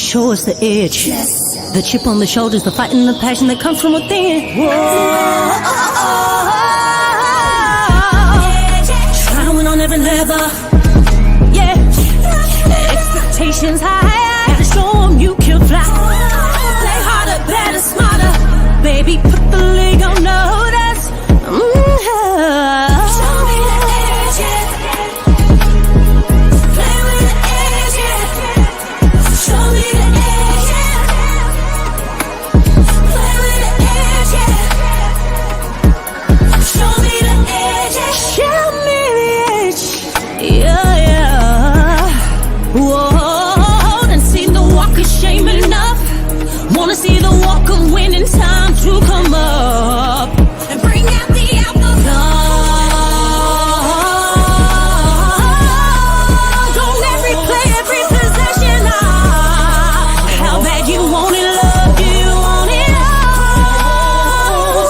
Show us the edge. Yes. The chip on the shoulders, the fight and the passion that comes from within. Whoa. Try to win on every level. Yeah. Expectations high. Gotta show them you can fly. Play harder, better, smarter. Baby, put the league on notice. Show me the edge, yeah. Play with the edge, yeah. Show me the edge, yeah. Play with the edge, yeah. Show me the edge, yeah. Show me the edge, yeah, yeah. Whoa, done seen the walk of shame enough. Wanna see the walk of winning, time to come up and bring out the alcohol. Don't every play, every possession. How bad you want it, love, you want it all.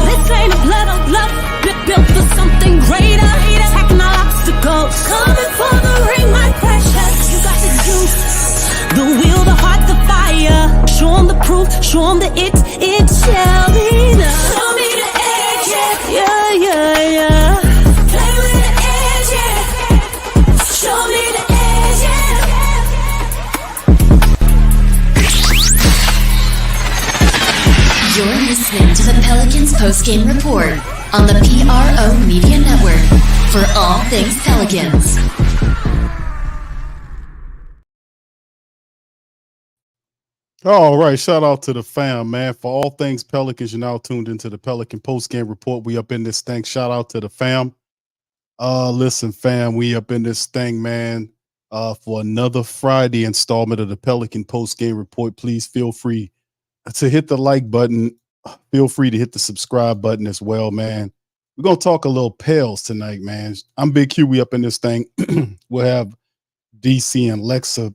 This ain't a blood on blood, been built for something greater. Attacking all obstacles, coming for the ring, my precious. You got the juice, the will, the heart, the fire. Show 'em the proof, show 'em that it shall be done. Show me the edge, yeah, yeah, yeah. Play with the edge, yeah. Show me the edge, yeah. You're listening to the Pelicans Postgame Report on the PRO Media Network for all things Pelicans. All right, shout out to the fam, man. For all things Pelicans, you're now tuned into the Pelican Postgame Report. We up in this thing. Shout out to the fam. Listen, fam, we up in this thing, man. For another Friday installment of the Pelican Postgame Report. Please feel free to hit the like button. Feel free to hit the subscribe button as well, man. We're gonna talk a little Pels tonight, man. I'm Big Q. We up in this thing. We'll have DC and Lexa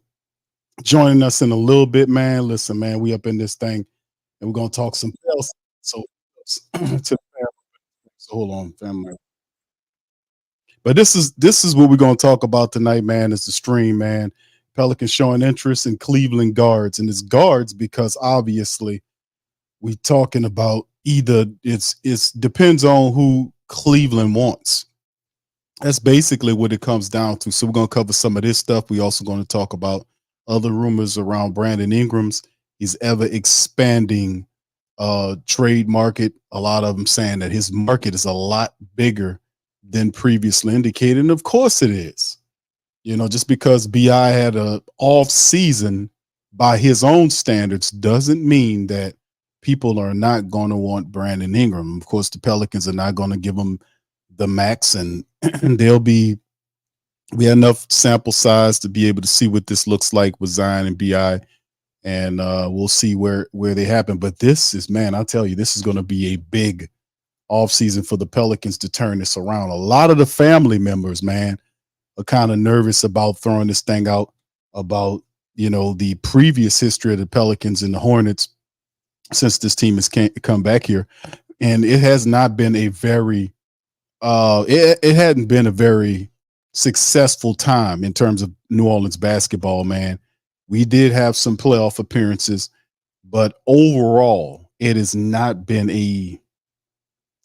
joining us in a little bit, man. Listen, man, we up in this thing, and we're gonna talk some Pels. So, to the family. So hold on, family. But this is what we're gonna talk about tonight, man. Is the stream, man. Pelicans showing interest in Cleveland guards, and it's guards because obviously we talking about either it's depends on who Cleveland wants. That's basically what it comes down to. So we're gonna cover some of this stuff. We also going to talk about other rumors around Brandon Ingram's his ever expanding trade market. A lot of them saying that his market is a lot bigger than previously indicated. And of course it is. You know, just because BI had a off season by his own standards doesn't mean that people are not going to want Brandon Ingram. Of course, the Pelicans are not going to give him the max, and we have enough sample size to be able to see what this looks like with Zion and BI, and we'll see where they happen. But this is, man, I'll tell you, this is going to be a big offseason for the Pelicans to turn this around. A lot of the family members, man, are kind of nervous about throwing this thing out about, you know, the previous history of the Pelicans and the Hornets since this team has come back here. And it has not been a very it hadn't been a very successful time in terms of New Orleans basketball, man. We did have some playoff appearances, but overall, it has not been a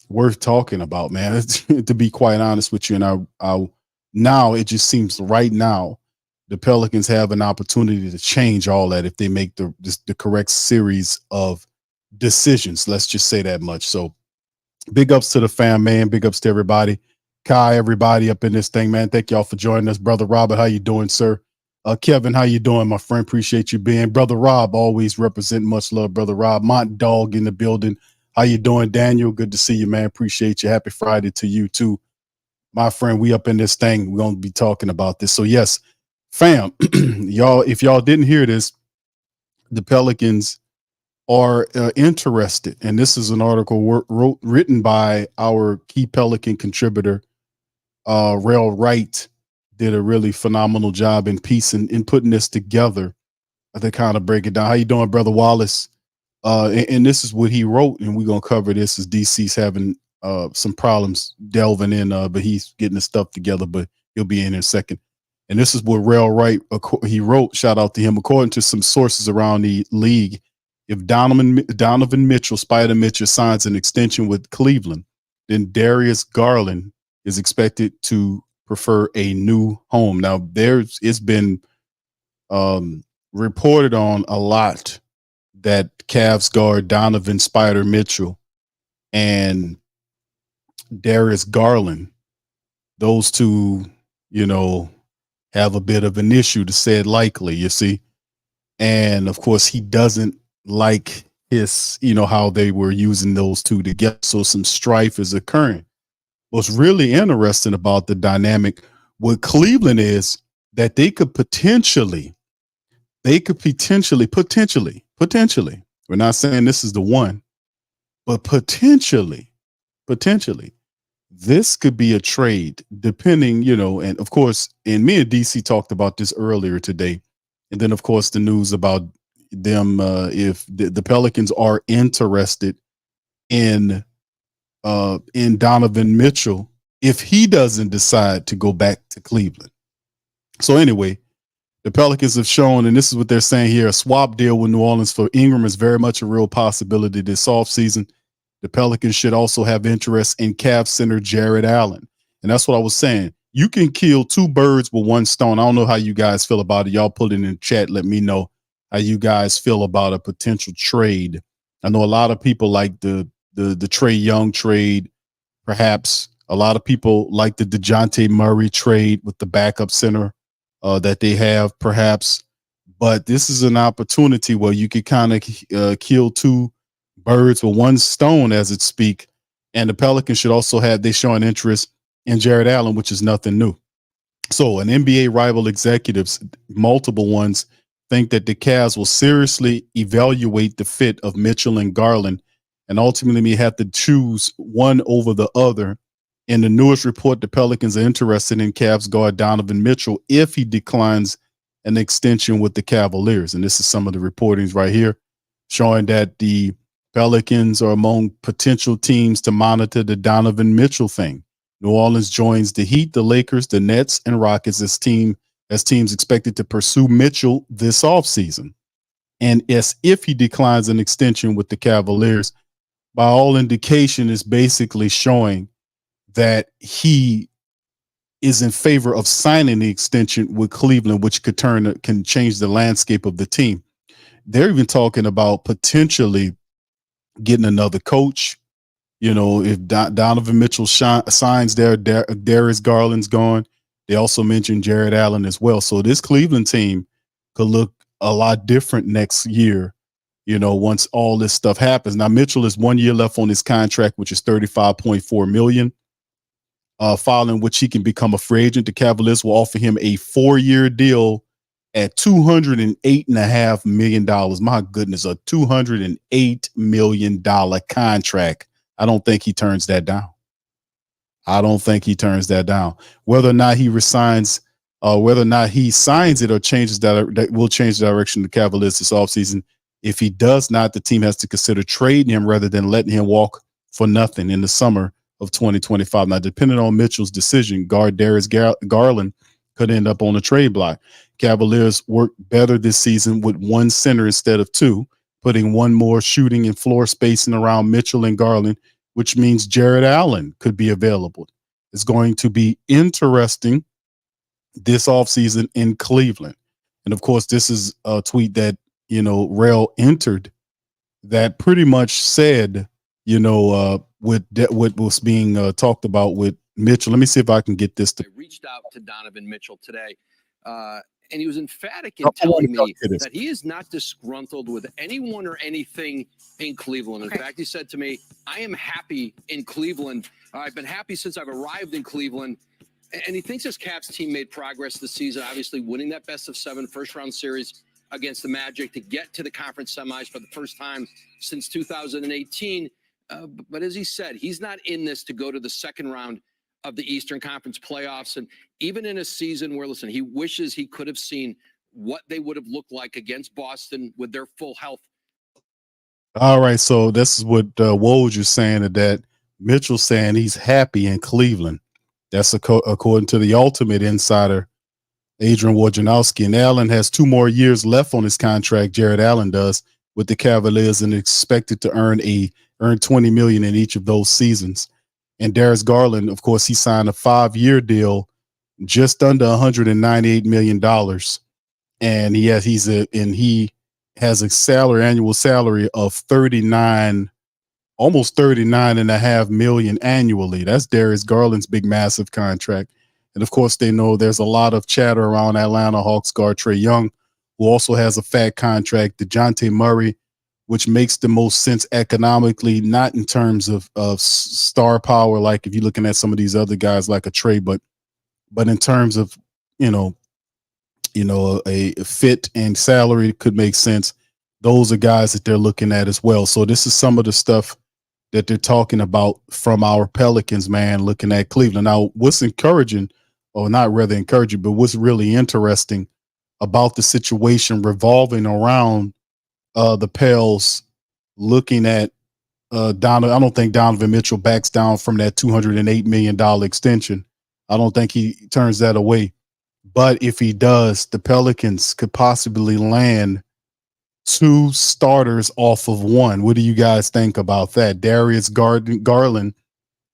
worth talking about, man. To be quite honest with you, and I now it just seems right now the Pelicans have an opportunity to change all that if they make the correct series of decisions. Let's just say that much. So big ups to the fam, man. Big ups to everybody. Kai, everybody up in this thing, man. Thank y'all for joining us. Brother Robert, how you doing, sir? Kevin, how you doing, my friend? Appreciate you being. Brother Rob, always representing. Much love, Brother Rob. Mont Dog in the building. How you doing, Daniel? Good to see you, man. Appreciate you. Happy Friday to you, too. My friend, we up in this thing. We're going to be talking about this. So, yes, fam, y'all, if y'all didn't hear this, the Pelicans are interested. And this is an article written by our key Pelican contributor, Rail Wright. Did a really phenomenal job in putting this together to kind of break it down. How you doing, Brother Wallace? And this is what he wrote, and we're going to cover this as DC's having some problems delving in, but he's getting his stuff together, but he'll be in a second. And this is what Rail Wright, he wrote, shout out to him, according to some sources around the league, if Donovan Mitchell, Spider Mitchell, signs an extension with Cleveland, then Darius Garland is expected to prefer a new home. Now, it's been reported on a lot that Cavs guard Donovan Spider Mitchell and Darius Garland, those two, have a bit of an issue, to say it likely, you see. And of course, he doesn't like how they were using those two together. So some strife is occurring. What's really interesting about the dynamic with Cleveland is that they could potentially, we're not saying this is the one, but potentially, this could be a trade depending, and of course, and me and DC talked about this earlier today. And then, of course, the news about them, if the Pelicans are interested in Donovan Mitchell, if he doesn't decide to go back to Cleveland. So anyway, the Pelicans have shown, and this is what they're saying here, a swap deal with New Orleans for Ingram is very much a real possibility this offseason. The Pelicans should also have interest in Cavs center Jared Allen. And that's what I was saying. You can kill two birds with one stone. I don't know how you guys feel about it. Y'all put it in the chat. Let me know how you guys feel about a potential trade. I know a lot of people like the Trae Young trade. Perhaps a lot of people like the DeJounte Murray trade with the backup center that they have, perhaps. But this is an opportunity where you could kind of kill two birds with one stone, as it speak. And the Pelicans should also they show an interest in Jared Allen, which is nothing new. So an NBA rival executives, multiple ones, think that the Cavs will seriously evaluate the fit of Mitchell and Garland and ultimately may have to choose one over the other. In the newest report, the Pelicans are interested in Cavs guard Donovan Mitchell if he declines an extension with the Cavaliers. And this is some of the reportings right here showing that the Pelicans are among potential teams to monitor the Donovan Mitchell thing. New Orleans joins the Heat, the Lakers, the Nets, and Rockets as teams expected to pursue Mitchell this offseason. And as if he declines an extension with the Cavaliers, by all indication, is basically showing that he is in favor of signing the extension with Cleveland, which can change the landscape of the team. They're even talking about potentially getting another coach. If Donovan Mitchell signs there, Darius Garland's gone. They also mentioned Jared Allen as well. So this Cleveland team could look a lot different next year, once all this stuff happens. Now, Mitchell is 1 year left on his contract, which is $35.4 million. Following which he can become a free agent. The Cavaliers will offer him a 4-year deal at $208.5 million. My goodness, a $208 million contract. I don't think he turns that down. Whether or not he resigns, whether or not he signs it or changes that will change the direction of the Cavaliers this offseason. If he does not, the team has to consider trading him rather than letting him walk for nothing in the summer of 2025. Now, depending on Mitchell's decision, guard Darius Garland could end up on the trade block. Cavaliers work better this season with one center instead of two, putting one more shooting and floor spacing around Mitchell and Garland, which means Jared Allen could be available. It's going to be interesting this offseason in Cleveland. And of course, this is a tweet that, Rail entered that pretty much said, what was being talked about with Mitchell. Let me see if I can get this. I reached out to Donovan Mitchell today, and he was emphatic in telling me that he is not disgruntled with anyone or anything in Cleveland. In fact, he said to me, I am happy in Cleveland. I've been happy since I've arrived in Cleveland. And he thinks his Cavs team made progress this season, obviously winning that best-of-7 first-round series against the Magic to get to the conference semis for the first time since 2018. But as he said, he's not in this to go to the second round of the Eastern Conference playoffs. And even in a season where, listen, he wishes he could have seen what they would have looked like against Boston with their full health. All right. So this is what Woj is saying, that Mitchell's saying he's happy in Cleveland. That's according to the Ultimate Insider. Adrian Wojnarowski. And Allen has 2 more years left on his contract. Jared Allen does with the Cavaliers, and expected to earn $20 million in each of those seasons. And Darius Garland, of course, he signed a 5-year deal, just under $198 million. And he has a annual salary of almost 39.5 million annually. That's Darius Garland's big, massive contract. And of course, they know there's a lot of chatter around Atlanta Hawks guard Trae Young, who also has a fat contract. DeJounte Murray, which makes the most sense economically, not in terms of star power, like if you're looking at some of these other guys like a Trae, but in terms of, a fit and salary could make sense. Those are guys that they're looking at as well. So this is some of the stuff that they're talking about from our Pelicans, man, looking at Cleveland. Now, what's encouraging, or not rather encouraging, but what's really interesting about the situation revolving around the Pels looking at Donovan. I don't think Donovan Mitchell backs down from that $208 million extension. I don't think he turns that away. But if he does, the Pelicans could possibly land 2 starters off of 1. What do you guys think about that? Darius Garland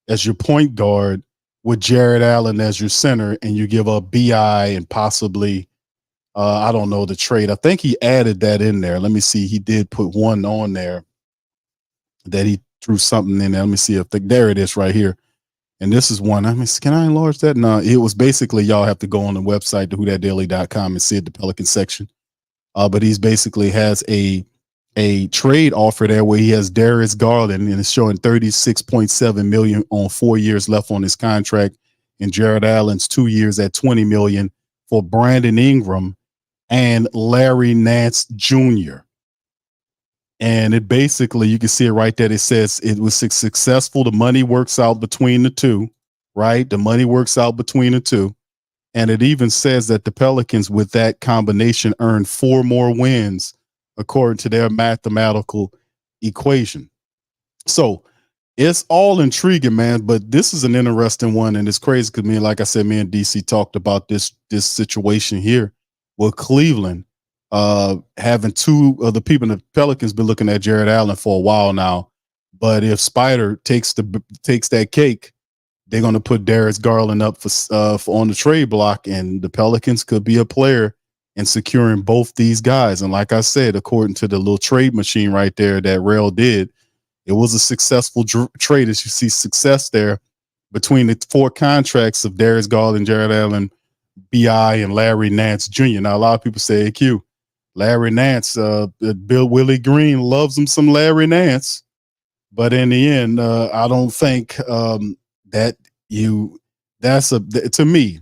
as your point guard with Jared Allen as your center, and you give up BI and possibly, I don't know, the trade. I think he added that in there. Let me see. He did put one on there that he threw something in there. Let me see if there it is right here. And this is one. I mean, can I enlarge that? No, it was basically, y'all have to go on the website to whothatdaily.com and see it, the Pelican section. But he's basically has a trade offer there where he has Darius Garland, and it's showing $36.7 million on 4 years left on his contract, and Jared Allen's 2 years at $20 million for Brandon Ingram and Larry Nance Jr. And it basically, you can see it right there. It says it was successful. The money works out between the two, right? The money works out between the two. And it even says that the Pelicans, with that combination, earned 4 more wins according to their mathematical equation. So it's all intriguing, man. But this is an interesting one, and it's crazy because like I said, me and DC talked about this situation here with Cleveland. Having 2 of the people in the Pelicans been looking at Jared Allen for a while now, but if Spider takes that cake, they're going to put Darius Garland up for on the trade block, and the Pelicans could be a player in securing both these guys. And like I said, according to the little trade machine right there that Rail did, it was a successful trade. As you see success there between the 4 contracts of Darius Garland, Jared Allen, BI, and Larry Nance Jr. Now, a lot of people say, hey, Q, Larry Nance, Bill Willie Green loves him some Larry Nance. But in the end, I don't think to me,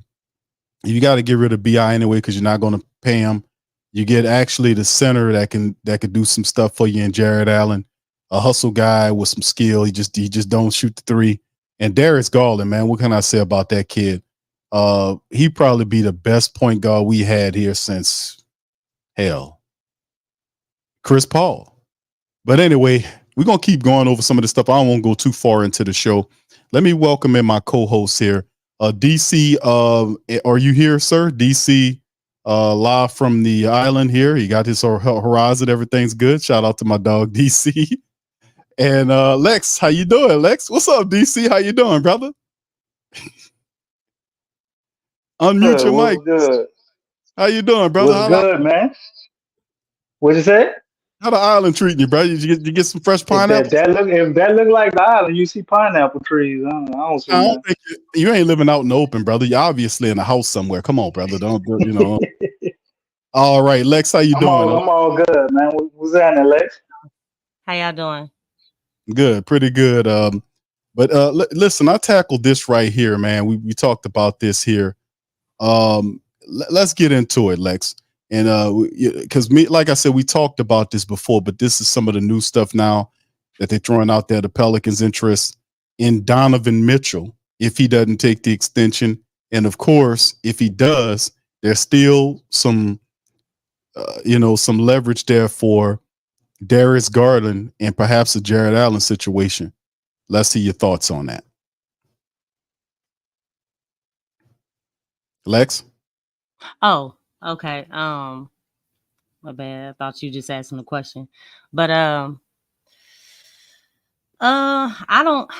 you got to get rid of BI anyway, because you're not going to pay him. You get actually the center that could do some stuff for you in Jared Allen, a hustle guy with some skill. He just don't shoot the 3. And Darius Garland, man, what can I say about that kid? He'd probably be the best point guard we had here since Chris Paul. But anyway, we're going to keep going over some of this stuff. I don't want to go too far into the show. Let me welcome in my co-host here. DC, are you here, sir? DC, live from the island here. He got his horizon. Everything's good. Shout out to my dog, DC. And Lex, how you doing, Lex? What's up, DC? How you doing, brother? Unmute your mic. Good. How you doing, brother? What's good, man? What'd you say? How the island treating you, bro? You get some fresh pineapple? If that look like the island, you see pineapple trees. I don't see. I don't think you ain't living out in the open, brother. You're obviously in a house somewhere. Come on, brother. Don't you know? All right, Lex, how you doing? I'm all good, man. What's that, Lex? How y'all doing? Good, pretty good. But listen, I tackled this right here, man. We talked about this here. Let's get into it, Lex. And because like I said, we talked about this before, but this is some of the new stuff now that they're throwing out there. The Pelicans' interest in Donovan Mitchell if he doesn't take the extension, and of course, if he does, there's still some leverage there for Darius Garland and perhaps a Jared Allen situation. Let's see your thoughts on that, Lex. Oh, okay. My bad. I thought you just asking a question. But I don't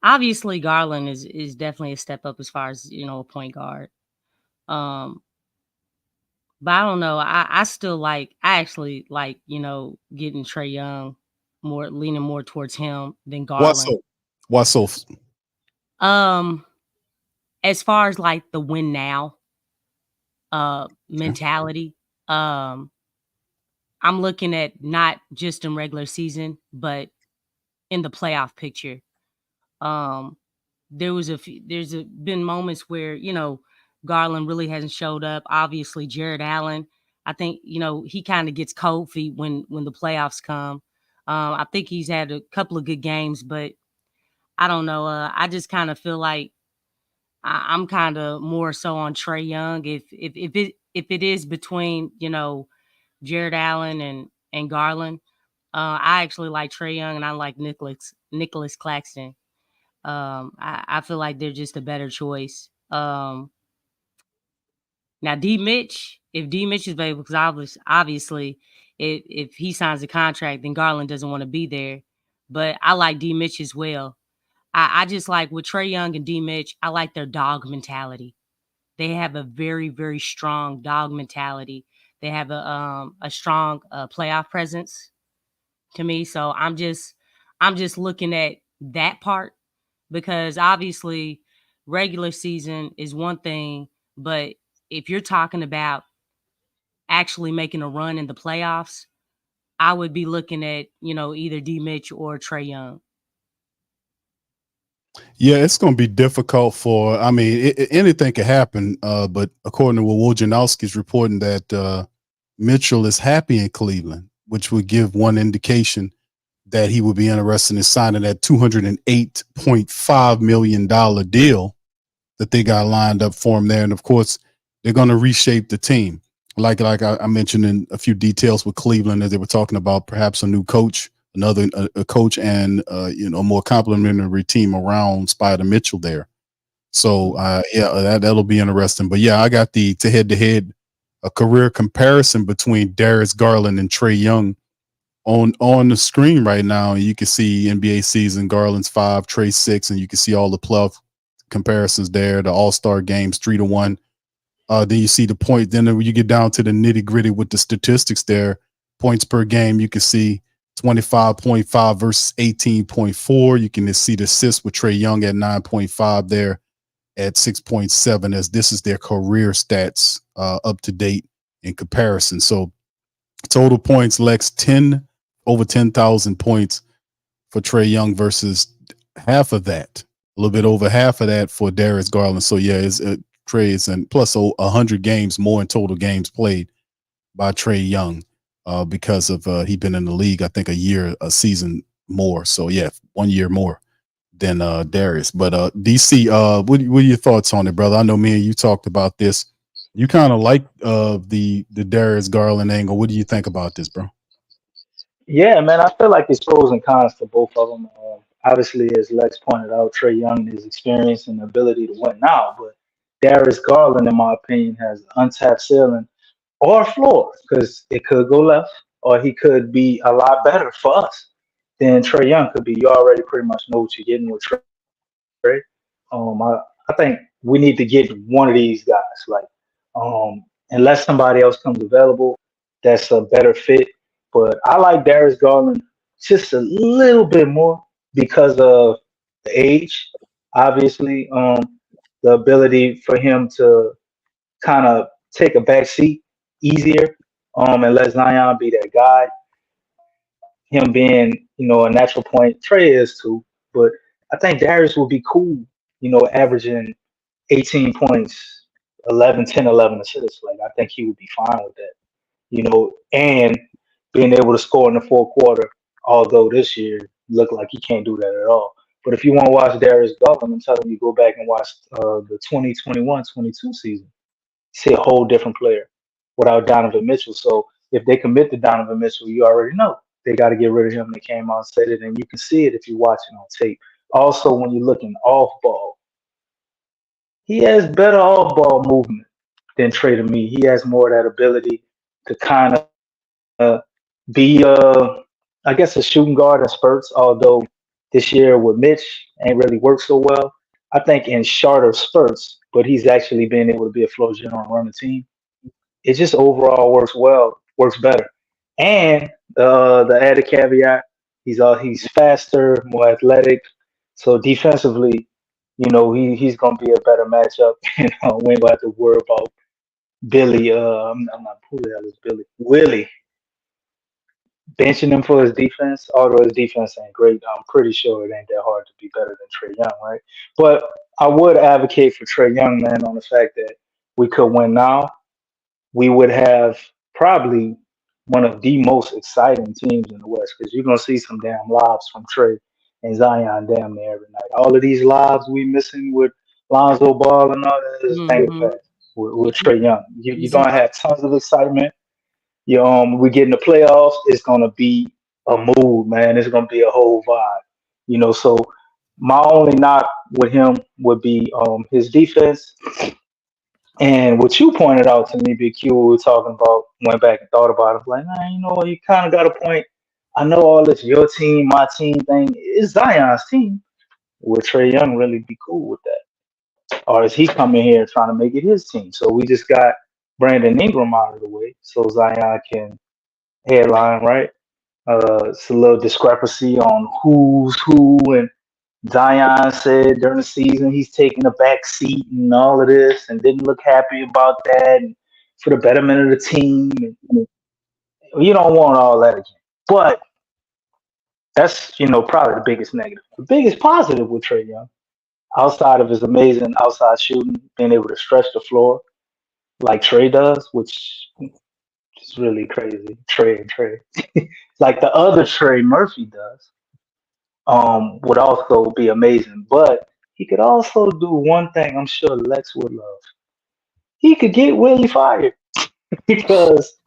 obviously Garland is definitely a step up as far as, a point guard. Um, but I don't know. I actually like, getting Trey Young more leaning more towards him than Why Garland. so? Why so? Um, as far as like the win now Okay. mentality, um, I'm looking at not just in regular season, but in the playoff picture. Um, been moments where, Garland really hasn't showed up. Obviously, Jared Allen, I think, he kind of gets cold feet when the playoffs come. I think he's had a couple of good games, but I don't know. I just kind of feel like I'm kind of more so on Trey Young. If it is between, Jared Allen and Garland, I actually like Trey Young and I like Nicholas Claxton. I feel like they're just a better choice. Now D Mitch, if D Mitch is available, because obviously, if he signs a contract, then Garland doesn't want to be there. But I like D Mitch as well. I just like with Trey Young and D Mitch, I like their dog mentality. They have a very, very strong dog mentality. They have a strong playoff presence to me. So I'm just looking at that part because obviously regular season is one thing, but if you're talking about actually making a run in the playoffs, I would be looking at, either D Mitch or Trey Young. Yeah, it's going to be difficult for. I mean, anything can happen. But according to what Wojnarowski's reporting, that Mitchell is happy in Cleveland, which would give one indication that he would be interested in signing that $208.5 million deal that they got lined up for him there. And of course, they're going to reshape the team. Like I mentioned in a few details with Cleveland, as they were talking about perhaps a new coach, another a coach, and a more complimentary team around Spider Mitchell there. So yeah, that'll be interesting. But yeah, I got the to head a career comparison between Darius Garland and Trey Young on the screen right now. You can see NBA season, Garland's 5, Trey 6, and you can see all the playoff comparisons there. The All Star games 3-1. Then you see the point. Then when you get down to the nitty gritty with the statistics there, points per game, you can see 25.5 versus 18.4. You can see the assists with Trey Young at 9.5 there at 6.7, as this is their career stats up to date in comparison. So total points, Lex, over 10,000 points for Trey Young versus half of that, a little bit over half of that for Darius Garland. So yeah, it's Trey is and plus 100 games more in total games played by Trey Young because of he been in the league, I think a season more. So yeah, 1 year more than Darius. But DC, what are your thoughts on it, brother? I know me and you talked about this. You kind of like the Darius Garland angle. What do you think about this, bro? Yeah, man, I feel like it's pros and cons for both of them. Obviously, as Lex pointed out, Trey Young is experience and ability to win now, but Darius Garland, in my opinion, has untapped ceiling or floor because it could go left or he could be a lot better for us than Trey Young could be. You already pretty much know what you're getting with Trey. I think we need to get one of these guys. Like, unless somebody else comes available, that's a better fit. But I like Darius Garland just a little bit more because of the age, obviously, the ability for him to kind of take a back seat easier, and let Zion be that guy. Him being, a natural point, Trey is too. But I think Darius will be cool, averaging 18 points, 11, 10, 11 assists. Like, I think he would be fine with that, and being able to score in the fourth quarter, although this year looked like he can't do that at all. But if you want to watch Darius Garland, I'm telling you, go back and watch the 2021-22 season. See a whole different player without Donovan Mitchell. So if they commit to Donovan Mitchell, you already know they got to get rid of him. They came out and said it, and you can see it if you're watching on tape. Also, when you're looking off ball, he has better off ball movement than Trey to me. He has more of that ability to kind of be I guess a shooting guard in spurts, although this year with Mitch ain't really worked so well. I think in shorter spurts, but he's actually been able to be a floor general and run the team. It just overall works better. And the added caveat, he's faster, more athletic. So defensively, he's gonna be a better matchup. We ain't gonna have to worry about Billy. I'm not who the hell is Billy? Willie benching him for his defense. Although his defense ain't great, I'm pretty sure it ain't that hard to be better than Trey Young, right? But I would advocate for Trey Young, man, on the fact that we could win now. We would have probably one of the most exciting teams in the West because you're gonna see some damn lobs from Trey and Zion damn near every night. All of these lobs we missing with Lonzo Ball and all that is thing Mm-hmm. pass with Trey Young. You're Easy. gonna have tons of excitement. We get in the playoffs, it's gonna be a mood, man. It's gonna be a whole vibe. So my only knock with him would be his defense. And what you pointed out to me, Big Q, we were talking about, went back and thought about it, like, man, you kind of got a point. I know all this your team, my team thing. It's Zion's team. Would Trey Young really be cool with that? Or is he coming here trying to make it his team? So we just got Brandon Ingram out of the way so Zion can headline, right? It's a little discrepancy on who's who, and Zion said during the season he's taking a back seat and all of this, and didn't look happy about that, and for the betterment of the team. And you don't want all that again, but that's probably the biggest negative. The biggest positive with Trey Young, outside of his amazing outside shooting, being able to stretch the floor like Trey does, which is really crazy. Trey, like the other Trey Murphy does. Would also be amazing. But he could also do one thing I'm sure Lex would love. He could get Willie fired because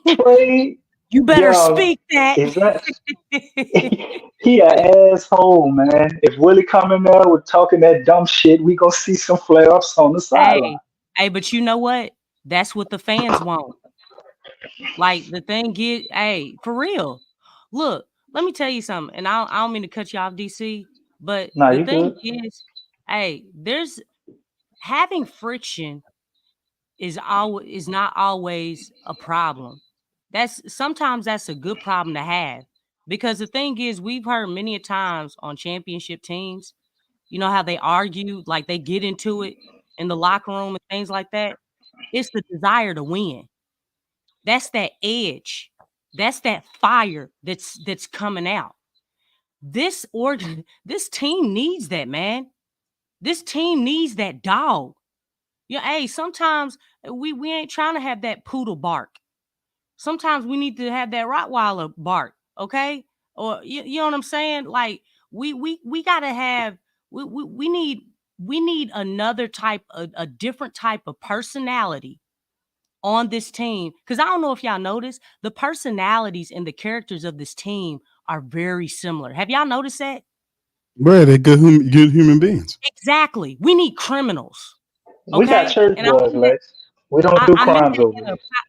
Trey You better Young speak that. is that he an asshole, man. If Willie come in there with talking that dumb shit, we gonna see some flare ups on the sideline. Hey, but you know what? That's what the fans want. Like the thing is, hey, for real. Look, let me tell you something, and I don't mean to cut you off, DC, but Nah, the you thing good? is, hey, there's having friction is not always a problem. Sometimes that's a good problem to have because the thing is, we've heard many a times on championship teams, you know how they argue, like they get into it in the locker room and things like that. It's the desire to win. That's that edge. That's that fire that's coming out. This team needs that, man. This team needs that dog. Yeah, hey, sometimes we ain't trying to have that poodle bark. Sometimes we need to have that Rottweiler bark, okay? Or you know what I'm saying? Like we gotta have we need another type, a different type of personality on this team. Because I don't know if y'all noticed, the personalities and the characters of this team are very similar. Have y'all noticed that? Right, they're good human beings. Exactly. We need criminals. We got Okay. church And boys, Lex. We don't do I mean crimes that over here.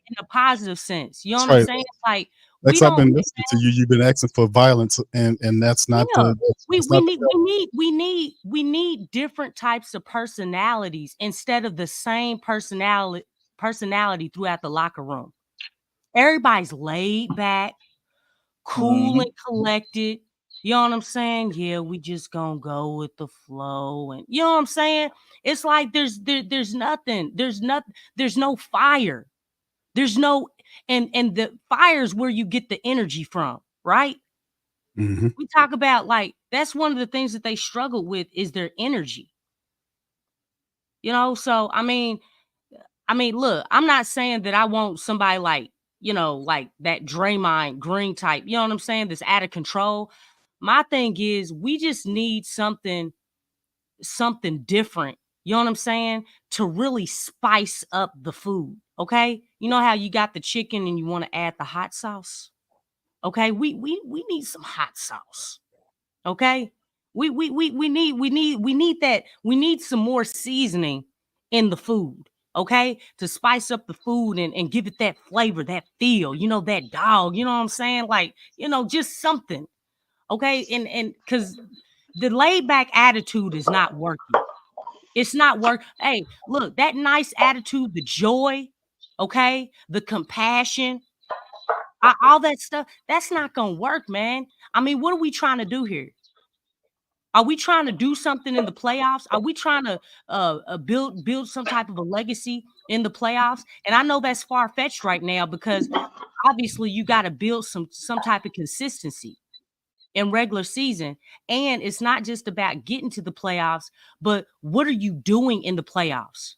in a positive sense. You know That's what I'm right. saying? Like we Lex, I've don't. been listening to you. You've been asking for violence, and that's not Yeah, that's not the we need different types of personalities instead of the same personality throughout the locker room. Everybody's laid back, cool Hmm. and collected. You know what I'm saying? Yeah, we just gonna go with the flow, and you know what I'm saying. It's like there's nothing, there's no fire, there's no, and the fire is where you get the energy from, right? Mhm. We talk about like that's one of the things that they struggle with is their energy. So I mean, look, I'm not saying that I want somebody like, like that Draymond Green type, you know what I'm saying? That's out of control. My thing is we just need something different. You know what I'm saying? To really spice up the food. Okay. You know how you got the chicken and you want to add the hot sauce? Okay. We need some hot sauce. Okay. We need that. We need some more seasoning in the food, okay? To spice up the food and give it that flavor, that feel, that dog, you know what I'm saying? Like, just something. Okay. And because the laid back attitude is not working. It's not work. Hey, look, that nice attitude, the joy, okay, the compassion, all that stuff, that's not gonna work, man. I mean, what are we trying to do here? Are we trying to do something in the playoffs? Are we trying to build some type of a legacy in the playoffs? And I know that's far fetched right now because obviously you got to build some type of consistency in regular season. And it's not just about getting to the playoffs, but what are you doing in the playoffs?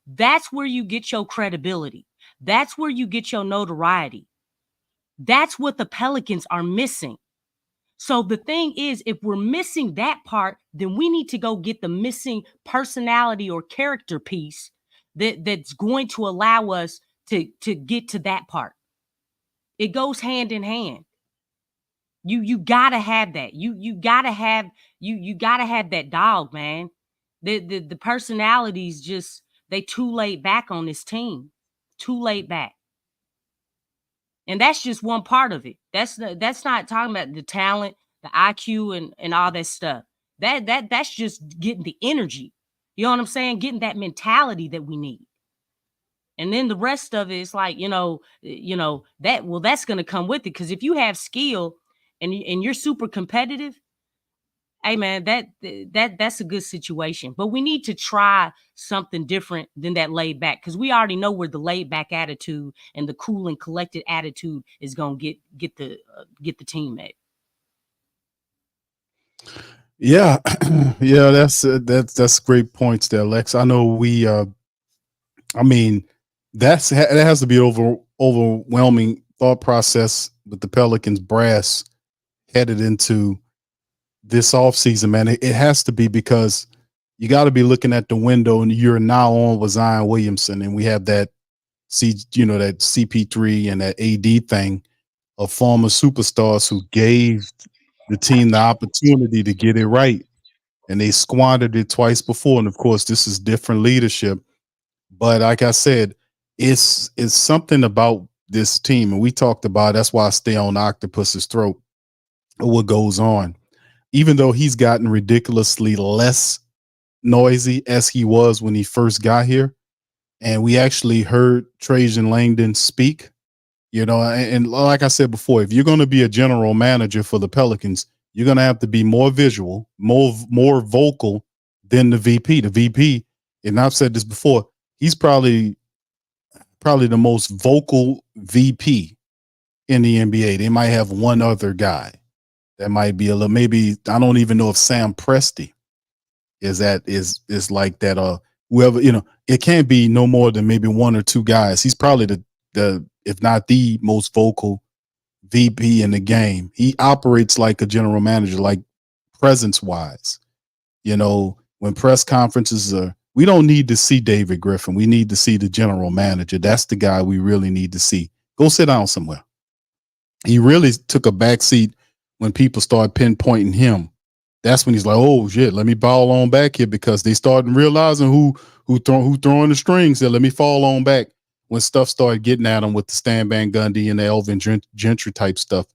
That's where you get your credibility. That's where you get your notoriety. That's what the Pelicans are missing. So the thing is, if we're missing that part, then we need to go get the missing personality or character piece that's going to allow us to get to that part. It goes hand in hand. You gotta have that. You gotta have that dog, man. The personalities just they too laid back on this team. Too laid back. And that's just one part of it. That's not talking about the talent, the IQ and all that stuff. That's just getting the energy. You know what I'm saying? Getting that mentality that we need. And then the rest of it is like, that's going to come with it. Because if you have skill and you're super competitive, hey man, that's a good situation. But we need to try something different than that laid back, because we already know where the laid back attitude and the cool and collected attitude is going to get the team at. Yeah, yeah, that's great points there, Lex. I know I mean, that has to be overwhelming thought process with the Pelicans brass headed into this offseason, man. It has to be, because you got to be looking at the window, and you're now on with Zion Williamson, and we have that that CP3 and that AD thing of former superstars who gave the team the opportunity to get it right, and they squandered it twice before. And of course, this is different leadership. But like I said, it's something about this team, and we talked about. That's why I stay on Octopus's throat. What goes on, even though he's gotten ridiculously less noisy as he was when he first got here, and we actually heard Trajan Langdon speak. And like I said before, if you're going to be a general manager for the Pelicans, you're going to have to be more visual, more vocal than the VP. The VP, and I've said this before, he's probably the most vocal VP in the NBA. They might have one other guy that might be a little, maybe, I don't even know if Sam Presti is like that, whoever, it can't be no more than maybe one or two guys. He's probably the if not the most vocal VP in the game. He operates like a general manager, like presence wise. When press conferences are, we don't need to see David Griffin. We need to see the general manager. That's the guy we really need to see. Go sit down somewhere. He really took a backseat when people started pinpointing him. That's when he's like, oh shit, let me ball on back here, because they started realizing who throwing the strings there. Let me fall on back. When stuff started getting at him with the Stan Van Gundy and the Elvin Gentry type stuff,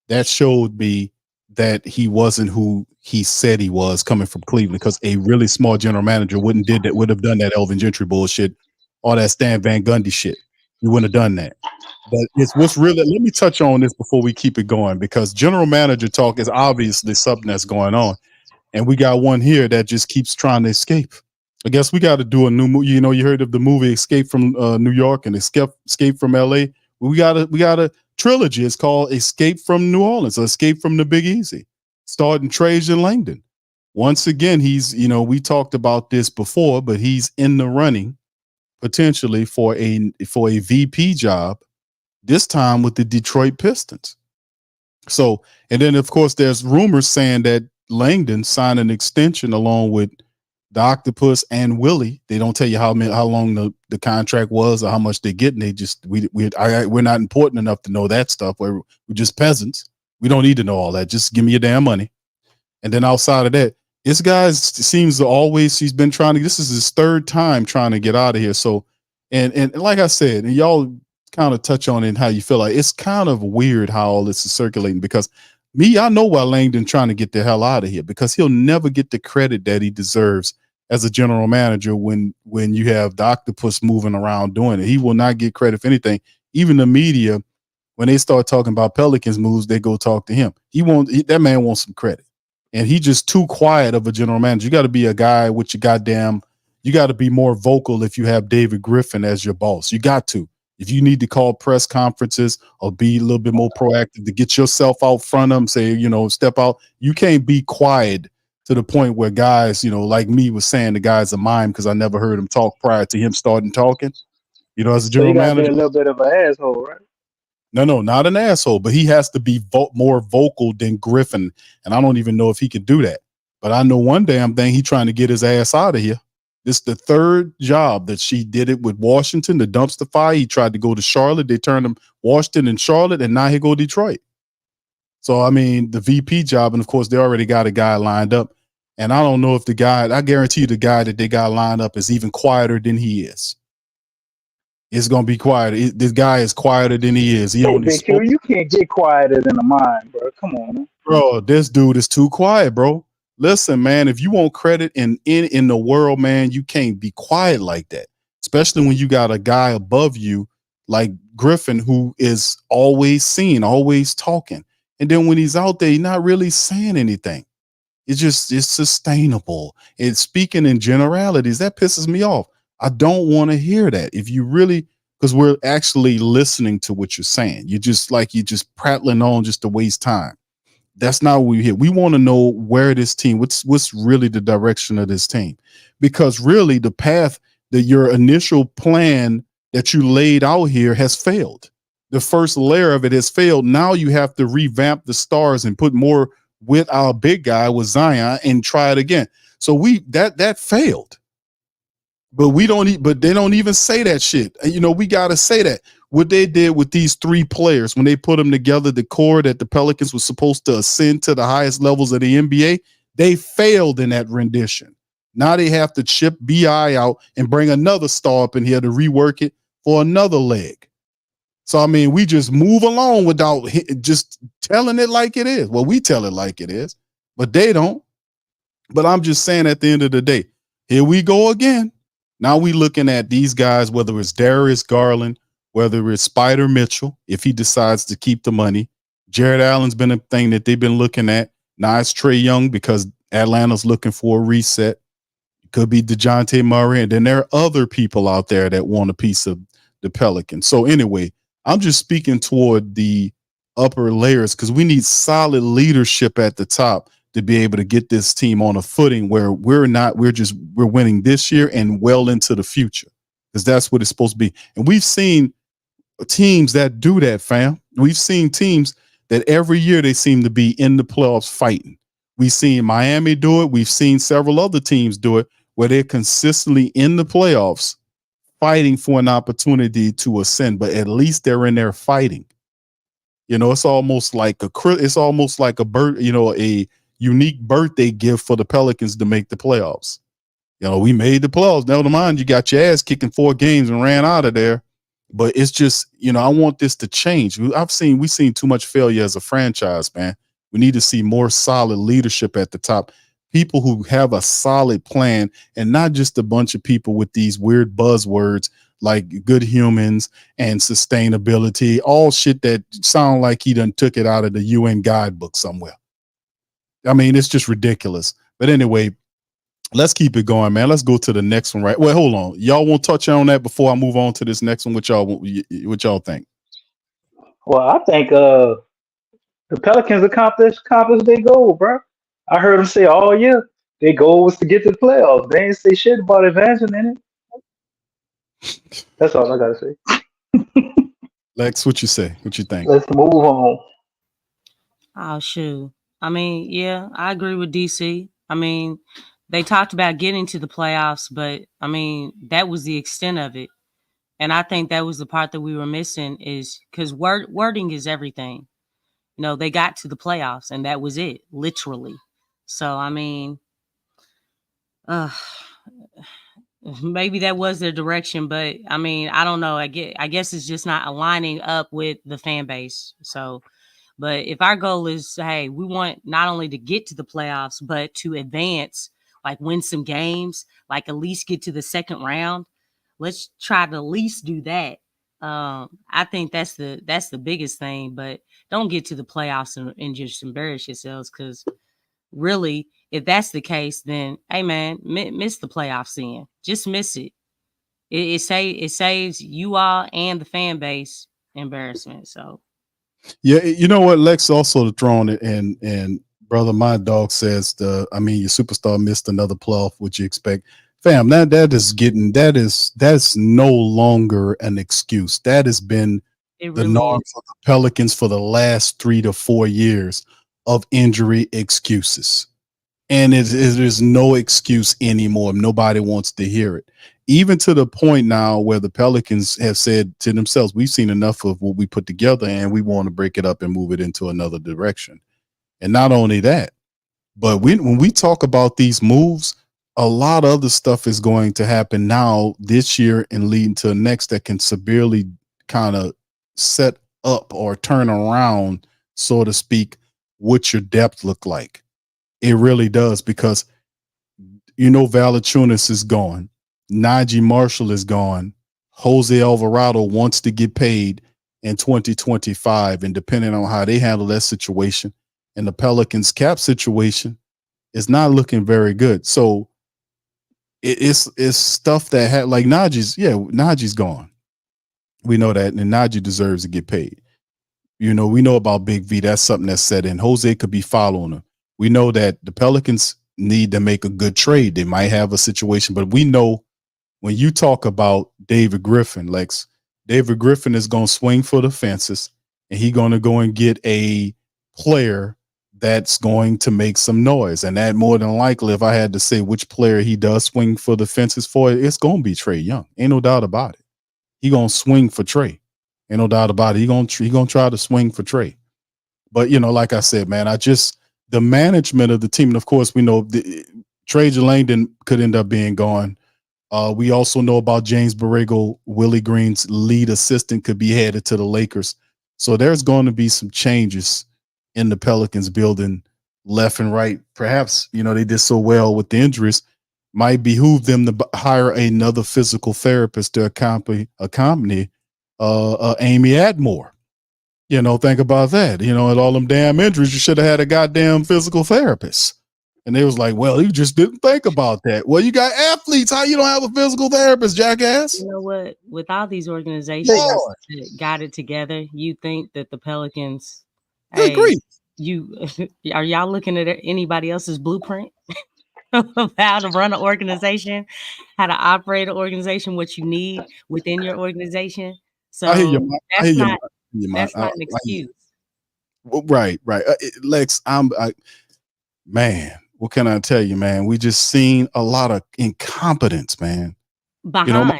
that showed me that he wasn't who he said he was coming from Cleveland, because a really smart general manager would have done that Elvin Gentry bullshit, all that Stan Van Gundy shit. He wouldn't have done that. But it's what's really, let me touch on this before we keep it going, because general manager talk is obviously something that's going on. And we got one here that just keeps trying to escape. I guess we got to do a new movie. You heard of the movie Escape from New York and Escape from LA. We got a trilogy. It's called Escape from New Orleans, or Escape from the Big Easy, starring Trajan Langdon. Once again, he's, we talked about this before, but he's in the running potentially for a VP job, this time with the Detroit Pistons. So, and then of course there's rumors saying that Langdon signed an extension along with the Octopus and Willie. They don't tell you how long the contract was or how much they're getting. They just we're not important enough to know that stuff. We're just peasants. We don't need to know all that. Just give me your damn money. And then outside of that, this guy seems to always, he's been trying to, this is his third time trying to get out of here. So, and like I said, and y'all kind of touch on it and how you feel like it's kind of weird how all this is circulating, because I know why Langdon trying to get the hell out of here, because he'll never get the credit that he deserves as a general manager when you have the octopus moving around doing it. He will not get credit for anything. Even the media, when they start talking about Pelicans moves, they go talk to him. That man wants some credit. And he just too quiet of a general manager. You got to be a guy with your you got to be more vocal if you have David Griffin as your boss. You got to. If you need to call press conferences or be a little bit more proactive to get yourself out front of them, say, step out. You can't be quiet to the point where guys, like me was saying, the guy's a mime because I never heard him talk prior to him starting talking. As a So you general gotta be manager. a little bit of an asshole, right? No, not an asshole, but he has to be more vocal than Griffin. And I don't even know if he can do that. But I know one damn thing, he trying to get his ass out of here. This is the third job that she did it with Washington, the dumpster fire. He tried to go to Charlotte. They turned him Washington and Charlotte, and now he go Detroit. So, I mean, the VP job, and of course, they already got a guy lined up. And I don't know if I guarantee you the guy that they got lined up is even quieter than he is. It's going to be quieter. This guy is quieter than he is. Hey, Big Q, you can't get quieter than a mind, bro. Come on, man. Bro, this dude is too quiet, bro. Listen, man, if you want credit in the world, man, you can't be quiet like that, especially when you got a guy above you like Griffin, who is always seen, always talking. And then when he's out there, he's not really saying anything. It's sustainable. It's speaking in generalities. That pisses me off. I don't want to hear that. If you really, because we're actually listening to what you're saying. You're just prattling on just to waste time. That's not what we hear. We want to know where this team, what's really the direction of this team, because really the path that your initial plan that you laid out here has failed. The first layer of it has failed. Now you have to revamp the stars and put more with our big guy with Zion and try it again. So that failed. But they don't even say that shit. We got to say that. What they did with these three players, when they put them together, the core that the Pelicans was supposed to ascend to the highest levels of the NBA, they failed in that rendition. Now they have to chip BI out and bring another star up in here to rework it for another leg. So, I mean, we just move along without just telling it like it is. Well, we tell it like it is, but they don't. But I'm just saying, at the end of the day, here we go again. Now we looking at these guys, whether it's Darius Garland, whether it's Spider Mitchell, if he decides to keep the money. Jared Allen's been a thing that they've been looking at. Now it's Trae Young because Atlanta's looking for a reset. It could be DeJounte Murray. And then there are other people out there that want a piece of the Pelicans. So anyway, I'm just speaking toward the upper layers because we need solid leadership at the top to be able to get this team on a footing where we're winning this year and well into the future, because that's what it's supposed to be. And we've seen teams that do that, fam. We've seen teams that every year they seem to be in the playoffs fighting. We've seen Miami do it. We've seen several other teams do it where they're consistently in the playoffs fighting for an opportunity to ascend, but at least they're in there fighting. It's almost like a a unique birthday gift for the Pelicans to make the playoffs. We made the playoffs. Never mind, you got your ass kicking 4 games and ran out of there. But it's just, I want this to change. We've seen too much failure as a franchise, man. We need to see more solid leadership at the top. People who have a solid plan and not just a bunch of people with these weird buzzwords like good humans and sustainability, all shit that sound like he done took it out of the UN guidebook somewhere. I mean, it's just ridiculous. But anyway, let's keep it going, man. Let's go to the next one, right? Well, hold on. Y'all want to touch on that before I move on to this next one? What y'all think? Well, I think the Pelicans accomplished their goal, bro. I heard them say all year their goal was to get to the playoffs. They ain't say shit about advancing in it. That's all I gotta say. Lex, what you say? What you think? Let's move on. Oh, shoot. I mean, yeah, I agree with DC. I mean, they talked about getting to the playoffs, but I mean, that was the extent of it. And I think that was the part that we were missing, is because wording is everything. They got to the playoffs and that was it, literally. So I mean, maybe that was their direction, but I mean, I don't know. I guess it's just not aligning up with the fan base. So, but if our goal is, hey, we want not only to get to the playoffs, but to advance, like win some games, like at least get to the second round. Let's try to at least do that. I think that's the biggest thing. But don't get to the playoffs and just embarrass yourselves, because really, if that's the case, then hey man, miss the playoffs in. Just miss it. It saves you all and the fan base embarrassment. So Yeah, you know what, Lex also thrown it, and brother, my dog says your superstar missed another playoff. What you expect, fam? That's no longer an excuse. That has been it the really norm is. for the Pelicans for the last 3 to 4 years of injury excuses. And it is no excuse anymore. Nobody wants to hear it. Even to the point now where the Pelicans have said to themselves, we've seen enough of what we put together and we want to break it up and move it into another direction. And not only that, but when we talk about these moves, a lot of other stuff is going to happen now this year and leading to next that can severely kind of set up or turn around, so to speak, what your depth look like. It really does, because Valanciunas is gone, Najee Marshall is gone, Jose Alvarado wants to get paid in 2025, and depending on how they handle that situation, and the Pelicans cap situation is not looking very good. So it's stuff that had like Najee's gone. We know that, and Najee deserves to get paid. We know about Big V. That's something that's set in. Jose could be following him. We know that the Pelicans need to make a good trade. They might have a situation, but we know when you talk about David Griffin, Lex, David Griffin is going to swing for the fences, and he's going to go and get a player that's going to make some noise. And that more than likely, if I had to say which player he does swing for the fences for, it's going to be Trae Young. Ain't no doubt about it. He going to swing for Trae. Ain't no doubt about it. He going to try to swing for Trae. But, like I said, man, the management of the team, and of course, we know Trae Langdon could end up being gone. We also know about James Borrego, Willie Green's lead assistant, could be headed to the Lakers. So there's going to be some changes in the Pelicans building left and right. Perhaps, they did so well with the injuries, might behoove them to hire another physical therapist to accompany Amy Atmore. Think about that. And all them damn injuries, you should have had a goddamn physical therapist. And they was like, well, you just didn't think about that. Well, you got athletes. How you don't have a physical therapist, jackass? You know what? With all these organizations that got it together, you think that the Pelicans, agree. Are y'all looking at anybody else's blueprint of how to run an organization, how to operate an organization, what you need within your organization? So I hear you. That's not an excuse. Right. Lex, man, what can I tell you, man? We just seen a lot of incompetence, man. Behind.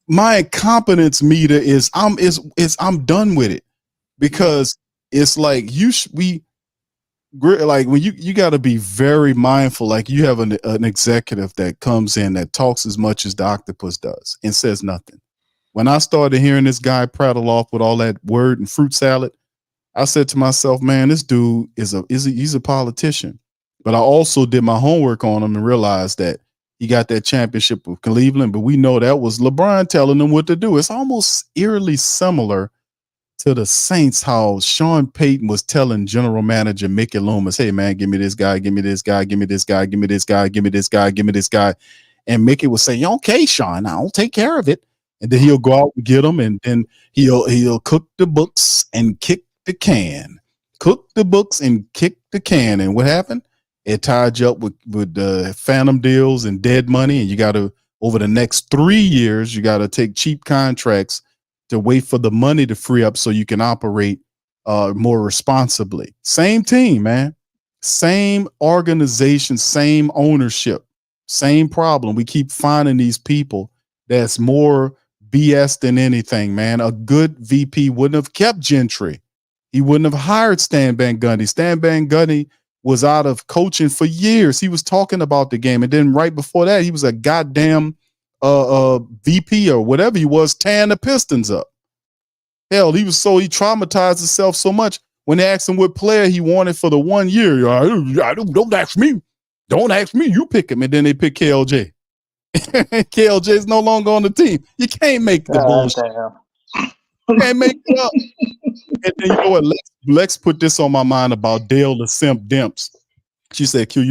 My incompetence meter is I'm done with it, because it's like like when you got to be very mindful. Like you have an executive that comes in that talks as much as the octopus does and says nothing. When I started hearing this guy prattle off with all that word and fruit salad, I said to myself, man, this dude he's a politician. But I also did my homework on him and realized that he got that championship with Cleveland, but we know that was LeBron telling him what to do. It's almost eerily similar to the Saints, how Sean Payton was telling general manager Mickey Loomis, hey man, give me this guy, give me this guy, give me this guy, give me this guy, give me this guy, give me this guy. And Mickey would say, okay, Sean, I'll take care of it. And then he'll go out and get them, and then he'll cook the books and kick the can. Cook the books and kick the can. And what happened? It tied you up with phantom deals and dead money. And you got to, over the next 3 years, you got to take cheap contracts to wait for the money to free up so you can operate more responsibly. Same team, man. Same organization, same ownership, same problem. We keep finding these people that's more BS than anything, man. A good VP wouldn't have kept Gentry. he wouldn't have hired Stan Van Gundy. Stan Van Gundy was out of coaching for years. He was talking about the game. And then right before that, he was a goddamn VP or whatever he was, tearing the Pistons up. Hell, he traumatized himself so much when they asked him what player he wanted for the 1 year. Don't ask me. Don't ask me. You pick him. And then they pick KLJ. KLJ is no longer on the team. You can't make the bullshit. You can't make it up. And then you know what? Lex put this on my mind about Dale the Simp Demps. She said, Q,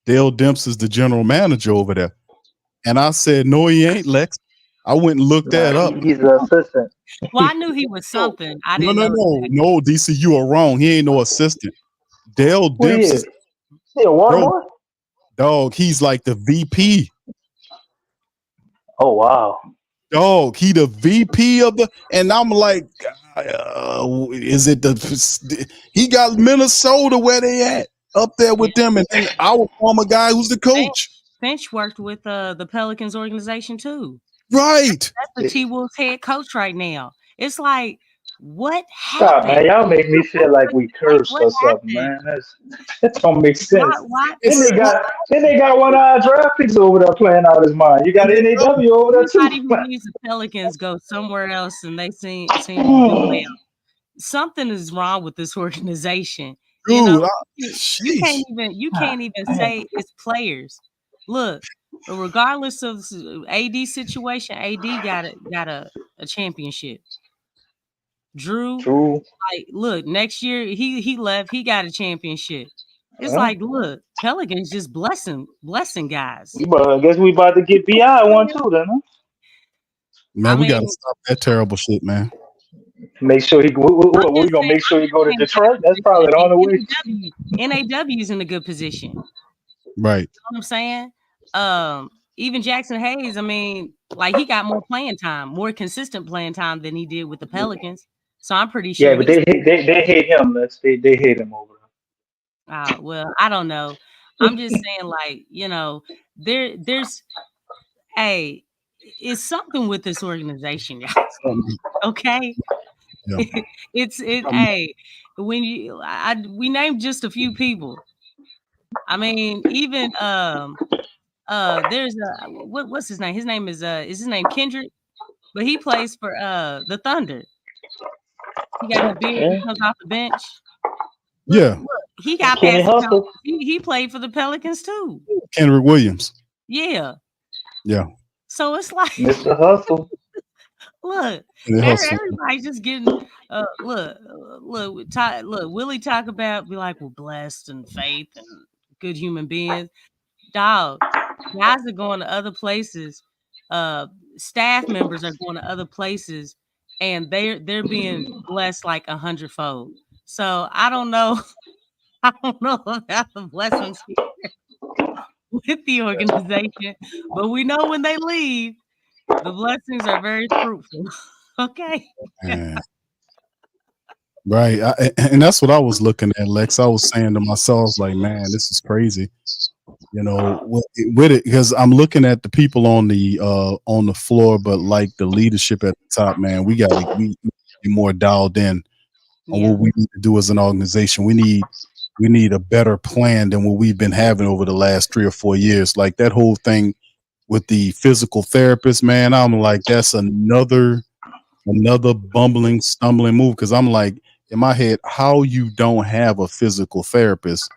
Dale Demps is the general manager over there. And I said, no, he ain't, Lex. I went and looked that up. He's the assistant. Well, I knew he was something. I didn't know. No, DC, you are wrong. He ain't no assistant. Dale Demps is a water boy? Dog, he's like the VP. Oh, wow. Dog, he the VP of the, and I'm like, is it he got Minnesota where they at up there with them, and then our former guy who's the coach. Finch worked with the Pelicans organization too. Right. That's the T-Wolves head coach right now. It's like, what Stop, happened? man. Y'all make me feel like we cursed or something, man. That don't make sense. Then they got one of our draft picks over there playing out his mind. You got NAW over there too. Everybody who leaves the Pelicans go somewhere else, and they seem to do well. Something is wrong with this organization. Dude, you can't even say it's players. Look, regardless of AD situation, AD got a championship. Drew, like, look, next year he left, he got a championship. It's like, look, Pelicans just blessing guys. I guess we about to get BI one too, then. Huh? Man, we gotta stop that terrible shit, man. Make sure we gonna make sure he go to Detroit. That's probably the only way. NAW is in a good position, right? You know what I'm saying? Even Jackson Hayes, I mean, like, he got more playing time, more consistent playing time than he did with the Pelicans. So I'm pretty sure. Yeah, but they hate him. They hate him over him. Well, I don't know. I'm just saying, like, there's it's something with this organization, guys. Okay. Yeah. When we named just a few people. I mean, even there's what's his name? His name is his name Kendrick, but he plays for the Thunder. He got a beard. He comes off the bench. Look, he got past. He played for the Pelicans too. Kendrick Williams. Yeah. Yeah. So it's like Mr. Hustle. Look, everybody's just getting. Look. Willie talk about be like, we're blessed and faith and good human beings. Dog, guys are going to other places. Staff members are going to other places, and they're being blessed like 100-fold. So I don't know. I don't know about the blessings with the organization, but we know when they leave, the blessings are very fruitful. Okay. Right. And that's what I was looking at, Lex. I was saying to myself, like, man, this is crazy. With it, because I'm looking at the people on the floor, but like the leadership at the top, man, we gotta be more dialed in on what we need to do as an organization. We need a better plan than what we've been having over the last 3 or 4 years. Like that whole thing with the physical therapist, man, I'm like, that's another bumbling, stumbling move. Cause I'm like, in my head, how you don't have a physical therapist.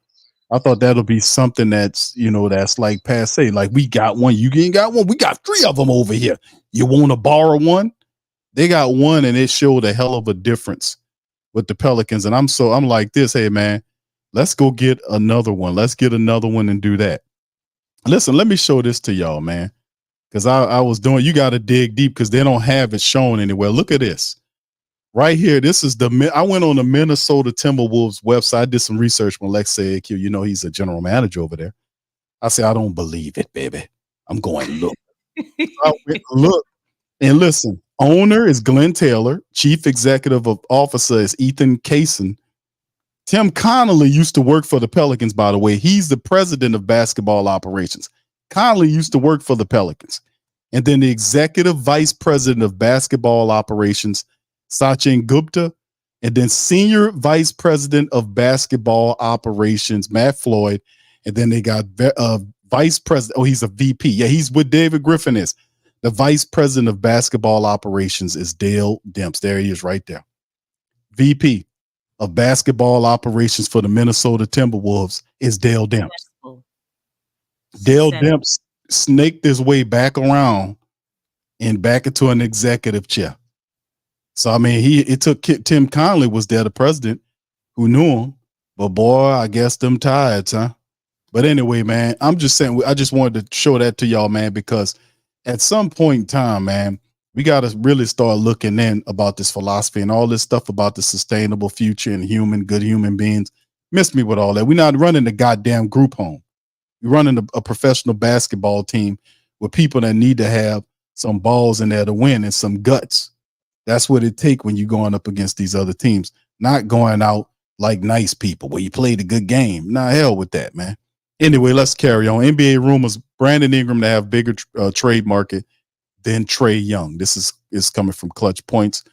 I thought that'll be something that's like passe. Like, we got one, you ain't got one. We got 3 of them over here. You want to borrow one? They got one, and it showed a hell of a difference with the Pelicans. And I'm like this, hey man, let's go get another one. Let's get another one and do that. Listen, let me show this to y'all, man. Because I was doing, you got to dig deep because they don't have it shown anywhere. Look at this. Right here, this is I went on the Minnesota Timberwolves website. I did some research when Lex said, Q, he's a general manager over there. I said, I don't believe it, baby. I'm going, look. I went, look, and listen, owner is Glenn Taylor. Chief executive officer is Ethan Kaysen. Tim Connolly used to work for the Pelicans, by the way. He's the president of basketball operations. Connolly used to work for the Pelicans. And then the executive vice president of basketball operations, Sachin Gupta, and then Senior Vice President of Basketball Operations, Matt Floyd, and then they got Vice President. Oh, he's a VP. Yeah, he's with David Griffin is. The Vice President of Basketball Operations is Dale Demps. There he is right there. VP of Basketball Operations for the Minnesota Timberwolves is Dale Demps. Dale Demps snaked his way back around and back into an executive chair. So, I mean, it took Tim Conley was there, the president, who knew him. But, boy, I guess them tides, huh? But anyway, man, I'm just saying, I just wanted to show that to y'all, man, because at some point in time, man, we got to really start looking in about this philosophy and all this stuff about the sustainable future and good human beings. Missed me with all that. We're not running the goddamn group home. We're running a professional basketball team with people that need to have some balls in there to win and some guts. That's what it takes when you're going up against these other teams, not going out like nice people where you played a good game. Nah, hell with that, man. Anyway, let's carry on. NBA rumors, Brandon Ingram to have bigger trade market than Trae Young. This is coming from Clutch Points.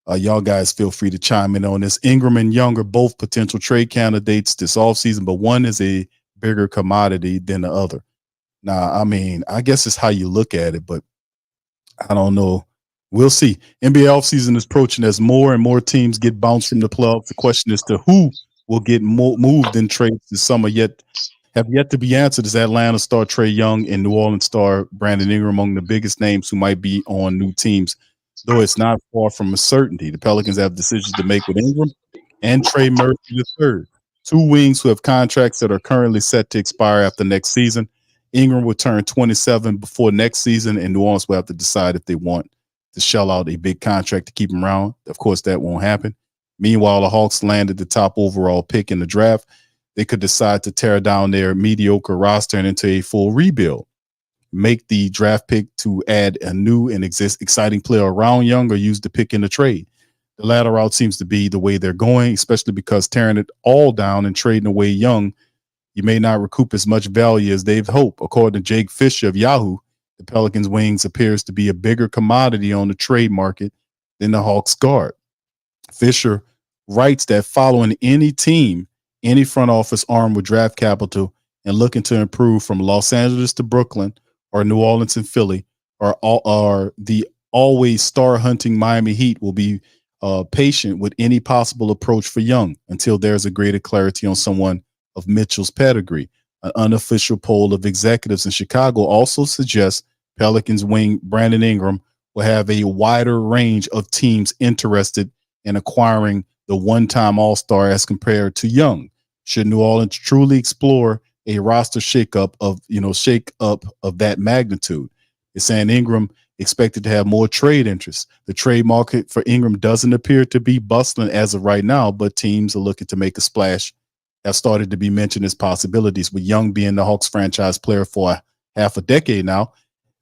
Y'all guys feel free to chime in on this. Ingram and Young are both potential trade candidates this offseason, but one is a bigger commodity than the other. Now, I mean, I guess it's how you look at it, but I don't know. We'll see. NBA offseason is approaching as more and more teams get bounced from the playoffs. The question is to who will get moved in trades this summer have yet to be answered. Is Atlanta star Trae Young and New Orleans star Brandon Ingram among the biggest names who might be on new teams, though it's not far from a certainty. The Pelicans have decisions to make with Ingram and Trey Murphy III, two wings who have contracts that are currently set to expire after next season. Ingram will turn 27 before next season, and New Orleans will have to decide if they want to shell out a big contract to keep him around. Of course, that won't happen. Meanwhile, the Hawks landed the top overall pick in the draft. They could decide to tear down their mediocre roster and into a full rebuild, make the draft pick to add a new and exciting player around Young, or use the pick in the trade. The latter route seems to be the way they're going, especially because tearing it all down and trading away Young, you may not recoup as much value as they've hoped. According to Jake Fisher of Yahoo, the Pelicans' wings appears to be a bigger commodity on the trade market than the Hawks' guard. Fisher writes that following any team, any front office armed with draft capital and looking to improve from Los Angeles to Brooklyn or New Orleans and Philly, or the always star hunting Miami Heat will be patient with any possible approach for Young until there's a greater clarity on someone of Mitchell's pedigree. An unofficial poll of executives in Chicago also suggests Pelicans wing Brandon Ingram will have a wider range of teams interested in acquiring the one-time All-Star as compared to Young. Should New Orleans truly explore a roster shakeup of that magnitude? It's saying Ingram expected to have more trade interest. The trade market for Ingram doesn't appear to be bustling as of right now, but teams are looking to make a splash. Have started to be mentioned as possibilities, with Young being the Hawks franchise player for half a decade now.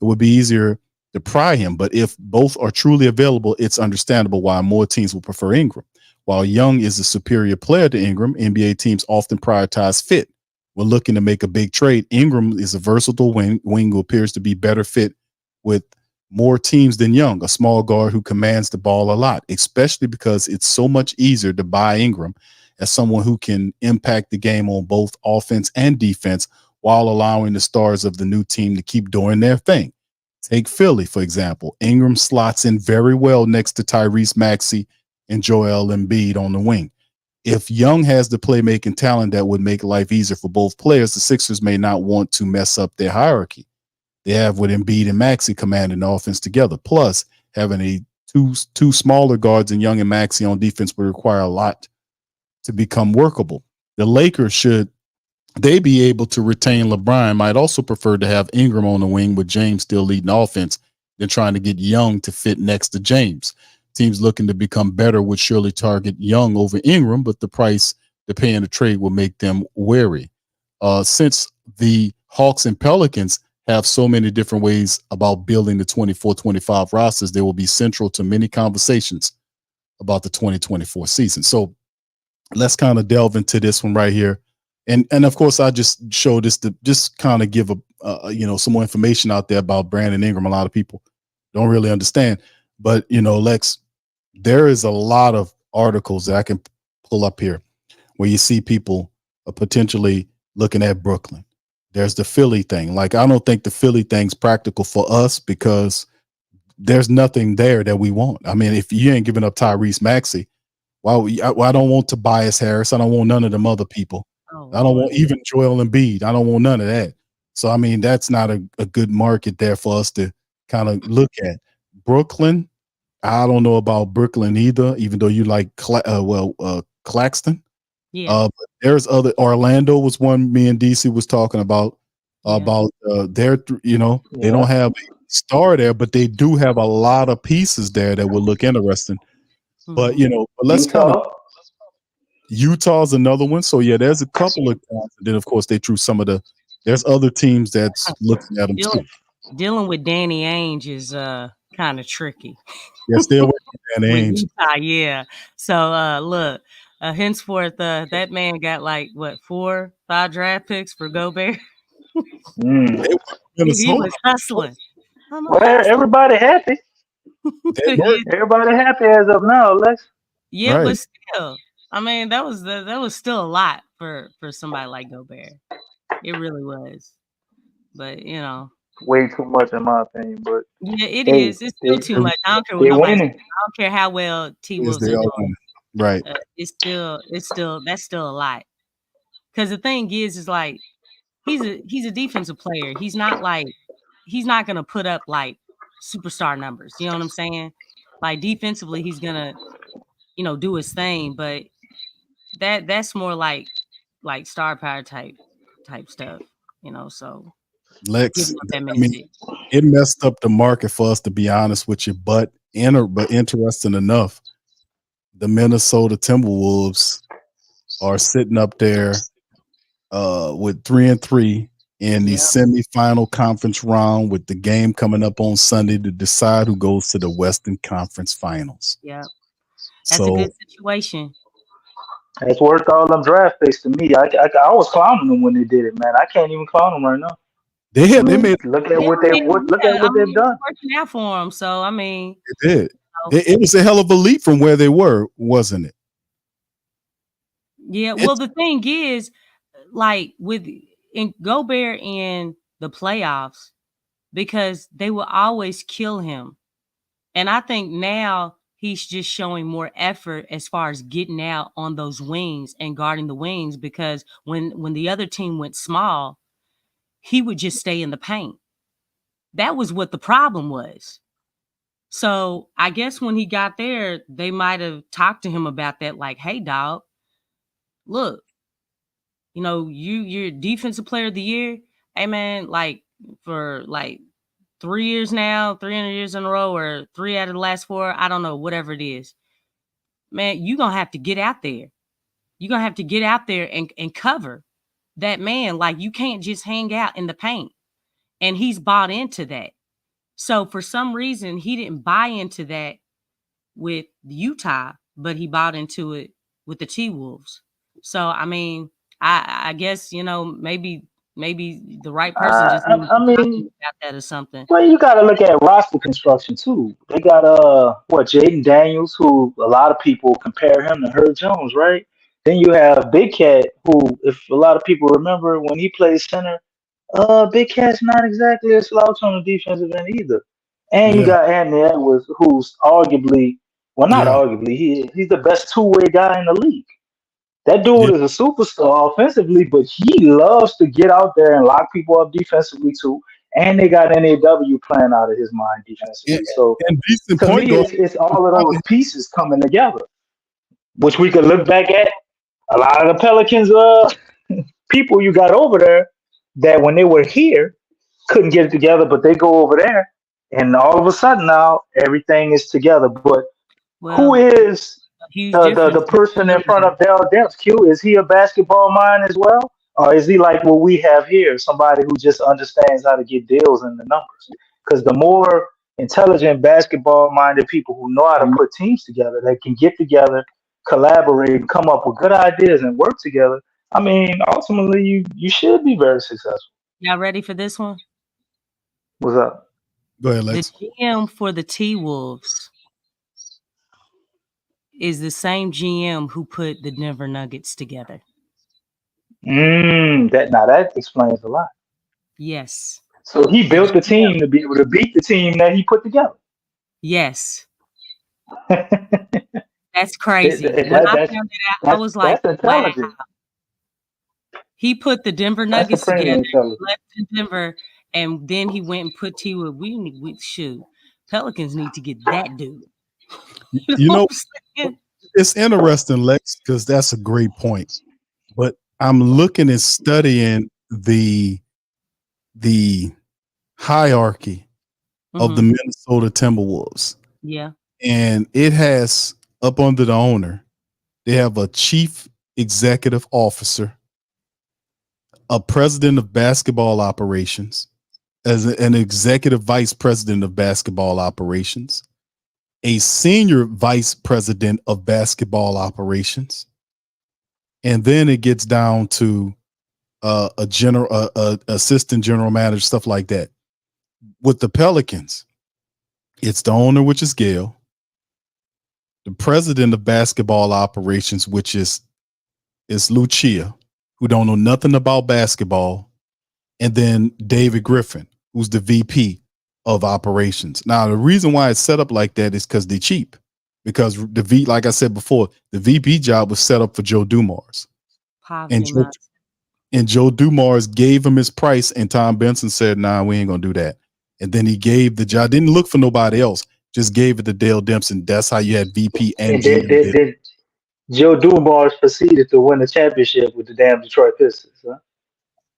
It would be easier to pry him, but if both are truly available, it's understandable why more teams will prefer Ingram. While Young is a superior player to Ingram, NBA teams often prioritize fit when looking to make a big trade. Ingram is a versatile wing who appears to be better fit with more teams than Young, a small guard who commands the ball a lot, especially because it's so much easier to buy Ingram as someone who can impact the game on both offense and defense while allowing the stars of the new team to keep doing their thing. Take Philly, for example. Ingram slots in very well next to Tyrese Maxey and Joel Embiid on the wing. If Young has the playmaking talent that would make life easier for both players, the Sixers may not want to mess up their hierarchy they have with Embiid and Maxey commanding the offense together. Plus, having two smaller guards in Young and Maxey on defense would require a lot to become workable. The Lakers, should they be able to retain LeBron, might also prefer to have Ingram on the wing with James still leading offense than trying to get Young to fit next to James. Teams looking to become better would surely target Young over Ingram, but the price to pay in the trade will make them wary. Since the Hawks and Pelicans have so many different ways about building the 24-25 rosters, they will be central to many conversations about the 2024 season. So let's kind of delve into this one right here. And of course, I just show this to just kind of give some more information out there about Brandon Ingram. A lot of people don't really understand, but Lex, there is a lot of articles that I can pull up here where you see people potentially looking at Brooklyn. There's the Philly thing. Like, I don't think the Philly thing's practical for us because there's nothing there that we want. I mean, if you ain't giving up Tyrese Maxey, I don't want Tobias Harris. I don't want none of them other people. I don't want even Joel Embiid. I don't want none of that. So, I mean, that's not a good market there for us to kind of look at. Brooklyn, I don't know about Brooklyn either, even though you like Claxton. Yeah. But there's other. Orlando was one me and DC was talking about their, they don't have a star there, but they do have a lot of pieces there that will look interesting. But let's Utah's another one. So yeah, there's a couple of times. And then of course they threw there's other teams that's looking at them too. Dealing with Danny Ainge is kind of tricky. Yeah, stay away from Danny Ainge. Utah, yeah. So look, henceforth, that man got like 4-5 draft picks for Gobert. He was hustling. Well, everybody happy. Everybody happy as of now, Lex. Yeah, right. But still, I mean, that was still a lot for somebody like Gobert. It really was. But way too much in my opinion. But yeah, it is. It's still too much. I don't care what nobody. I don't care how well T Wolves are doing. Right. It's still that's still a lot. Because the thing is like he's a defensive player. He's not gonna put up like superstar numbers. You know what I'm saying? Like defensively, he's gonna do his thing, but that's more like star power type stuff. So Lex, I mean, it messed up the market for us, to be honest with you. But interesting enough, the Minnesota Timberwolves are sitting up there with 3-3 in the semifinal conference round, with the game coming up on Sunday to decide who goes to the Western Conference Finals. Yeah, that's a good situation. It's worth all them draft picks to me. I was clowning them when they did it, man. I can't even clown them right now. They made look at what they've done. It's working out for them. So I mean, it did. It was a hell of a leap from where they were, wasn't it? Yeah. Well, the thing is, like in Gobert in the playoffs, because they will always kill him, and I think now he's just showing more effort as far as getting out on those wings and guarding the wings. Because when the other team went small, he would just stay in the paint. That was what the problem was. So I guess when he got there, they might have talked to him about that. Like, hey, dog, look, you're defensive player of the year. Hey, man, like for like 3 years now, 300 years in a row, or 3 out of the last 4, I don't know, whatever it is. Man, you're going to have to get out there. You're going to have to get out there and cover that man. Like, you can't just hang out in the paint. And he's bought into that. So for some reason, he didn't buy into that with Utah, but he bought into it with the T-Wolves. So, I mean, I guess, maybe the right person just needs to talk about that or something. Well, you got to look at roster construction too. They got Jaden Daniels, who a lot of people compare him to Herb Jones, right? Then you have Big Cat, who, if a lot of people remember when he played center, Big Cat's not exactly a slouch on the defensive end either. And you got Anthony Edwards, who's arguably, well, not arguably, he's the best two-way guy in the league. That dude is a superstar offensively, but he loves to get out there and lock people up defensively too. And they got NAW playing out of his mind defensively. So to me, it's all of those pieces coming together, which we could look back at. A lot of the Pelicans people you got over there that when they were here couldn't get it together, but they go over there, and all of a sudden now everything is together. But who is the person in front of Dell Demps? Q, is he a basketball mind as well? Or is he like what we have here, somebody who just understands how to get deals in the numbers? Because the more intelligent basketball-minded people who know how to put teams together, that can get together, collaborate, come up with good ideas and work together, I mean, ultimately, you should be very successful. Y'all ready for this one? What's up? Go ahead, Lex. The GM for the T-Wolves is the same GM who put the Denver Nuggets together. That explains a lot. Yes. So he built the team to be able to beat the team that he put together. Yes. That's crazy. When I found it out, I was like, that's wow. intelligent. He put the Denver Nuggets That's together, intelligent. left in Denver, and then he went and put T Wood. We shoot. Pelicans need to get that dude. You know, it's interesting, Lex, because that's a great point. But I'm looking and studying the hierarchy of the Minnesota Timberwolves. Yeah. And it has up under the owner, they have a chief executive officer, a president of basketball operations, as an executive vice president of basketball operations, a senior vice president of basketball operations, and then it gets down to a general assistant general manager, stuff like that. With the Pelicans, it's the owner, which is Gail, the president of basketball operations, which is Lucia, who don't know nothing about basketball, and then David Griffin, who's the VP of operations. Now, the reason why it's set up like that is because they're cheap. Because like I said before, the VP job was set up for Joe Dumars. And Joe Dumars gave him his price, and Tom Benson said, "Nah, we ain't gonna do that." And then he gave the job, didn't look for nobody else, just gave it to Dale Dempson. That's how you had VP and did Joe Dumars proceeded to win the championship with the damn Detroit Pistons, huh?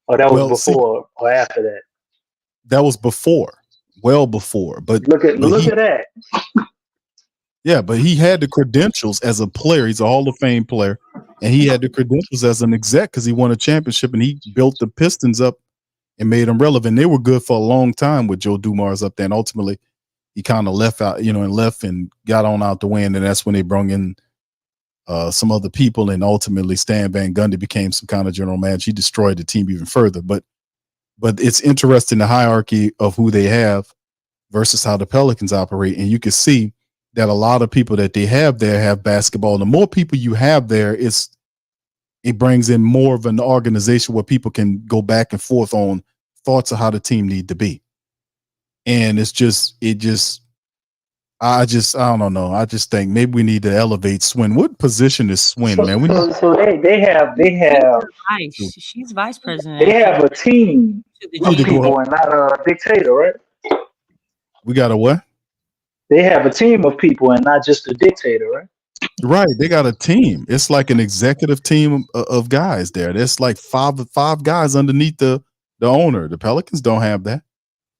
Or that was before or after that? That was before, well before. But look at that. Yeah, but he had the credentials as a player. He's a Hall of Fame player, and he had the credentials as an exec because he won a championship, and he built the Pistons up and made them relevant. They were good for a long time with Joe Dumars up there, and ultimately he kind of left and got on out the way, and then that's when they brought in some other people, and ultimately Stan Van Gundy became some kind of general manager. He destroyed the team even further. But it's interesting, the hierarchy of who they have versus how the Pelicans operate, and you can see that a lot of people that they have there have basketball. The more people you have there, it brings in more of an organization where people can go back and forth on thoughts of how the team need to be. And I don't know. I just think maybe we need to elevate Swin. What position is Swin, man? They have. She's vice president. They have a team of people and not a dictator, right? We got a what? They have a team of people and not just a dictator, right? Right. They got a team. It's like an executive team of guys there. There's like five guys underneath the owner. The Pelicans don't have that.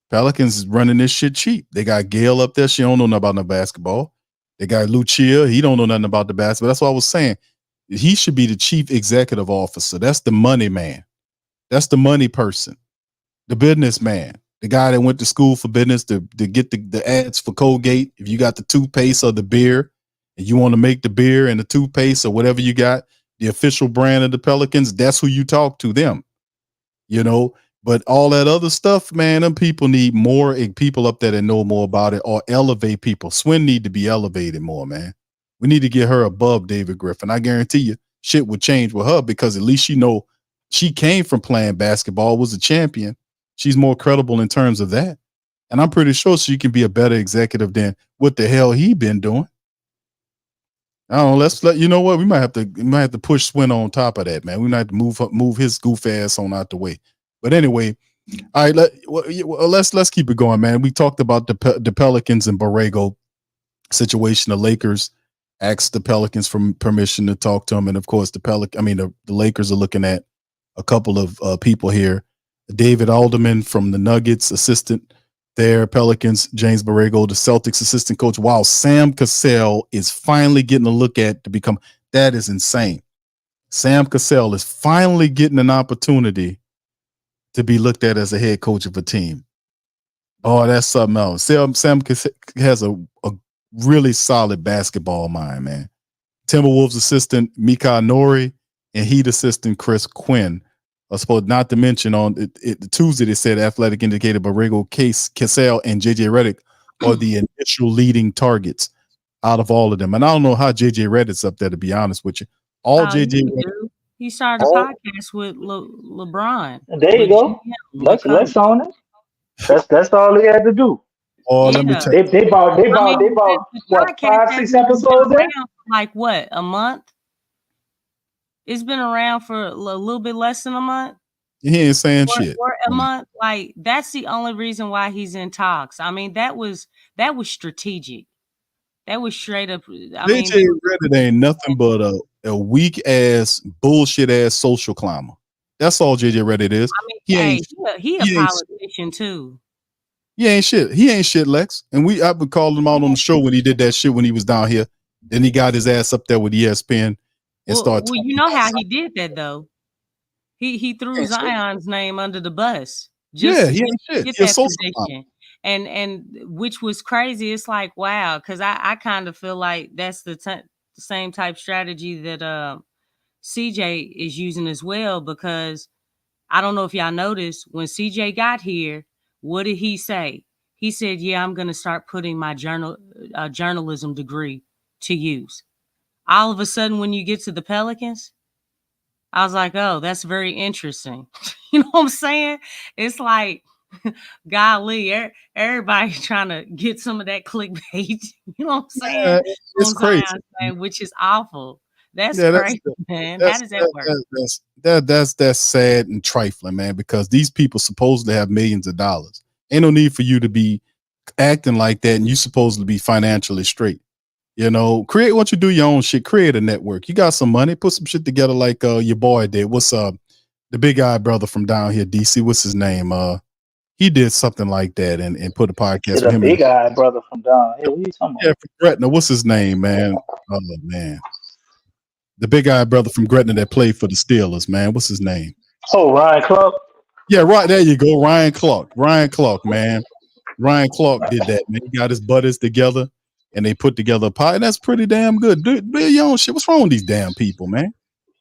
Pelicans is running this shit cheap. They got Gail up there. She don't know nothing about no basketball. They got Lucia. He don't know nothing about the basketball. That's what I was saying. He should be the chief executive officer. That's the money man. That's the money person. The business man. The guy that went to school for business to get the ads for Colgate. If you got the toothpaste or the beer and you want to make the beer and the toothpaste or whatever you got, the official brand of the Pelicans, that's who you talk to, them. But all that other stuff, man, them people need more people up there that know more about it or elevate people. Swin need to be elevated more, man. We need to get her above David Griffin. I guarantee you shit would change with her because at least she came from playing basketball, was a champion. She's more credible in terms of that. And I'm pretty sure she can be a better executive than what the hell he been doing. I don't know. You know what? We might have to push Swin on top of that, man. We might have to move his goof ass on out the way. But anyway, all right, let's keep it going, man. We talked about the Pelicans and Borrego situation. The Lakers asked the Pelicans for permission to talk to them, and of course, the Lakers are looking at a couple of people here. David Alderman from the Nuggets, assistant there, Pelicans, James Borrego, the Celtics assistant coach. Wow, Sam Cassell is finally getting a look at to become. That is insane. Sam Cassell is finally getting an opportunity to be looked at as a head coach of a team. Oh, that's something else. Sam has a really solid basketball mind, man. Timberwolves assistant Mika Nori and Heat assistant Chris Quinn. I suppose not to mention on Tuesday, they said Athletic indicated Borrego, Cassell, and JJ Redick are the initial leading targets. out of all of them. And I don't know how JJ Redick's up there, to be honest with you. All JJ Redick. He started a podcast with LeBron. There you go. Let's own it. That's all he had to do. Oh, let me tell you. They bought what, 5-6 episodes in? Like what, a month? It's been around for a little bit less than a month. He ain't saying shit. Or a month. Like, that's the only reason why he's in talks. I mean, that was strategic. That was straight up. JJ Redick ain't nothing but a weak ass, bullshit ass social climber. That's all JJ Redick is. I mean, he a politician too. He ain't shit. He ain't shit, Lex. And I've been calling him out on the show when he did that shit when he was down here. Then he got his ass up there with ESPN and started. Well, you know how he did that though. He threw Zion's name under the bus. He ain't shit. Get that position. And which was crazy. It's like, wow, because I kind of feel like that's the same type strategy that CJ is using as well, because I don't know if y'all noticed when CJ got here, what did he say? He said, yeah, I'm going to start putting my journalism degree to use. All of a sudden, when you get to the Pelicans, I was like, oh, that's very interesting. You know what I'm saying? It's like, golly, everybody trying to get some of that clickbait. You know what I'm saying? It's crazy. Which is awful. That's crazy, man. How does that work? That's sad and trifling, man, because these people supposedly have millions of dollars. Ain't no need for you to be acting like that, and you supposed to be financially straight. You know, once you do your own shit, create a network. You got some money, put some shit together like your boy did. What's the big guy brother from down here, DC? What's his name? He did something like that and put a podcast with him. Big guy brother from down here. What are you talking about? Yeah, from Gretna. What's his name, man? Oh man. The big guy brother from Gretna that played for the Steelers, man. What's his name? Oh, Ryan Clark. Yeah, right. There you go. Ryan Clark, man. Ryan Clark did that, man. He got his buddies together and they put together a pie. That's pretty damn good. Do your own shit. What's wrong with these damn people, man?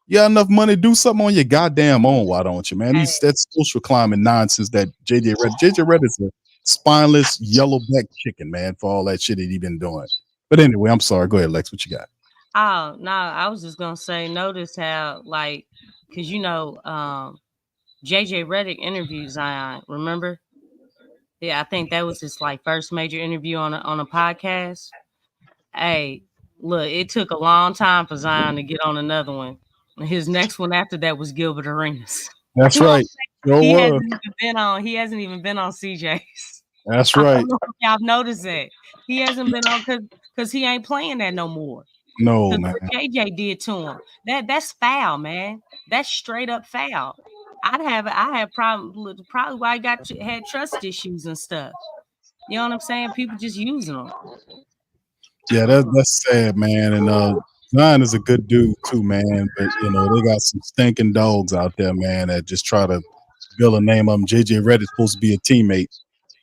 You got enough money to do something on your goddamn own. Why don't you, man? That's social climbing nonsense that JJ Redick is a spineless yellow-backed chicken, man, for all that shit that he been doing. But anyway, I'm sorry. Go ahead, Lex. What you got? Oh, no, I was just going to say, notice how, like, because, you know, JJ Redick interviewed Zion, remember? Yeah, I think that was his, like, first major interview on a podcast. Hey, look, it took a long time for Zion to get on another one. His next one after that was Gilbert Arenas. That's right. He hasn't even been on CJ's. That's right. I don't know if y'all noticed that. He hasn't been on because he ain't playing that no more. No, man. What JJ did to him. That's foul, man. That's straight up foul. I have probably why I had trust issues and stuff. You know what I'm saying? People just using them. Yeah, that's sad, man. And Zion is a good dude too, man. But you know, they got some stinking dogs out there, man, that just try to build a name of him. JJ Redick's supposed to be a teammate.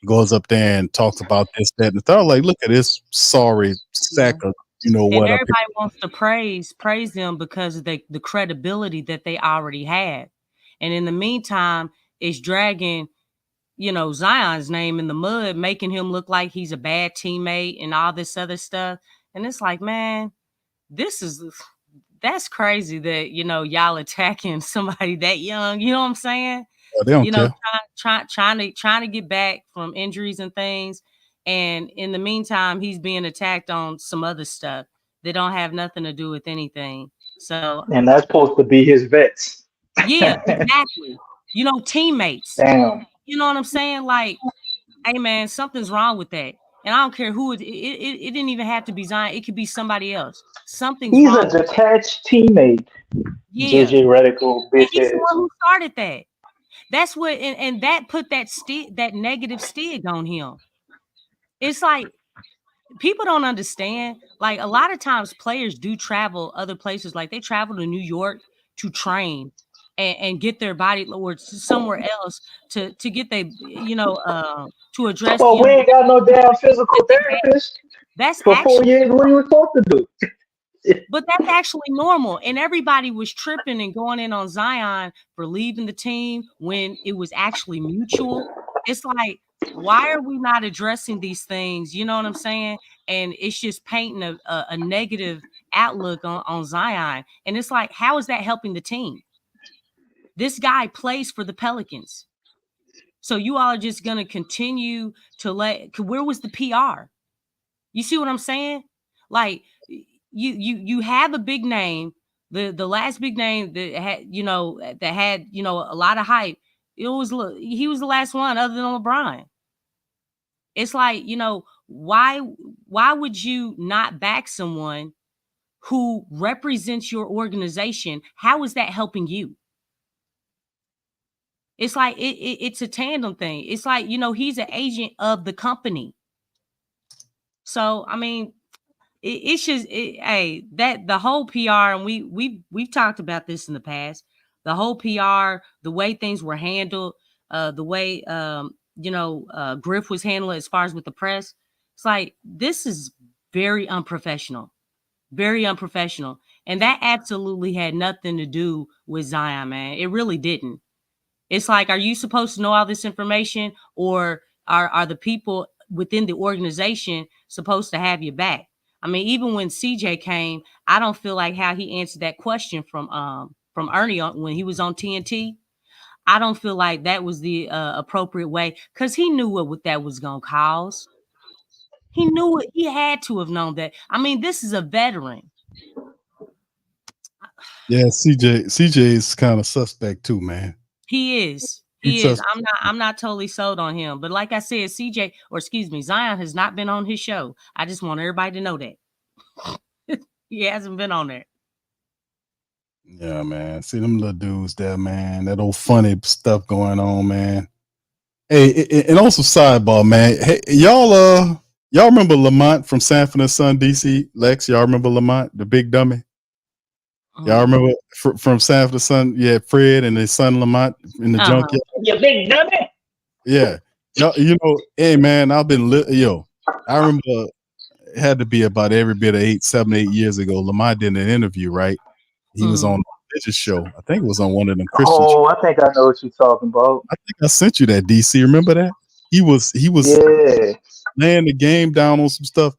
Goes up there and talks about this, that, and the third. Like, look at this sorry sack of what. And everybody wants to praise them because of the credibility that they already have. And in the meantime, it's dragging, Zion's name in the mud, making him look like he's a bad teammate and all this other stuff. And it's like, man, that's crazy that, y'all attacking somebody that young. You know what I'm saying? They don't care. Trying to get back from injuries and things. And in the meantime, he's being attacked on some other stuff that don't have nothing to do with anything. So, and that's supposed to be his vets. Yeah, exactly. Teammates. Damn. You know what I'm saying? Like, hey man, something's wrong with that. And I don't care who it didn't even have to be Zion. It could be somebody else. Something's wrong. He's a detached teammate. Yeah. JJ Redick, bitch. He's the one who started that. That's what, and that put that negative stig on him. It's like people don't understand. Like a lot of times, players do travel other places. Like they travel to New York to train and get their body or somewhere else to get their to address. Oh, we ain't got no damn physical therapist. That's for 4 years. What are you supposed to do? But that's actually normal. And everybody was tripping and going in on Zion for leaving the team when it was actually mutual. It's like, Why are we not addressing these things? You know what I'm saying? And it's just painting a negative outlook on Zion. And it's like, how is that helping the team? This guy plays for the Pelicans. So you all are just going to continue to where was the PR? You see what I'm saying? Like you have a big name, the last big name that had a lot of hype. He was the last one other than LeBron. It's like, why would you not back someone who represents your organization? How is that helping you? It's like it's a tandem thing. It's like, he's an agent of the company. So, I mean, it's just that the whole PR, and we've talked about this in the past. The whole PR, the way things were handled, the way Griff was handled as far as with the press. It's like, this is very unprofessional, and that absolutely had nothing to do with Zion, man. It really didn't. It's like, are you supposed to know all this information, or are the people within the organization supposed to have your back? I mean, even when CJ came, I don't feel like how he answered that question from Ernie when he was on TNT. I don't feel like that was the appropriate way, because he knew what that was going to cause. He knew it. He had to have known that. I mean, this is a veteran. Yeah, CJ is kind of suspect too, man. He is. I'm not totally sold on him. But like I said, Zion has not been on his show. I just want everybody to know that. He hasn't been on there. Yeah, man. See them little dudes there, man. That old funny stuff going on, man. Hey, and also sidebar, man. Hey, y'all remember Lamont from Sanford and Son, DC? Lex, y'all remember Lamont, the big dummy? Y'all remember from Sanford and Son? Yeah, Fred and his son Lamont in the junkyard. You big dummy. Yeah, hey man, I remember it had to be about every bit of 7, 8 years ago. Lamont did an interview, right? He was on a religious show. I think it was on one of them Christian shows. Oh, I think I know what you're talking about. I think I sent you that, DC. Remember that? He was laying the game down on some stuff.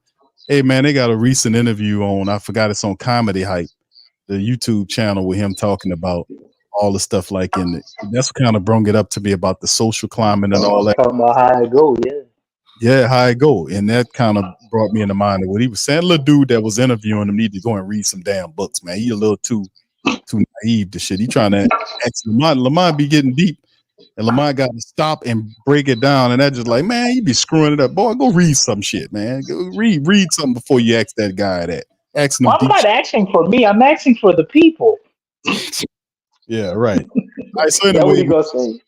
Hey man, they got a recent interview on, I forgot, it's on Comedy Hype, the YouTube channel, with him talking about all the stuff like in it. That's kind of brought it up to me about the social climate and all that. Talking about how it go, Yeah, how it go. And that kind of brought me into mind of what he was saying. Little dude that was interviewing him needed to go and read some damn books, man. He a little too naive to shit. He trying to ask Lamont. Lamont be getting deep. And Lamont got to stop and break it down. And that just like, man, you be screwing it up. Boy, go read some shit, man. Go read something before you ask that guy that. Asking him I'm not asking for me. I'm asking for the people. Yeah, right. All right, so That's anyway, what you gonna say.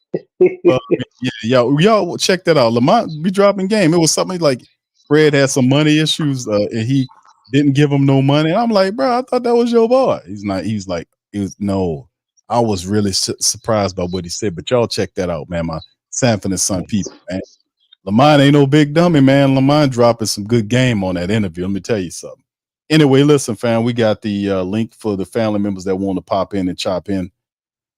y'all check that out. Lamont be dropping game. It was something like Fred had some money issues, and he didn't give him no money. And I'm like, bro, I thought that was your boy. No. I was really surprised by what he said. But y'all check that out, man. My Sanford and Son people, man. Lamont ain't no big dummy, man. Lamont dropping some good game on that interview. Let me tell you something. Anyway, listen, fam, we got the link for the family members that want to pop in and chop in.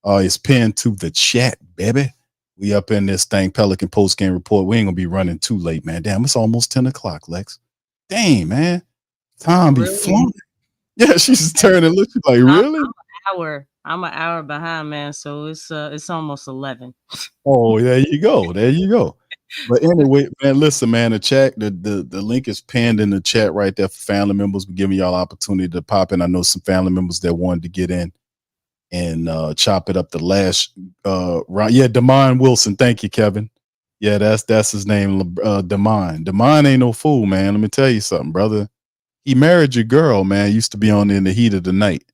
It's pinned to the chat, baby. We up in this thing, Pelican Postgame Report. We ain't gonna be running too late, man. Damn, it's almost 10 o'clock, Lex. Dang, man. Time be flying. Yeah, she's just turning. Look, she's like, really? I'm an hour behind, man. So it's almost 11. Oh, there you go. But anyway, man, listen, man, the chat, the link is pinned in the chat right there for family members. We're giving y'all opportunity to pop in. I know some family members that wanted to get in and chop it up the last round. Yeah, Damon Wilson. Thank you, Kevin. Yeah, that's his name, Damon. Damon ain't no fool, man. Let me tell you something, brother. He married your girl, man. Used to be on In the Heat of the Night.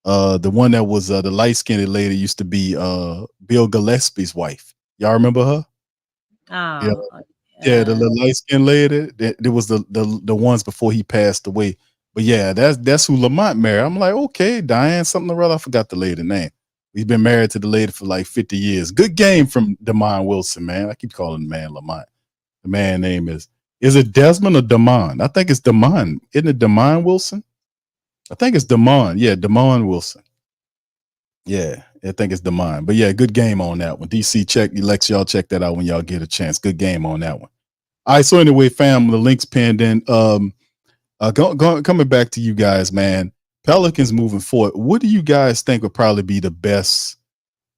The one that was the light-skinned lady used to be Bill Gillespie's wife. Y'all remember her? Yeah, the little light-skinned lady. There was the ones before he passed away. But yeah, that's who Lamont married. I'm like, okay, Diane something or other. I forgot the lady name. He's been married to the lady for like 50 years. Good game from Damon Wilson, man. I keep calling the man Lamont. The man name is it Desmond or Damon? I think it's Damon. Isn't it Damon Wilson? I think it's Damon. Yeah, Damon Wilson. Yeah, I think it's the mind. But yeah, good game on that one. DC, y'all check that out when y'all get a chance. Good game on that one. All right, so anyway, fam, the link's pinned in. Coming back to you guys, man. Pelicans moving forward. What do you guys think would probably be the best?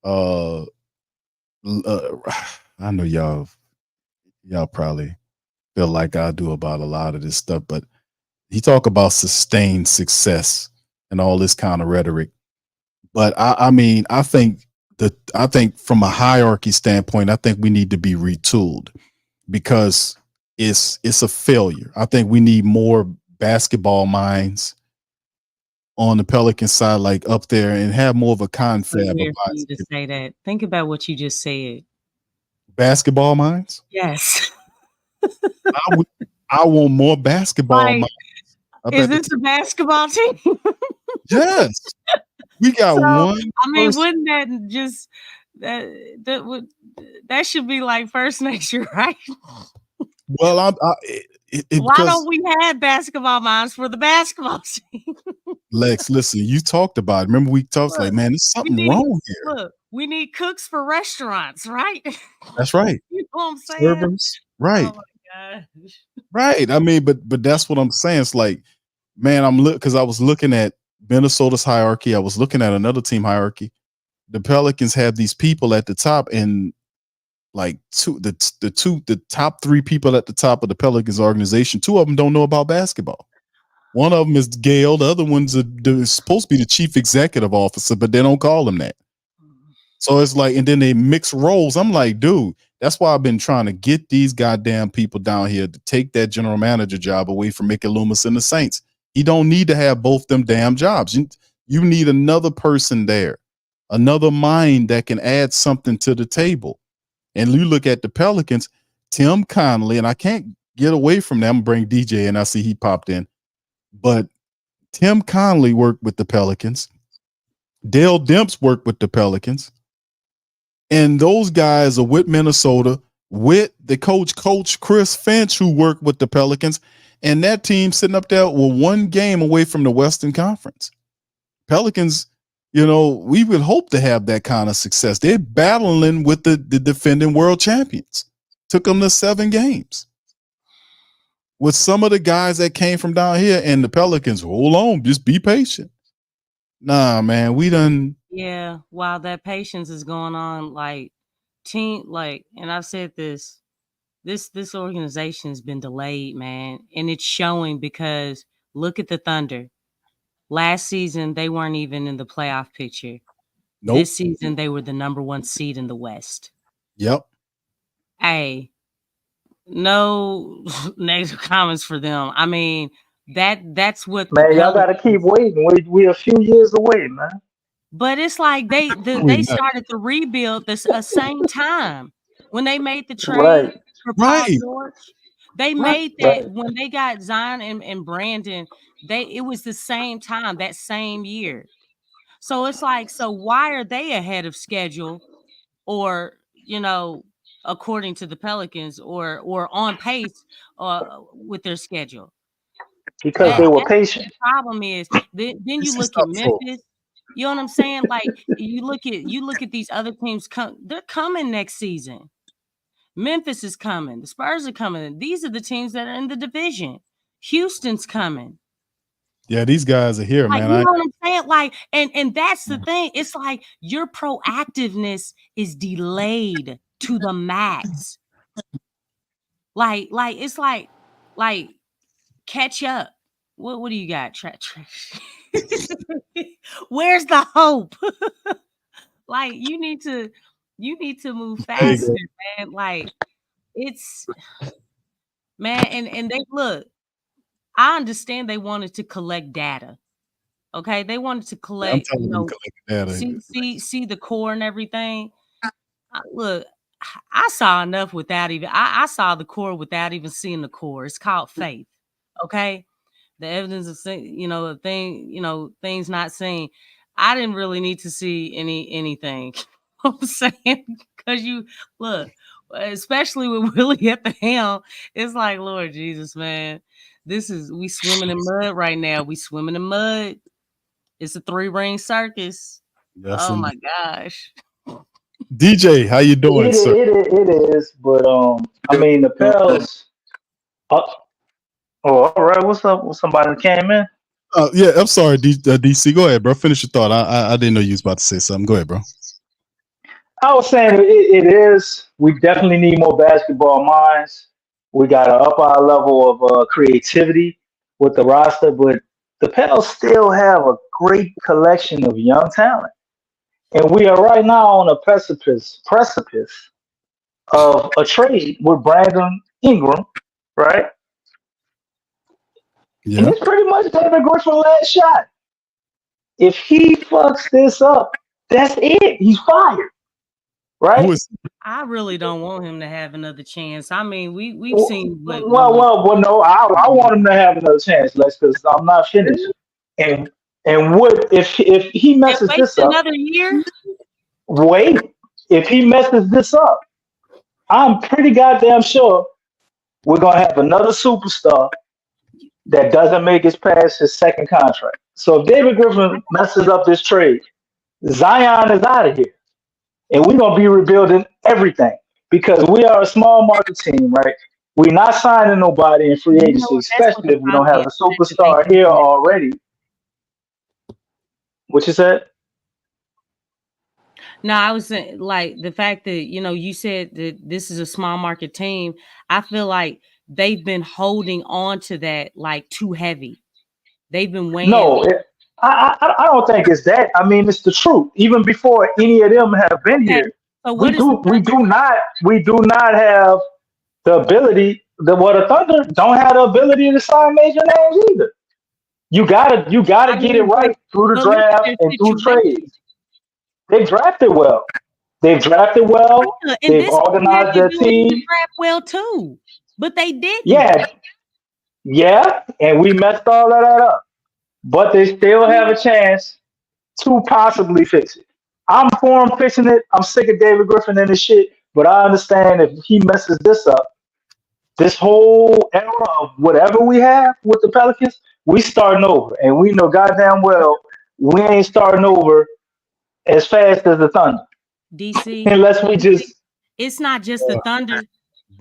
I know y'all probably feel like I do about a lot of this stuff, but he talk about sustained success and all this kind of rhetoric. But I mean, I think from a hierarchy standpoint, I think we need to be retooled because it's a failure. I think we need more basketball minds on the Pelican side, like up there, and have more of a confab. Weird for you to say that. Think about what you just said. Basketball minds. Yes. I want more basketball minds. Is this a basketball team? Yes. We got one. I mean, wouldn't that just that should be like first nature, right? Well, why don't we have basketball minds for the basketball team? Lex, listen, you talked about it. Remember we talked like, man, there's something wrong here. Look, we need cooks for restaurants, right? That's right. You know what I'm saying? Servers, right. Oh my gosh. Right. I mean, but that's what I'm saying. It's like, man, because I was looking at Minnesota's hierarchy. I was looking at another team hierarchy. The Pelicans have these people at the top, and like the top three people at the top of the Pelicans organization, two of them don't know about basketball. One of them is Gail. The other one's supposed to be the chief executive officer, but they don't call him that. So it's like, and then they mix roles. I'm like, dude, that's why I've been trying to get these goddamn people down here to take that general manager job away from Mickey Loomis and the Saints. He don't need to have both them damn jobs. You need another person there, another mind that can add something to the table. And you look at the Pelicans, Tim Connolly, and I can't get away from them. Bring DJ, and I see he popped in. But Tim Connolly worked with the Pelicans. Dale Demps worked with the Pelicans. And those guys are with Minnesota, with the coach Chris Finch, who worked with the Pelicans. And that team sitting up there with one game away from the Western Conference. Pelicans, we would hope to have that kind of success. They're battling with the defending world champions. Took them to 7 games. With some of the guys that came from down here, and the Pelicans, hold on, just be patient. Nah, man, we done. Yeah, while that patience is going on, and I've said this organization has been delayed, man, and it's showing because look at the Thunder. Last season, they weren't even in the playoff picture. Nope. This season, they were the number 1 seed in the West. Yep. Hey, no negative comments for them. I mean, that's what. Man, y'all got to keep waiting. We're a few years away, man. But it's like they started the rebuild the same time when they made the trade for Paul George. They made that when they got Zion and Brandon. It was the same time, that same year. So it's like, so why are they ahead of schedule, or according to the Pelicans, or on pace with their schedule? Because they were patient. The problem is then you look at Memphis. You know what I'm saying? Like you look at these other teams. They're coming next season. Memphis is coming. The Spurs are coming. These are the teams that are in the division. Houston's coming. Yeah, these guys are here, man. You know what I'm saying? Like, and that's the thing. It's like your proactiveness is delayed to the max. Like it's like catch up. What do you got? Where's the hope? Like you need to move faster, man. Like it's man, and they look. I understand they wanted to collect data. Okay, they wanted to collect, data. See the core and everything. Look, I saw enough without even. I saw the core without even seeing the core. It's called faith. Okay, the evidence of things not seen. I didn't really need to see anything. I'm saying, because you look, especially with Willie at the helm, it's like, Lord Jesus, man, we swimming in mud right now. We swimming in mud. It's a 3-ring circus. Yes, Oh my gosh. DJ, how you doing, sir? It is, but I mean the Pels. Oh, all right. What's up? Somebody came in. Yeah, I'm sorry, DC. Go ahead, bro. Finish your thought. I didn't know you was about to say something. Go ahead, bro. I was saying it is. We definitely need more basketball minds. We got to up our level of creativity with the roster, but the Pels still have a great collection of young talent, and we are right now on a precipice of a trade with Brandon Ingram, right? And Yeah. it's pretty much David Griffin's last shot. If he fucks this up, that's it. He's fired, right? Who is? I really don't want him to have another chance. I mean, we've Well, seen what no. I want him to have another chance, Lex, because I'm not finished. And what if he and messes waste this up? another year. Wait, if he messes this up, I'm pretty goddamn sure we're gonna have another superstar that doesn't make it past his second contract. So if David Griffin messes up this trade, Zion is out of here, and we're gonna be rebuilding everything because we are a small market team, right? We're not signing nobody in free You know agency, what? That's what especially the if we don't problem have is. a superstar here already. What you said? No, I was saying like the fact that you said that this is a small market team. I feel like they've been holding on to that like too heavy. They've been weighing. No, I don't think it's that. I mean, it's the truth. Even before any of them have been Okay, here, so what is we do not have the ability. The Thunder don't have the ability to sign major names either. You gotta I get it mean, right through the but look at draft their and through situation. trades. They drafted well. They've drafted well. Yeah, and They've this team had organized the their ability to team. draft well too, but they didn't. Yeah, yeah, and we messed all of that up. But they still I have mean, a chance to possibly fix it. I'm for him fixing it. I'm sick of David Griffin and his shit, but I understand if he messes this up, this whole era of whatever we have with the Pelicans, we starting over. And we know goddamn well we ain't starting over as fast as the Thunder. DC. Unless we just It's not just the Thunder.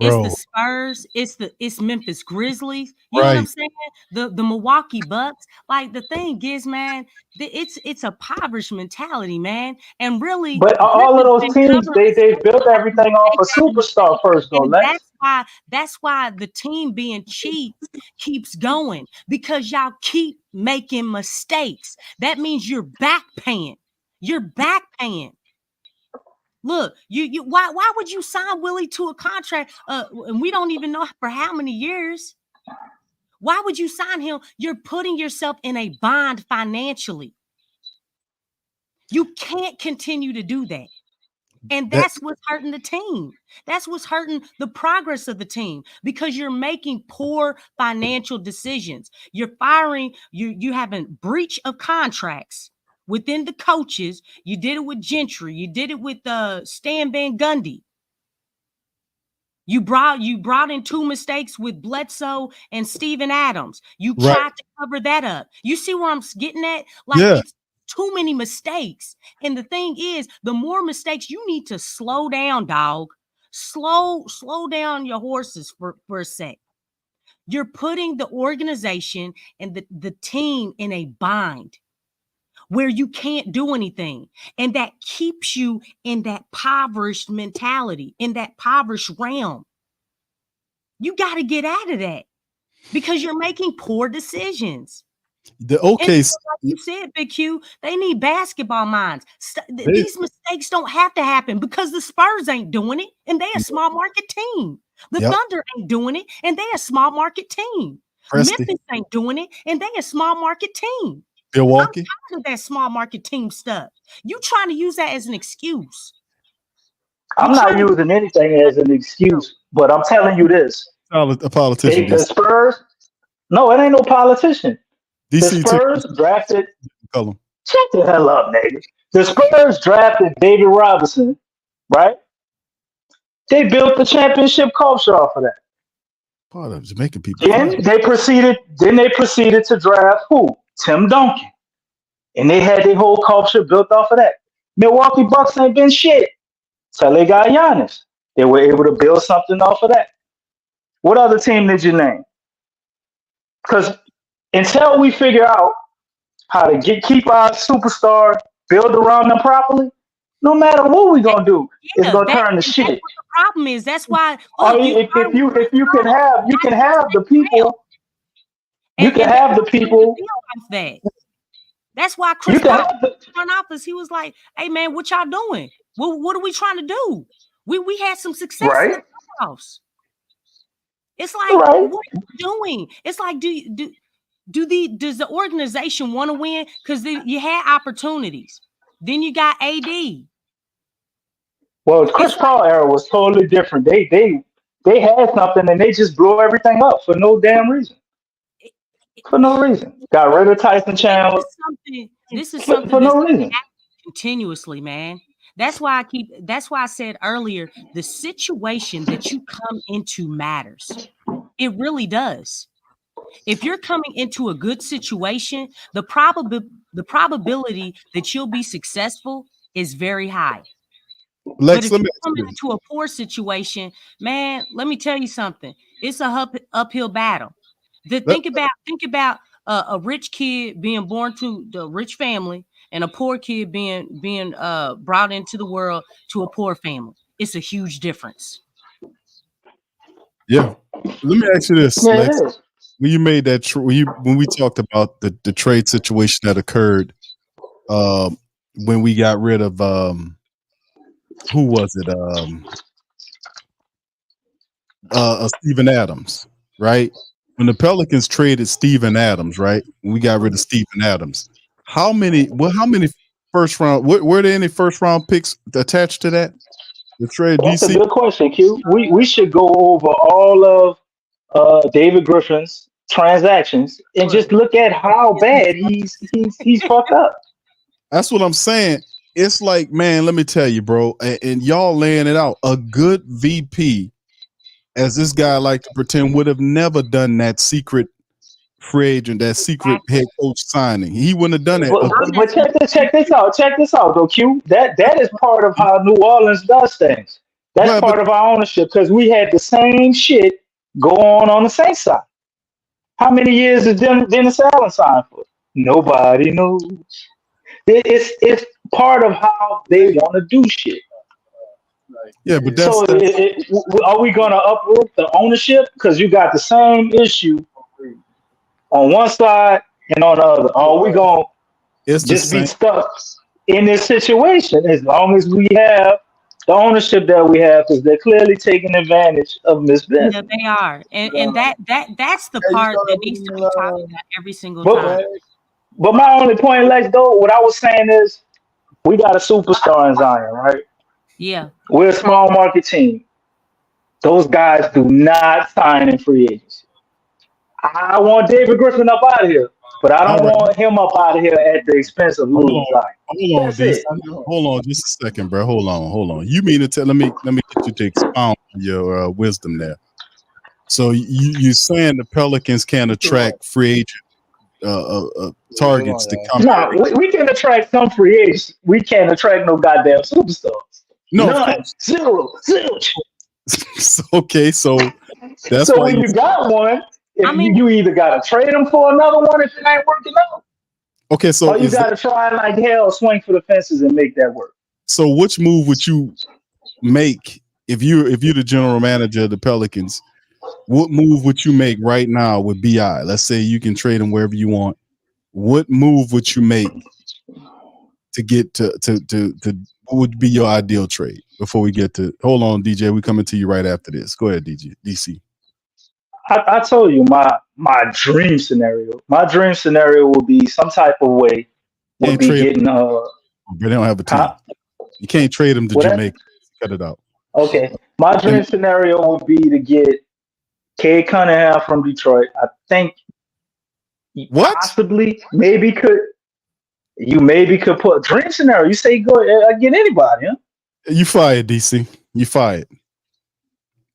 It's the Bro, Spurs. It's Memphis Grizzlies. You know what I'm right. saying? The Milwaukee Bucks. Like the thing is, man, it's a impoverished mentality, man. And really, but all of Griffin's those been teams, covering they built so having everything off a having superstar first though, and Lex. that's why the team being cheap keeps going because y'all keep making mistakes. That means you're back paying. You're back paying. Look, you why would you sign Willie to a contract? And we don't even know for how many years. Why would you sign him? You're putting yourself in a bond financially. You can't continue to do that. And That that's what's hurting the team. That's what's hurting the progress of the team because you're making poor financial decisions. You're firing, you having breach of contracts within the coaches. You did it with Gentry. You did it with Stan Van Gundy. You brought in two mistakes with Bledsoe and Steven Adams. You right. tried to cover that up. You see where I'm getting at? Like Yeah. it's too many mistakes. And the thing is, the more mistakes, you need to slow down, dog. Slow down your horses for a sec. You're putting the organization and the team in a bind where you can't do anything. And that keeps you in that impoverished mentality, in that impoverished realm. You got to get out of that because you're making poor decisions. The And okay. like you said, Big Q, they need basketball minds. These mistakes don't have to happen because the Spurs ain't doing it, and they're a small market team. The Thunder ain't doing it, and they're a small market team. Memphis ain't doing it, and they're a small market team. Milwaukee. I'm tired of that small market team stuff. You trying to use that as an excuse. I'm not using anything as an excuse, but I'm telling you this. A politician. The Spurs, no, it ain't no politician. The DC Spurs drafted. Column. Shut the hell up, nigga. The Spurs drafted David Robinson, right? They built the championship culture off of that. Part of Jamaican people. Then they proceeded to draft who? Tim Duncan. And they had their whole culture built off of that. Milwaukee Bucks ain't been shit till they got Giannis. They were able to build something off of that. What other team did you name? Because until we figure out how to keep our superstar, build around them properly, no matter what we're gonna do, it's gonna turn to shit. That's what the problem is. That's why. If you can have the people, you can have the people. That's why Chris Paul front office. He was like, "Hey man, what y'all doing? What are we trying to do? We had some success in the playoffs. It's like, what are you doing? It's like, does the organization want to win? Because you had opportunities. Then you got AD. Well, Chris Paul era was totally different. They had something and they just blew everything up for no damn reason. For no reason. Got rid of Tyson Chandler. This is something for no reason. Continuously, man. That's why I said earlier, the situation that you come into matters. It really does. If you're coming into a good situation, the probability that you'll be successful is very high. Lex, but if you're coming into a poor situation, man, let me tell you something. It's a uphill battle. Think about a rich kid being born to the rich family and a poor kid being brought into the world to a poor family. It's a huge difference. Yeah. Let me ask you this, Lex. When you made that, when we talked about the trade situation that occurred, when we got rid of who was it? Steven Adams, right? When the Pelicans traded Steven Adams, right? When we got rid of Steven Adams, how many first round? Were there any first round picks attached to that? The trade. That's DC? a good question, Q. We should go over all of David Griffin's transactions and just look at how bad he's fucked up. That's what I'm saying. It's like, man, let me tell you, bro, and y'all laying it out. A good VP, as this guy like to pretend, would have never done that secret free agent, that secret head coach signing. He wouldn't have done that. But check this out, though, Q. That is part of how New Orleans does things. That's part of our ownership because we had the same shit go on the same side. How many years did Dennis Allen sign for? Nobody knows. It's part of how they want to do shit. Yeah, but that's are we going to uproot the ownership? Because you got the same issue on one side and on the other. Are we going to just be stuck in this situation as long as we have the ownership that we have? Because they're clearly taking advantage of this business. Yeah, they are, and that's the part that needs to be talked about every single time. But my only point, Lex, though, what I was saying is, we got a superstar in Zion, right? Yeah. We're a small market team. Those guys do not sign in free agency. I want David Griffin up out of here, but I don't want him up out of here at the expense of losing Zion. Hold on just a second, bro. Hold on. You mean to tell? Let me get you to expound your wisdom there. So you're saying the Pelicans can attract free agent targets to come? No, we can attract some free agents. We can't attract no goddamn superstars. No, zero. Okay, so that's so when you got one, you either gotta trade them for another one if it ain't working out. Okay, so or you gotta try like hell, swing for the fences and make that work. So which move would you make if you're the general manager of the Pelicans? What move would you make right now with BI? Let's say you can trade him wherever you want. What move would you make to get to what would be your ideal trade before we get to? Hold on, DJ. We coming to you right after this. Go ahead, DC. I told you my dream scenario. My dream scenario would be some type of way would be getting. But they don't have a team. You can't trade them to Jamaica. Cut it out. Okay, my dream scenario would be to get Cade Cunningham from Detroit. I think possibly maybe could put dream scenario. You say go get anybody, huh? You fired, DC. You fired.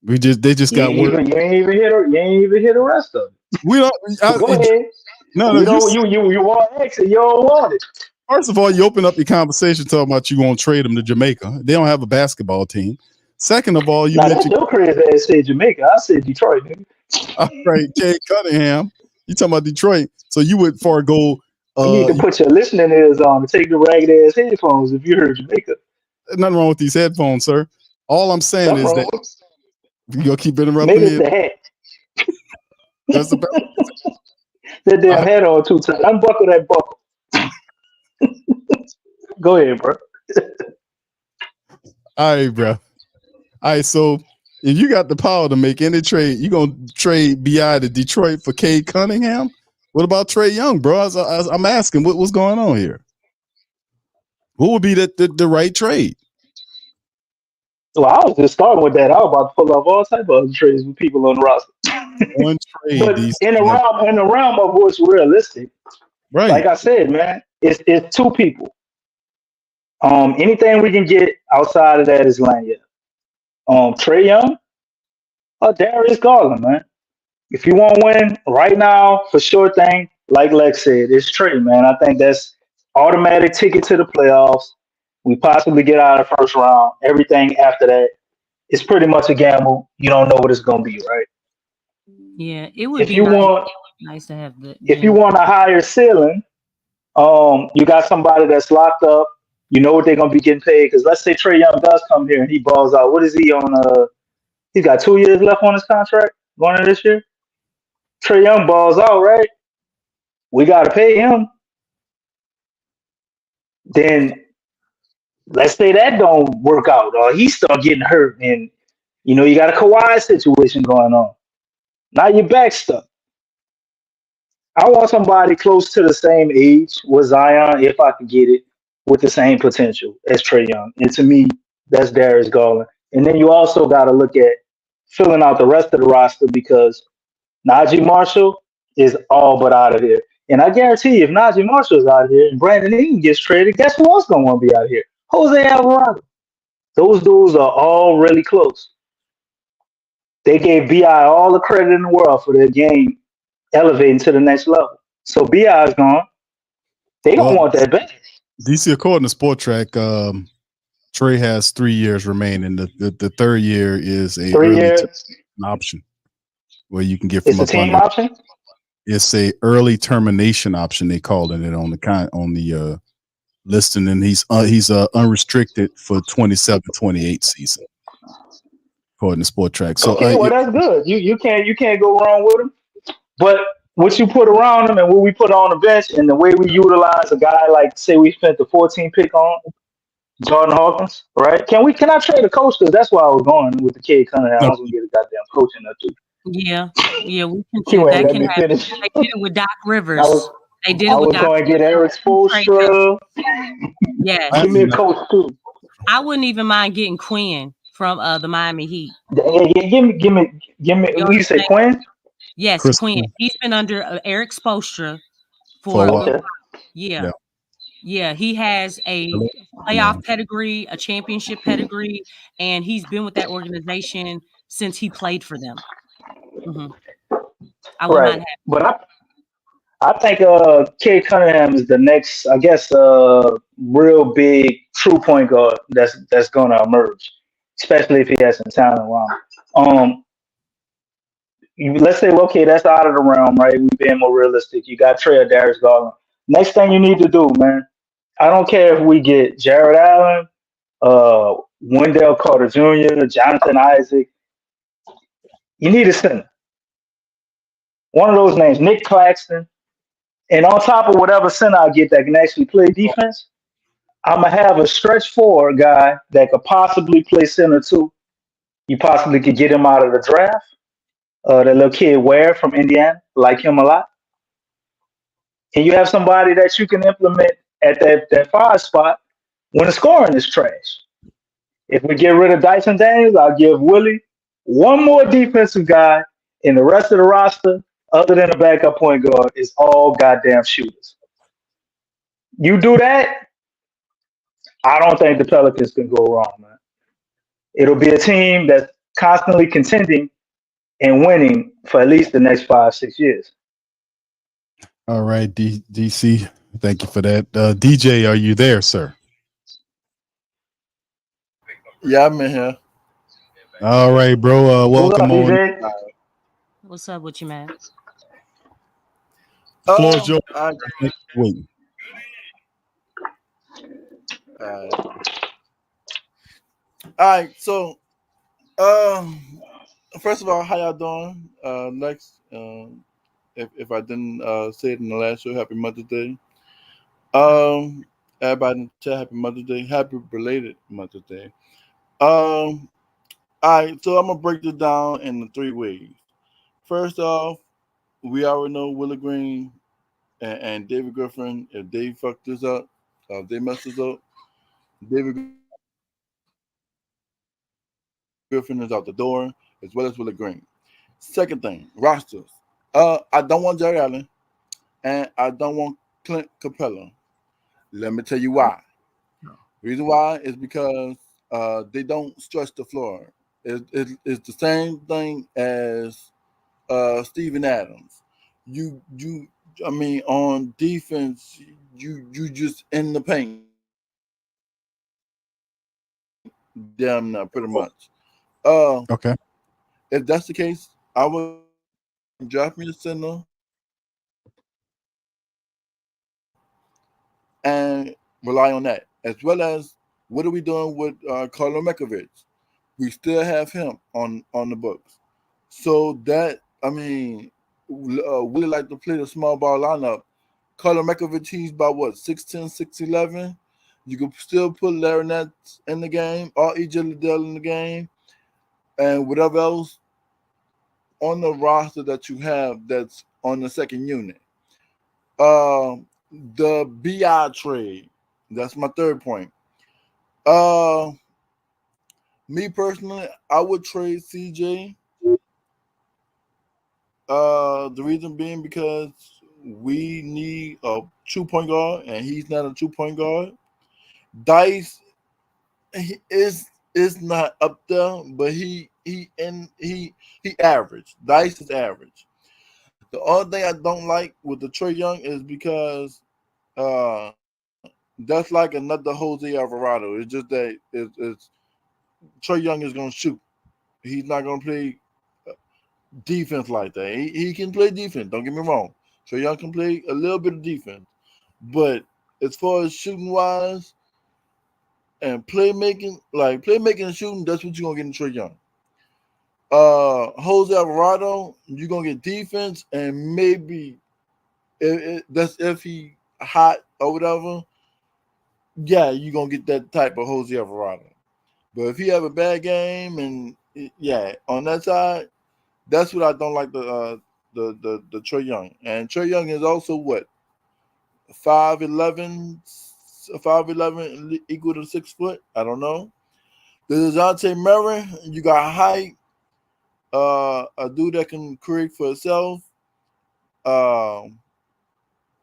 They just got word. You ain't even hit the rest of it. We don't. Go ahead. No, you want X and you don't want it. First of all, you open up your conversation talking about you want to trade them to Jamaica. They don't have a basketball team. Second of all, you mentioned your crazy ass said Jamaica. I said Detroit, nigga. All right, Cade Cunningham. You talking about Detroit? So you would forego. You need to put your listening ears on and take the ragged ass headphones if you heard Jamaica. Nothing wrong with these headphones, sir. All I'm saying is that you gonna keep interrupting maybe me. It's the hat. That's the best. That damn hat on too tight. Unbuckle that buckle. Go ahead, bro. All right, bro. All right, so if you got the power to make any trade, you gonna trade BI to Detroit for Cade Cunningham? What about Trae Young, bro? I'm asking, what's going on here? What would be the right trade? Well, I was just starting with that. I was about to pull off all type of other trades with people on the roster. One trade, but in the realm of what's realistic, right? Like I said, man, it's two people. Anything we can get outside of that is lanyard. Trae Young or Darius Garland, man. If you want to win right now, for sure thing, like Lex said, it's Trae, man. I think that's automatic ticket to the playoffs. We possibly get out of the first round. Everything after that, it's pretty much a gamble. You don't know what it's going to be, right? Yeah, it would be nice to have the. If you want a higher ceiling, you got somebody that's locked up. You know what they're going to be getting paid. Because let's say Trae Young does come here and he balls out. What is he on? He's got 2 years left on his contract going into this year. Trae Young balls out, right? We got to pay him. Then let's say that don't work out, or he start getting hurt, and you got a Kawhi situation going on. Now you're back stuck. I want somebody close to the same age with Zion, if I can get it, with the same potential as Trae Young. And to me, that's Darius Garland. And then you also got to look at filling out the rest of the roster, because Najee Marshall is all but out of here. And I guarantee you, if Najee Marshall is out of here and Brandon Ingram gets traded, guess who else going to want to be out of here? Jose Alvarado. Those dudes are all really close. They gave BI all the credit in the world for their game elevating to the next level. So BI is gone. They don't want that back. DC, according to Sport Track, Trae has 3 years remaining. The third year is a 3 years option where you can get from it's a team option. It's a early termination option. They calling it on the listing, and he's unrestricted for 27-28 season, according to Sport Track. So okay, well that's good. You can't go wrong with him. But what you put around him and what we put on the bench and the way we utilize a guy like, say we spent the 14 pick on Jordan Hawkins, right? Can I trade a coach? Because that's why I was going with the Cade Cunningham. I was gonna get a goddamn coach in there too. Yeah, we can do that. Can happen. They did it with Doc Rivers. They did it with Doc. I was going to get Eric Spoelstra. Yes. Give me a coach too. I wouldn't even mind getting Quinn from the Miami Heat. Yeah, give me. You say Quinn? Yes, Chris Quinn. He's been under Eric Spoelstra for a while. Yeah, he has a playoff pedigree, a championship pedigree, and he's been with that organization since he played for them. Mm-hmm. I would not have. But I think Cade Cunningham is the next, I guess, real big true point guard that's going to emerge, especially if he has some talent around. Let's say, okay, that's out of the realm, right? We've been more realistic. You got Trae or Darius Garland. Next thing you need to do, man, I don't care if we get Jared Allen, Wendell Carter Jr., Jonathan Isaac. You need a center. One of those names, Nick Claxton. And on top of whatever center I get that can actually play defense, I'm going to have a stretch forward guy that could possibly play center too. You possibly could get him out of the draft. The little kid Ware from Indiana, like him a lot. And you have somebody that you can implement at that 5 spot when the scoring is trash. If we get rid of Dyson Daniels, I'll give Willie one more defensive guy, and the rest of the roster, other than a backup point guard, is all goddamn shooters. You do that, I don't think the Pelicans can go wrong, man. It'll be a team that's constantly contending and winning for at least the next 5-6 years. All right, DC. Thank you for that. DJ, are you there, sir? Yeah, I'm in here. All right, bro. What up, Welcome on. DJ? What's up with you, man? The floor is yours. I, Wait. all right. So, um, first of all, how y'all doing? Next, if I didn't say it in the last show, Happy Mother's Day. Everybody tell Happy Mother's Day. Happy belated Mother's Day. All right. So I'm gonna break this down into three ways. First off, we already know Willie Green and David Griffin. If they fuck this up, if they mess this up, David Griffin is out the door as well as Willie Green. Second thing, rosters. I don't want Jerry Allen and I don't want Clint Capella. Let me tell you why. Reason why is because they don't stretch the floor. It's the same thing as Steven Adams. I mean, on defense, you just in the paint, damn near pretty much. Okay. If that's the case, I would draft me a center and rely on that, as well as what are we doing with Carlo Mekovic? We still have him on the books, so that I mean, Willie like to play the small ball lineup. Carlo Mekovic, he's about what 6'10", 6'11". You can still put Larry Nance in the game or EJ Liddell in the game, and whatever else on the roster that you have that's on the second unit. Uh, the BI trade. That's my third point. Uh, Me personally, I would trade CJ. The reason being because we need a 2 point guard, and he's not a 2 point guard. Dice he is not up there, but he average. Dice is average. The only thing I don't like with the Trey Young is because that's like another Jose Alvarado. It's just that it's Trey Young is gonna shoot. He's not gonna play defense like that. He can play defense. Don't get me wrong. Trey Young can play a little bit of defense, but as far as shooting wise and playmaking and shooting, that's what you're gonna get in Trey Young. Jose Alvarado, you're gonna get defense and maybe that's if he hot or whatever. Yeah, you're gonna get that type of Jose Alvarado. But if he have a bad game and yeah, on that side, that's what I don't like the Trey Young. And Trey Young is also what 5'11", 5'11" equal to 6 foot. I don't know. The DeJounte Murray, you got height, a dude that can create for himself. Um,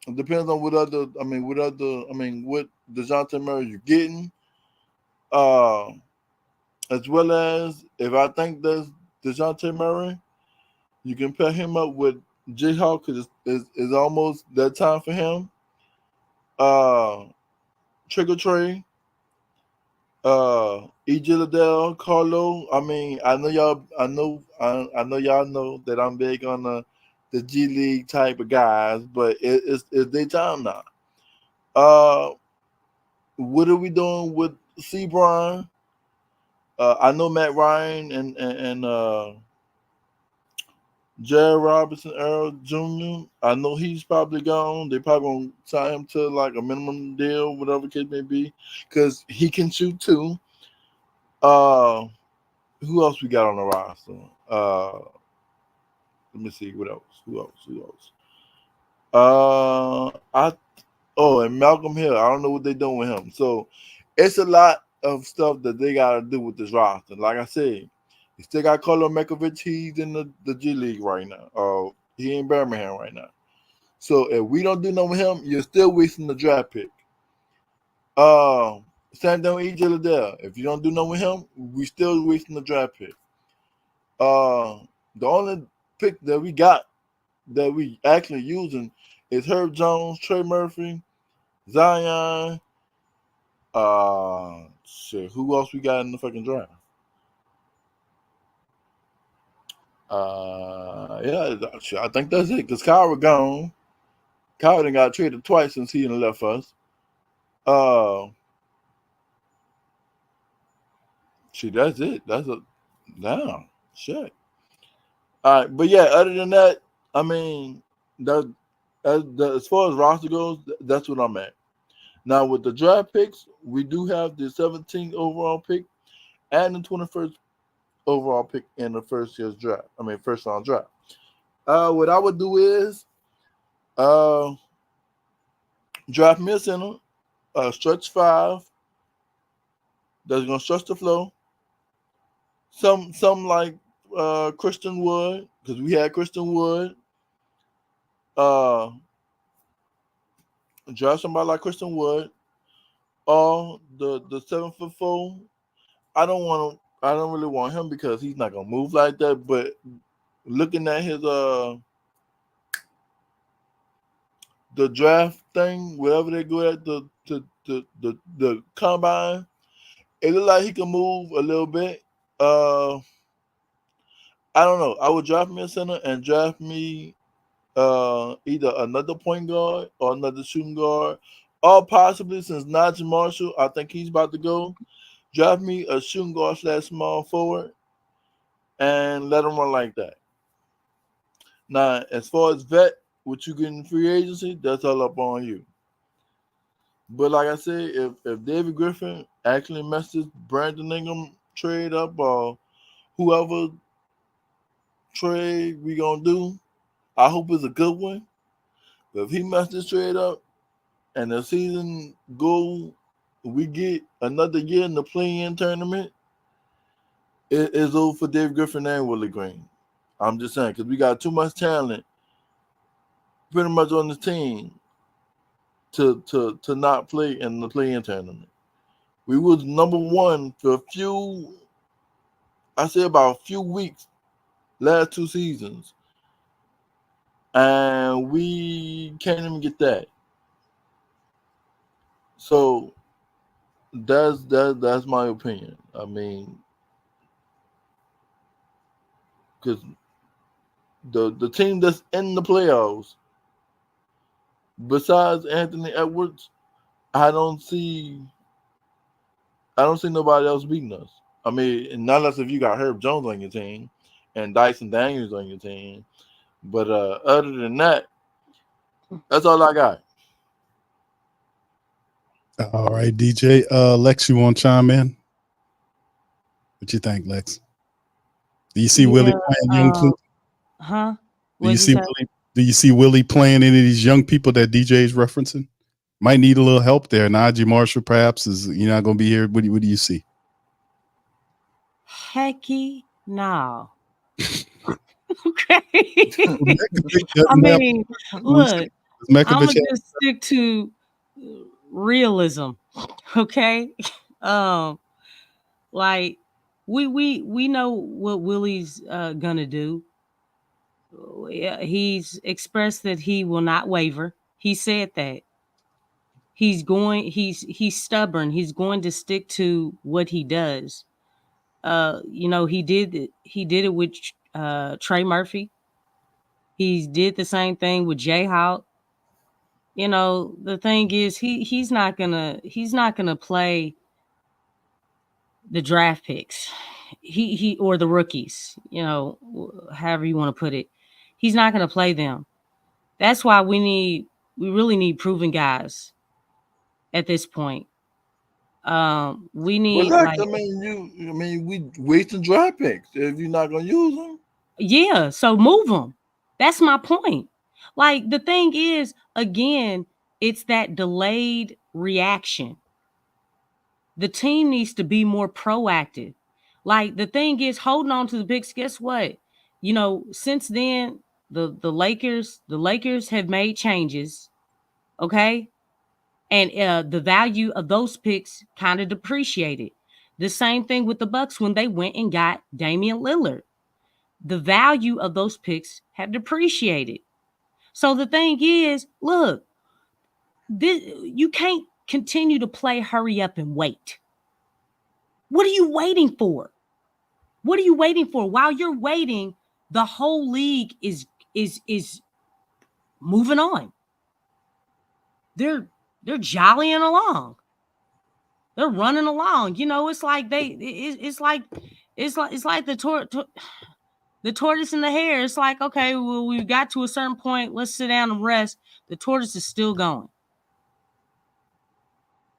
it depends on what DeJounte Murray you're getting. Uh, as well as if I think that's DeJounte Murray, you can pair him up with Jayhawk because it's almost that time for him. Uh, Trigger Trey, EJ Liddell, Carlo. I mean, I know y'all. I know y'all know that I'm big on the G League type of guys, but it's their time now. Uh, what are we doing with C. Brian? I know Matt Ryan and Jared Robinson, Earl Jr. I know he's probably gone. They probably gonna sign him to like a minimum deal, whatever case may be, because he can shoot too. Uh, who else we got on the roster? Let me see what else. Who else? I and Malcolm Hill. I don't know what they're doing with him. So it's a lot of stuff that they gotta do with this roster. Like I said, you still got Carlo Mekovic. He's in the G League right now. He in Birmingham right now. So if we don't do nothing with him, you're still wasting the draft pick. Same thing with EJ Liddell. If you don't do nothing with him, we still wasting the draft pick. The only pick that we got that we actually using is Herb Jones, Trey Murphy, Zion. Shit. Who else we got in the fucking draft? Yeah, I think that's it. Cause Kyra gone. Kyra done got traded twice since he done left us. See, that's it. That's a damn shit. All right, but yeah, other than that, I mean, as far as roster goes, that's what I'm at. Now with the draft picks, we do have the 17th overall pick and the 21st overall pick in the first year's draft. I mean, first round draft. What I would do is draft me a center, stretch five. That's gonna stretch the flow. Some like Christian Wood, because we had Christian Wood. Draft somebody like Christian Wood. Or the 7'4". I don't really want him because he's not gonna move like that. But looking at his the draft thing, whatever they go at the combine, it looked like he can move a little bit. I don't know. I would draft me a center and draft me either another point guard or another shooting guard, or possibly, since Najee Marshall, I think he's about to go, draft me a shooting guard / small forward and let him run like that. Now, as far as vet, what you get in free agency, that's all up on you. But like I said, if David Griffin actually messes Brandon Ingram trade up, or whoever trade we gonna do, I hope it's a good one. But if he messed this trade up and the season go, we get another year in the play-in tournament, it is over for Dave Griffin and Willie Green. I'm just saying, because we got too much talent pretty much on the team to not play in the play-in tournament. We was number one for about a few weeks, last two seasons. And we can't even get that. So that's my opinion. I mean, because the team that's in the playoffs, besides Anthony Edwards, I don't see nobody else beating us. I mean, not unless if you got Herb Jones on your team and Dyson Daniels on your team. But other than that, that's all I got. All right, DJ. Lex, you want to chime in? What you think, Lex? Do you see Willie playing young people? Huh? Do you see Willie playing any of these young people that DJ is referencing? Might need a little help there. Najee Marshall, perhaps, is not going to be here. What do you see? Hecky no. Okay. I mean, look, I'm gonna just stick to realism. Okay. Like we know what Willie's gonna do. He's expressed that he will not waver. He said that he's stubborn. He's going to stick to what he does. He did it with Trey Murphy. He did the same thing with Jay Houck. The thing is he's not gonna play the draft picks. He or the rookies, however you want to put it. He's not gonna play them. That's why we really need proven guys at this point. We need we wasting draft picks if you're not gonna use them. Yeah, so move them. That's my point. Like, the thing is, again, it's that delayed reaction. The team needs to be more proactive. Like, the thing is, holding on to the picks, guess what? Since then, the Lakers have made changes, okay? And the value of those picks kind of depreciated. The same thing with the Bucks when they went and got Damian Lillard. The value of those picks have depreciated. So the thing is, look, You can't continue to play hurry up and wait. What are you waiting for? What are you waiting for? While you're waiting, the whole league is moving on. They're jollying along. They're running along. It's like it's like the tortoise and the hare. It's like, okay, well, we got to a certain point. Let's sit down and rest. The tortoise is still going.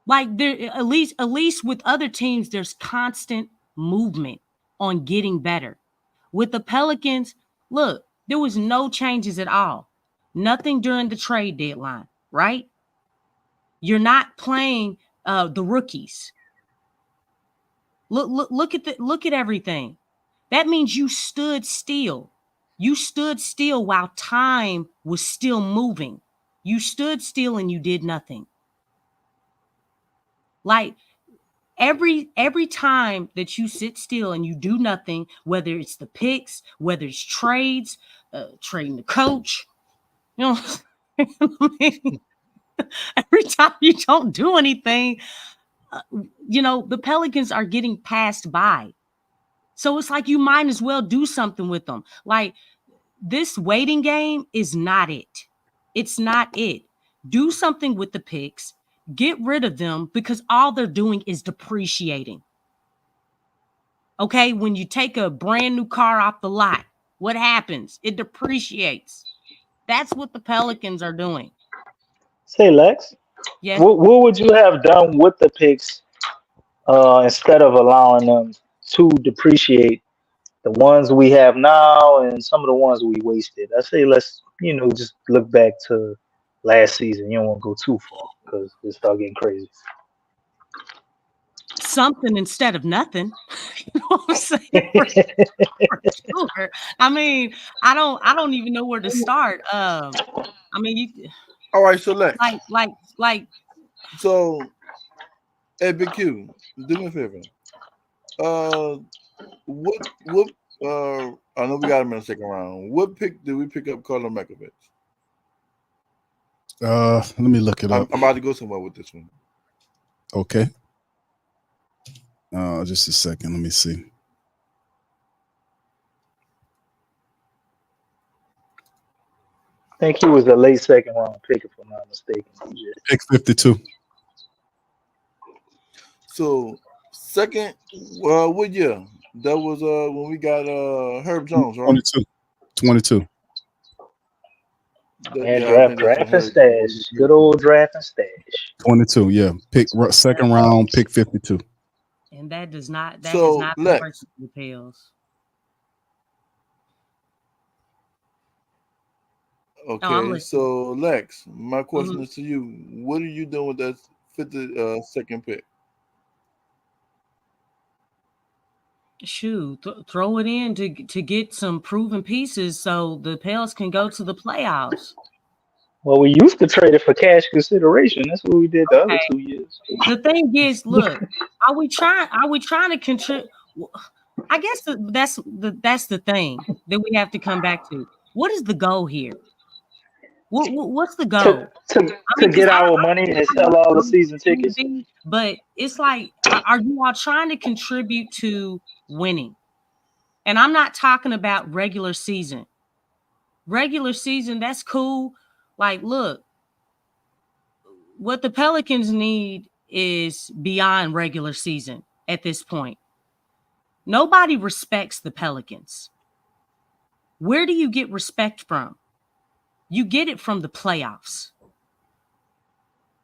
Like there, at least with other teams, there's constant movement on getting better. With the Pelicans, look, there was no changes at all. Nothing during the trade deadline, right? You're not playing the rookies. Look at everything. That means you stood still. You stood still while time was still moving. You stood still and you did nothing. Like every time that you sit still and you do nothing, whether it's the picks, whether it's trades, trading the coach, I mean, every time you don't do anything, the Pelicans are getting passed by. So it's like you might as well do something with them. Like this waiting game is not it. It's not it. Do something with the picks. Get rid of them because all they're doing is depreciating. Okay, when you take a brand new car off the lot, what happens? It depreciates. That's what the Pelicans are doing. Say, Lex, Yeah. what would you have done with the picks instead of allowing them to depreciate? The ones we have now and some of the ones we wasted. I say let's just look back to last season. You don't want to go too far because it start getting crazy. Something instead of nothing. You know what I'm saying? For sure. I mean, I don't even know where to start. I mean, all right. So Lex, like. So, ABQ, do me a favor. What? I know we got him in the second round. What pick did we pick up, Carlo Mekovic? Let me look it up. I'm about to go somewhere with this one. Okay. Just a second. Let me see. I think he was a late second round pick, if I'm not mistaken. Pick 52. So, second, what year? That was when we got Herb Jones, right? 22. Draft and stash. Good old draft and stash. 22, yeah. Pick second round, pick 52. And that does not Lex, the Pels. Okay, so Lex, my question is to you: what are you doing with that 52nd pick? Shoot, throw it in to get some proven pieces so the Pels can go to the playoffs. Well, we used to trade it for cash consideration. That's what we did the other 2 years. The thing is, look, are we trying to contribute? I guess that's the thing that we have to come back to. What is the goal here? What's the goal? To get our money and sell all the season tickets. But it's like, are you all trying to contribute to winning? And I'm not talking about regular season. Regular season, that's cool. Like, look, what the Pelicans need is beyond regular season at this point. Nobody respects the Pelicans. Where do you get respect from? You get it from the playoffs.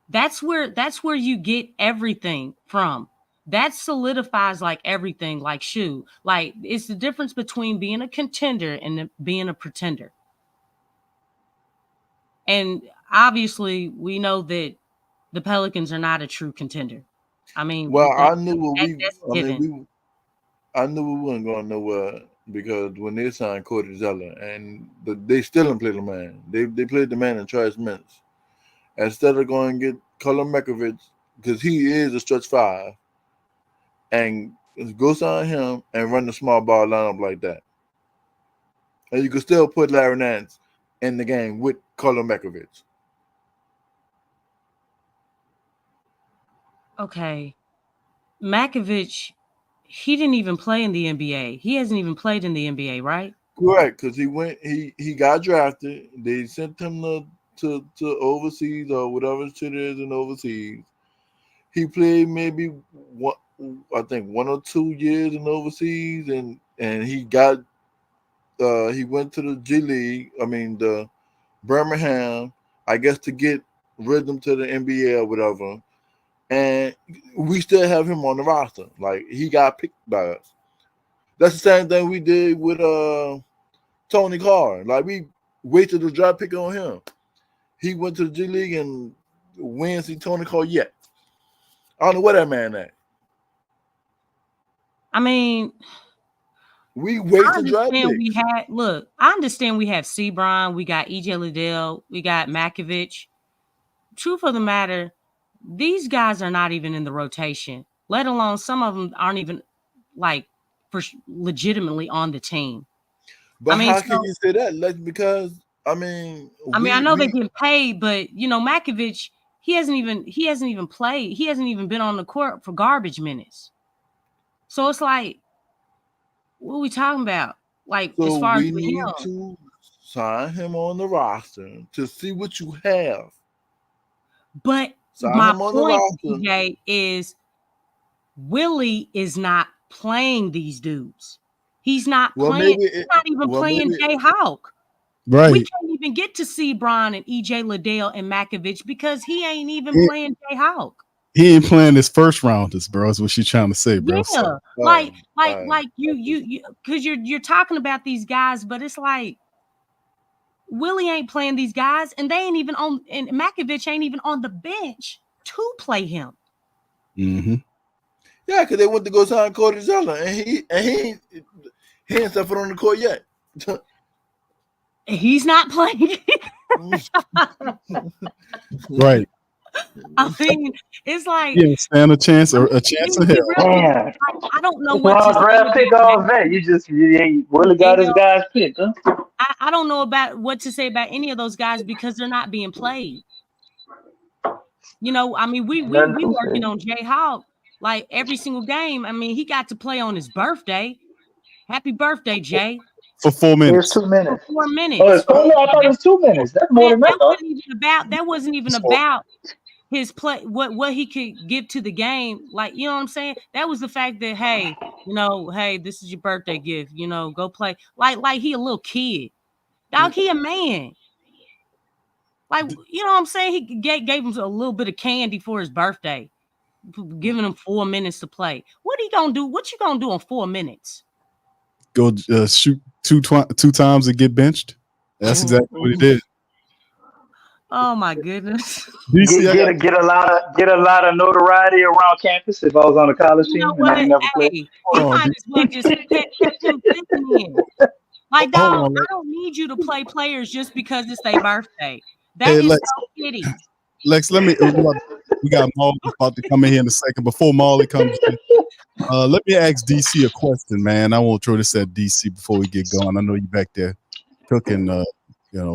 That's where you get everything from. That solidifies like everything, like shoe. Like it's the difference between being a contender and being a pretender. And obviously, we know that the Pelicans are not a true contender. I mean, well, I knew we weren't going nowhere because when they signed Cody Zeller and they still didn't play the man. They played the man in trash minutes. Instead of going and get Carlo Mekovic, because he is a stretch five, and go sign him and run the small ball lineup like that. And you can still put Larry Nance in the game with Carlo Mekovic. Okay. Makovich, he didn't even play in the NBA. He hasn't even played in the NBA, right? Correct, because he got drafted. They sent him to overseas or whatever shit is in overseas. He played maybe one, I think 1 or 2 years in overseas, and he went to the G League. I mean the Birmingham, I guess, to get rhythm to the NBA or whatever. And we still have him on the roster. Like, he got picked by us. That's the same thing we did with Tony Carr. Like, we waited the draft pick on him. He went to the G League and we ain't see Tony Carr yet. I don't know where that man at. I mean, we wait to draft picks. I understand we have Sebron, we got EJ Liddell, we got Makovich. Truth of the matter, these guys are not even in the rotation, let alone some of them aren't even like legitimately on the team. But how can you say that? Like, because I know they get paid, but Makovich, he hasn't even played. He hasn't even been on the court for garbage minutes. So it's like, what are we talking about? Like, so as far we as need to sign him on the roster to see what you have. But my point, TJ, is Willie is not playing these dudes. He's not playing. He's not even playing Jay Hawk. Right. We can't even get to see Bron and EJ Liddell and Makovich because he ain't even playing Jay Hawk. He ain't playing his first rounders, bro. Is what she's trying to say, bro. Yeah, so, like you, because you're talking about these guys, but it's like Willie ain't playing these guys, and they ain't even on, and Makovich ain't even on the bench to play him. Mm-hmm. Yeah, because they went to go sign Cody Zeller, and he ain't stepping on the court yet. He's not playing. Right. I mean, it's like stand a chance or a chance of hell. I don't know what to draft pick all that. You Willie got his guys picked, huh? I don't know about what to say about any of those guys because they're not being played. We working on Jay Hawk like every single game. I mean, he got to play on his birthday. Happy birthday, Jay. For 4 minutes. It was 2 minutes. For 4 minutes. Oh, I thought it was 2 minutes. That's more than that. That wasn't even about his play, what he could give to the game. Like, you know what I'm saying? That was the fact that, hey, this is your birthday gift. Go play. Like he a little kid. Dog, he a man. Like, you know what I'm saying? He gave him a little bit of candy for his birthday, giving him 4 minutes to play. What he gonna do? What you gonna do in 4 minutes? Go shoot two times and get benched. That's exactly what he did. Oh my goodness! Get a lot of notoriety around campus. If I was on a college team and I never played, you might as well just kept him in. Like, dog, I don't need you to play players just because it's their birthday. That is so shitty. Lex, we got Molly about to come in here in a second. Before Molly comes in, let me ask DC a question, man. I won't throw this at DC before we get going. I know you back there cooking,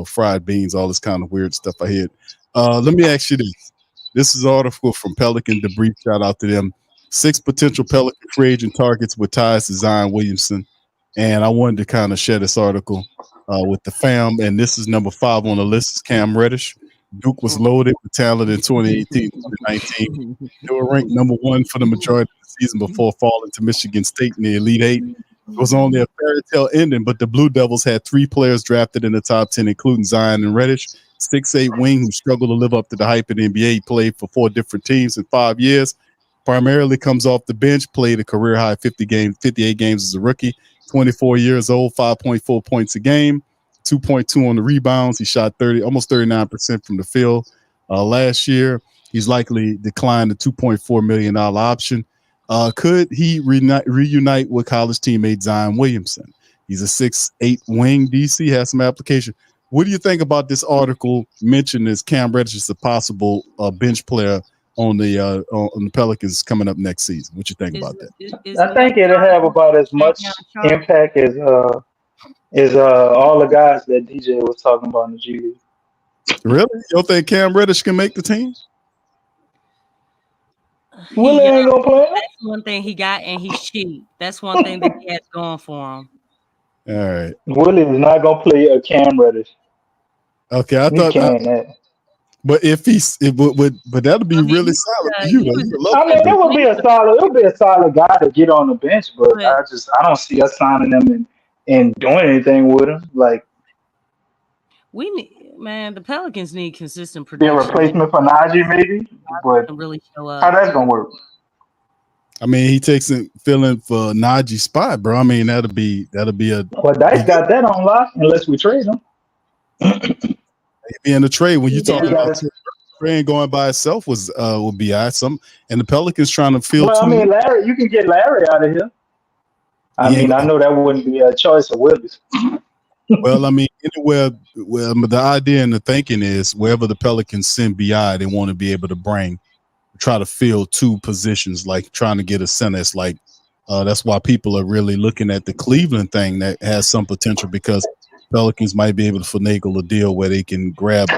fried beans, all this kind of weird stuff I hear. Let me ask you this. This is an article from Pelican Debrief. Shout out to them. 6 potential Pelican free agent targets with ties to Zion Williamson. And I wanted to kind of share this article with the fam. And this is number 5 on the list is Cam Reddish. Duke was loaded with talent in 2018, 2019. They were ranked number 1 for the majority of the season before falling to Michigan State in the Elite 8. It was only a fairy tale ending, but the Blue Devils had 3 players drafted in the top 10, including Zion and Reddish, 6'8" wing who struggled to live up to the hype in the NBA. He played for 4 different teams in 5 years. Primarily comes off the bench, played a career-high 58 games as a rookie. 24 years old, 5.4 points a game, 2.2 on the rebounds. He shot almost 39% from the field. Last year, he's likely declined the $2.4 million option. Could he reunite with college teammate Zion Williamson? He's a 6'8" wing. DC has some application. What do you think about this article mentioning as Cam Reddish is a possible bench player on the Pelicans coming up next season? What you think about that? I think it'll have about as much impact as all the guys that DJ was talking about in the G League. Really? You don't think Cam Reddish can make the team? Willie ain't gonna play. That's one thing he got, and he's cheap. That's one thing that he has going for him. All right. Willie is not gonna play a Cam Reddish. Okay, I He thought can't. That. but if he's it would but that'll be really solid for you. Though. You love I mean, that. it would be a solid. It would be a solid guy to get on the bench, but I don't see us signing him and doing anything with him. Like we need, man, the Pelicans need consistent be a production. replacement for Najee, maybe. But really show up. How that's gonna work? I mean, he takes it filling for Najee's spot, bro. I mean, that'll be a. Well, Dice got that on lock unless we trade him. Be in the trade when you talk about it. Trey going by itself would be awesome, and the Pelicans trying to fill. Well, I mean, Larry, you can get Larry out of here. I know that wouldn't be a choice of Willie's. Well, I mean, anywhere. Well, the idea and the thinking is wherever the Pelicans send BI, they want to be able to try to fill two positions, like trying to get a center. It's like that's why people are really looking at the Cleveland thing that has some potential because Pelicans might be able to finagle a deal where they can grab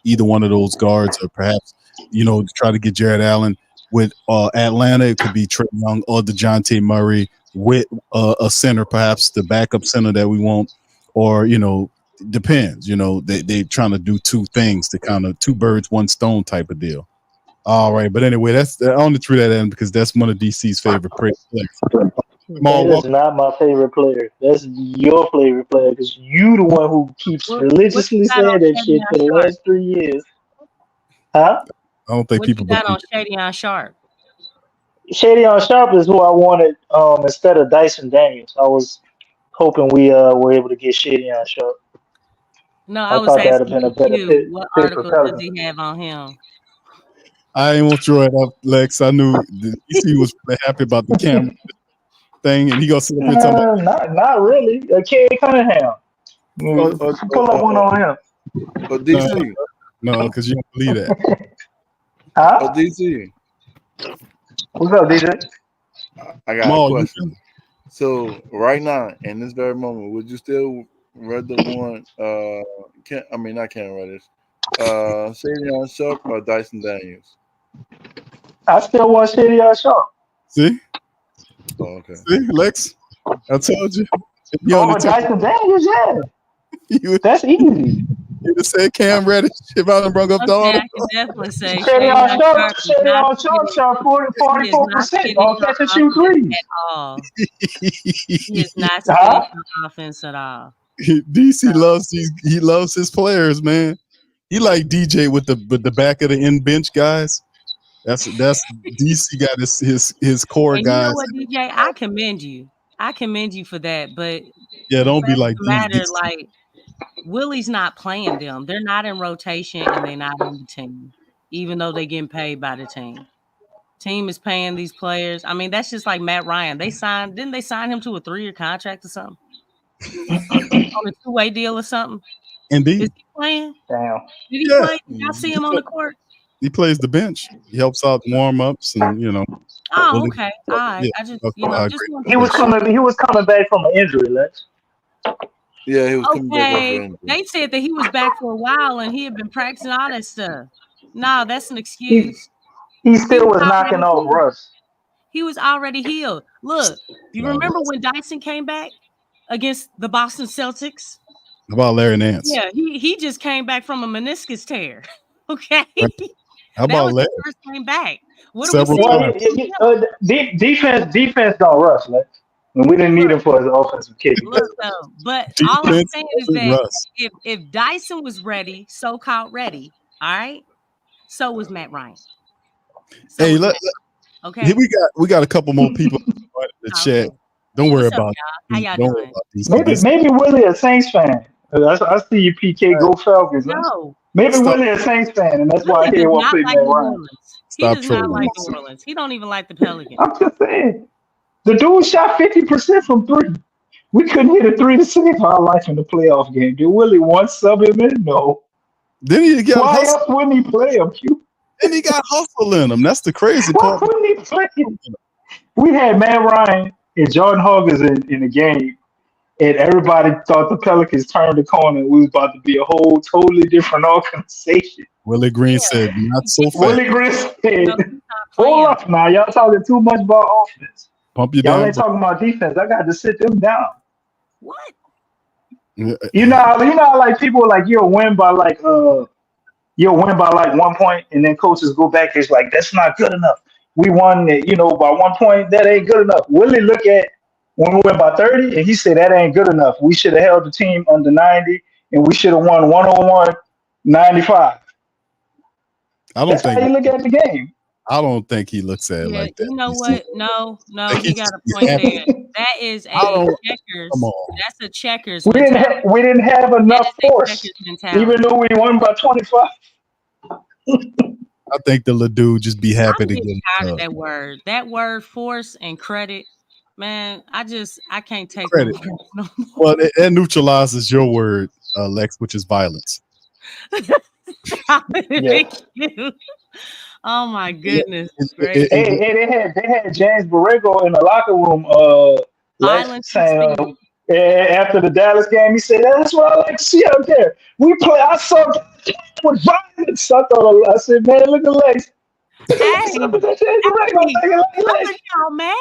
either one of those guards, or perhaps try to get Jared Allen. With Atlanta, it could be Trae Young or DeJounte Murray with a center, perhaps the backup center that we want, or depends. They're trying to do two things to kind of two birds, one stone type of deal. All right, but anyway, I only threw that in because that's one of DC's favorite players. That is not my favorite player. That's your favorite player because you the one who keeps religiously saying that shit for the last 3 years. Huh? I don't think people got on Shadyon Sharp. Shadyon Sharp is who I wanted instead of Dyson Daniels. I was hoping we were able to get Shadyon Sharp. No, I was asking you, what article does he have on him? I ain't want to throw it up, Lex. I knew DC was happy about the camera thing, and he gonna sit up and talk about not really. Kay Cunningham. Pull up one on him. But DC. No, because you don't believe that. Huh? But DC. What's up, DJ? I got a question. So right now, in this very moment, would you still rather want not Cam Reddish, Shadyon Sharp or Dyson Daniels? I still want Shadyon Sharp. See? Oh, okay. See, Lex? I told you. Dyson Daniels, yeah. That's easy. You just said Cam Reddish. If I done brought up the article. I can definitely say Shadyon Sharp shot 44% on catch and shoot threes. At all. He is not scared of offense at all. DC loves his players, man. He like DJ with the back of the end bench guys. That's DC got his core and guys. You know what, DJ? I commend you for that, but yeah, don't be like matter like Willie's not playing them. They're not in rotation and they're not on the team, even though they're getting paid by the team. Team is paying these players. I mean, that's just like Matt Ryan. Didn't they sign him to a 3-year contract or something? On a 2-way deal or something? Indeed. Is he playing? Damn. Did he play? Did y'all see him on the court? He plays the bench. He helps out warm-ups and Oh, okay. All right. Yeah. I just he was coming back from an injury, Lex. Yeah, he was coming back okay. from an injury. They said that he was back for a while and he had been practicing all that stuff. No, that's an excuse. He still was knocking off Russ. He was already healed. Look, you remember when Dyson came back against the Boston Celtics? How about Larry Nance? Yeah, he just came back from a meniscus tear. Okay. How about Larry? First came back. What Defense don't rush, Lex. And we didn't need him for his offensive kick. Look, but all I'm saying is that if Dyson was ready, so-called ready, all right, so was Matt Ryan. Okay. We got a couple more people in the chat. Don't worry about it. How y'all doing? Maybe Willie a Saints fan. I see you, PK. Go Falcons. No. Maybe Willie a Saints fan, and that's why he won't play Matt Ryan. He does not like New Orleans. He don't even like the Pelicans. I'm just saying. The dude shot 50% from 3. We couldn't hit a 3 to save our life in the playoff game. Did Willie want sub him in? No. Then he got why else wouldn't he play him? Then he got hustle in him. That's the crazy part. Why wouldn't he play him? We had Matt Ryan and Jordan Hoggins in the game, and everybody thought the Pelicans turned the corner. We was about to be a whole totally different organization. Willie Green said, "Not so fast. Willie Green said, No, hold up now. Y'all talking too much about offense. Pump you Y'all down." ain't talking about defense. I got to sit them down. what? You know how like people are like you'll win by like 1 point, and then coaches go back. It's like that's not good enough. We won it, by 1 point. That ain't good enough. Willie look at when we went by 30, and he said that ain't good enough. We should have held the team under 90, and we should have won 101, 95. That's how you look at the game. I don't think he looks at it like that. You know what? No, you got a point there. That is a checkers. Come on. That's a checkers. We didn't have enough force, even though we won by 25. I think the little dude just be happy to get tired of that word. That word force and credit, man. I can't take credit. No more. Well, it neutralizes your word, Lex, which is violence. Thank you. Oh my goodness! Hey, they had James Borrego in the locker room. Violence saying after the Dallas game, he said, "That's what I like to see out there. We play. I saw with violence." I said, "Man, look at Lex." Y'all, man.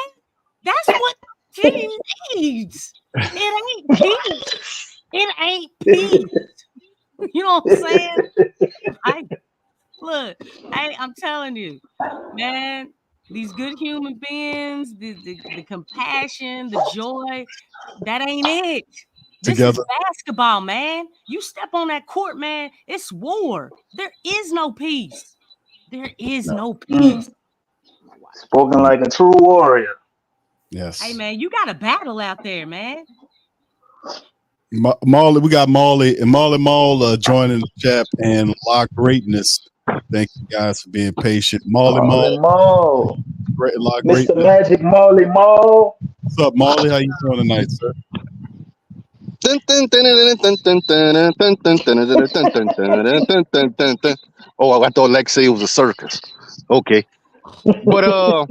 That's what the team needs. It ain't peace. It ain't peace. You know what I'm saying? Look, I'm telling you, man, these good human beings, the compassion, the joy, that ain't it. This is basketball, man. You step on that court, man, it's war. There is no peace. There is no peace. Spoken like a true warrior. Yes. Hey, man, you got a battle out there, man. Marley, we got Marley and Marley Mall joining the chat and Lock Greatness. Thank you guys for being patient. Marley Mall. Mr. Magic Marley Mall. What's up, Marley? How you doing tonight, sir? Oh, I thought Lex said it was a circus. Okay. But I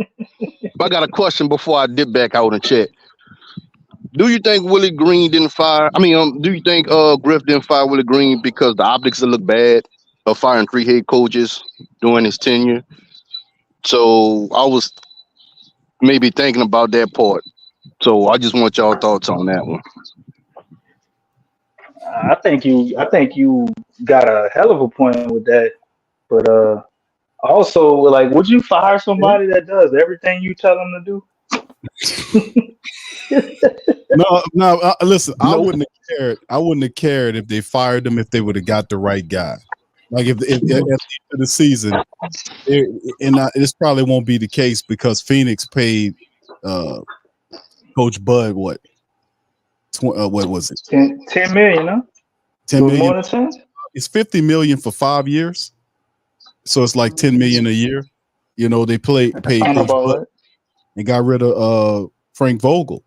got a question before I dip back out and check. Do you think Willie Green didn't fire? I mean, do you think Griff didn't fire Willie Green because the optics will look bad of firing 3 head coaches during his tenure? So I was maybe thinking about that part. So I just want y'all thoughts on that one. I think you got a hell of a point with that, but also like, would you fire somebody that does everything you tell them to do? No. Listen, I wouldn't have cared if they fired him if they would have got the right guy. Like if at the end of the season, this probably won't be the case because Phoenix paid Coach Bud what was it? 10 million, huh? 10 million. More than 10? It's $50 million for 5 years, so it's like $10 million a year. You know, they paid Coach Bud and got rid of Frank Vogel.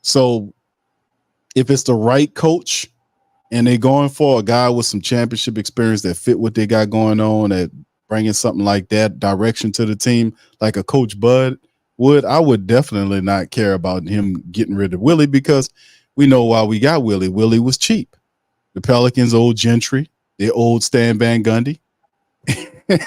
So if it's the right coach and they're going for a guy with some championship experience that fit what they got going on, that bringing something like that direction to the team, like a Coach Bud would, I would definitely not care about him getting rid of Willie because we know why we got Willie. Willie was cheap. The Pelicans, old Gentry, the old Stan Van Gundy.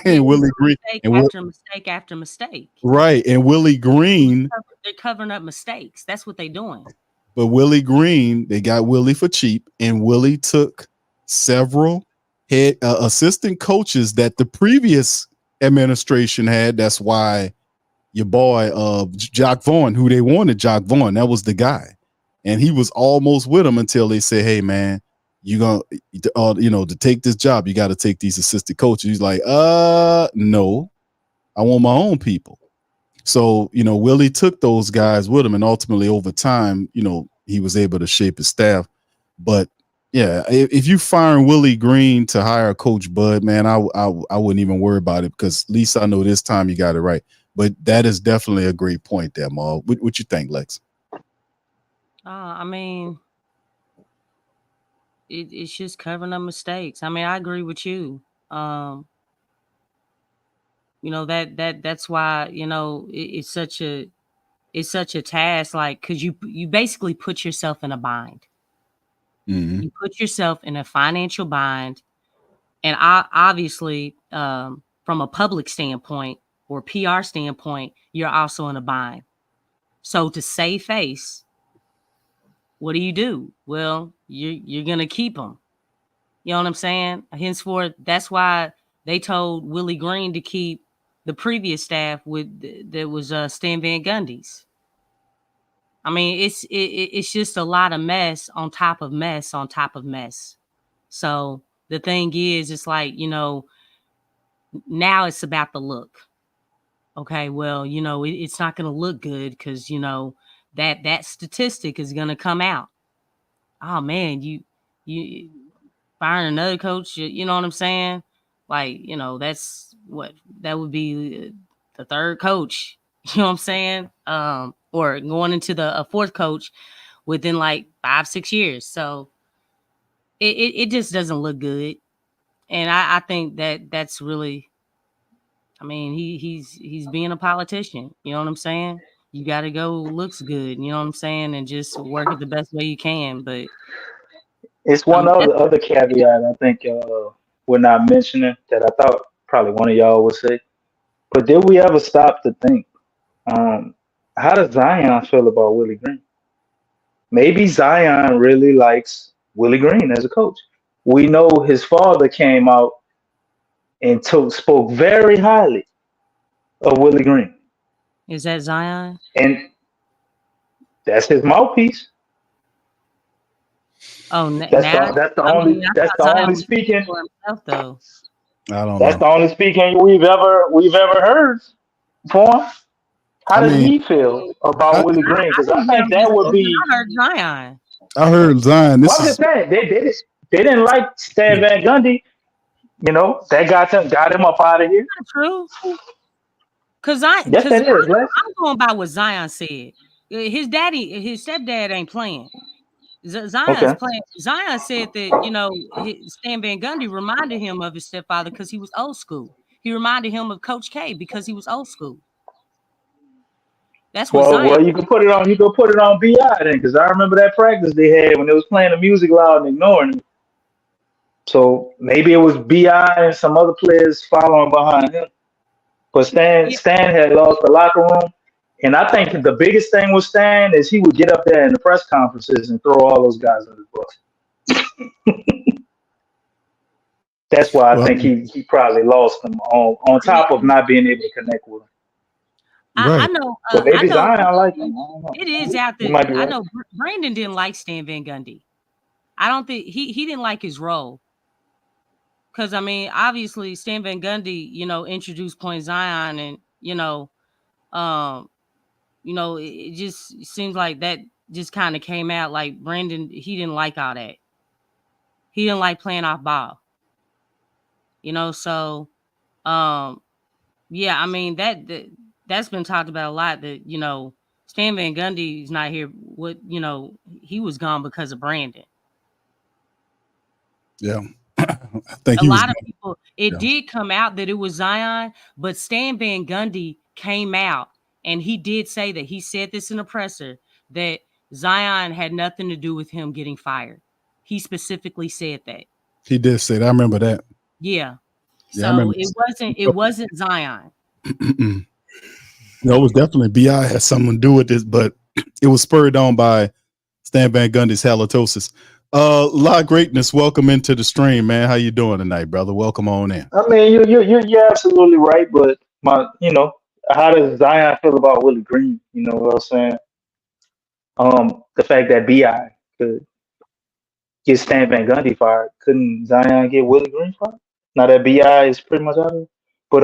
And Willie Green mistake after mistake. Right. And Willie Green, they're covering up mistakes. That's what they're doing. But Willie Green, they got Willie for cheap, and Willie took several head assistant coaches that the previous administration had. That's why your boy Jock Vaughn, who they wanted, Jock Vaughn, that was the guy, and he was almost with them until they said, "Hey, man, you gonna, to take this job, you got to take these assistant coaches." He's like, no, I want my own people. So, Willie took those guys with him, and ultimately over time, he was able to shape his staff. But yeah, if you firing Willie Green to hire Coach Bud, man, I wouldn't even worry about it because at least I know this time you got it right. But that is definitely a great point there, Maul. What you think, Lex? I mean, it's just covering up mistakes. I mean, I agree with you. That's why, it's such a it's such a task, like, because you basically put yourself in a bind. Mm-hmm. You put yourself in a financial bind, and obviously, from a public standpoint or PR standpoint, you're also in a bind. So to save face, what do? Well, you're gonna keep them. You know what I'm saying? Henceforth, that's why they told Willie Green to keep the previous staff that was Stan Van Gundy's. I mean, it's just a lot of mess on top of mess on top of mess. So the thing is, it's like, now it's about the look. Okay, well, it's not going to look good because, that statistic is going to come out. Oh man, you firing another coach, you know what I'm saying? Like, that's that would be the third coach, you know what I'm saying? Or going into the fourth coach within like 5-6 years. So it just doesn't look good. And I think that's really, I mean, he's being a politician, you know what I'm saying? You got to go looks good, you know what I'm saying? And just work it the best way you can. But It's I one mean, other caveat I think we're not mentioning that I thought probably one of y'all would say. But did we ever stop to think, um, how does Zion feel about Willie Green? Maybe Zion really likes Willie Green as a coach. We know his father came out and spoke very highly of Willie Green, is that Zion? and that's his mouthpiece. Oh, That's now the that's the I only mean, I that's the thought Zion only was speaking speaking for himself, though. I don't that's know. the only speaking we've ever heard for him. How I does mean, he feel about I, Willie Green? I Because I didn't hear think him that would discussing. be. I heard Zion. I heard Zion. Well, This I'm just is saying they didn't like Stan Van Gundy. That got him up out of here. Not true. Cause Yes, that is, Les. I'm going by what Zion said. His stepdad ain't playing. Zion's Okay. playing. Zion said that Stan Van Gundy reminded him of his stepfather because he was old school. He reminded him of Coach K because he was old school. That's what Zion. Well, you can put it on Bi then, because I remember that practice they had when they was playing the music loud and ignoring it. So maybe it was Bi and some other players following behind him. But Yeah, Stan had lost the locker room, and I think the biggest thing with Stan is he would get up there in the press conferences and throw all those guys under the bus. That's why I well, think he probably lost them on top of not being able to connect with him. I right. know. But I maybe know Zion like him. I don't know. it is out You there. might be I right. know Brandon didn't like Stan Van Gundy. I don't think he didn't like his role. Because I mean, obviously, Stan Van Gundy, introduced Point Zion, and um, it just seems like that just kind of came out like Brandon. He didn't like all that. He didn't like playing off ball. So yeah, I mean that's been talked about a lot. That Stan Van Gundy's not here. He was gone because of Brandon. Yeah. I think A he was. lot of people, it Yeah. did come out that it was Zion, but Stan Van Gundy came out and he did say that he said this in a presser that Zion had nothing to do with him getting fired. He specifically said that. He did say that. I remember that. Yeah. Yeah, I So remember. it wasn't Zion. No, it was definitely Bi had something to do with this, but it was spurred on by Stan Van Gundy's halitosis. La Greatness, welcome into the stream, man. How you doing tonight, brother? Welcome on in. I mean, you're absolutely right. But how does Zion feel about Willie Green? You know what I'm saying? The fact that Bi could get Stan Van Gundy fired, couldn't Zion get Willie Green fired? Now that Bi is pretty much out of it. But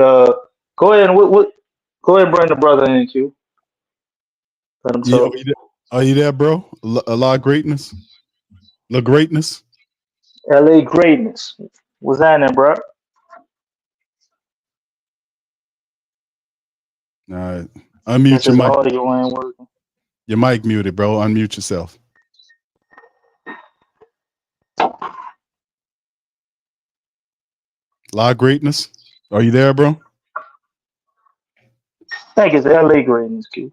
go ahead and go ahead and bring the brother in, Q. Let him Yeah, talk. are you there, bro? A lot of greatness. La Greatness. LA greatness. What's happening, bro? All right. Unmute Guess your his mic. audio ain't working. Your mic muted, bro. Unmute yourself. La Greatness. Are you there, bro? I think it's LA greatness, Q.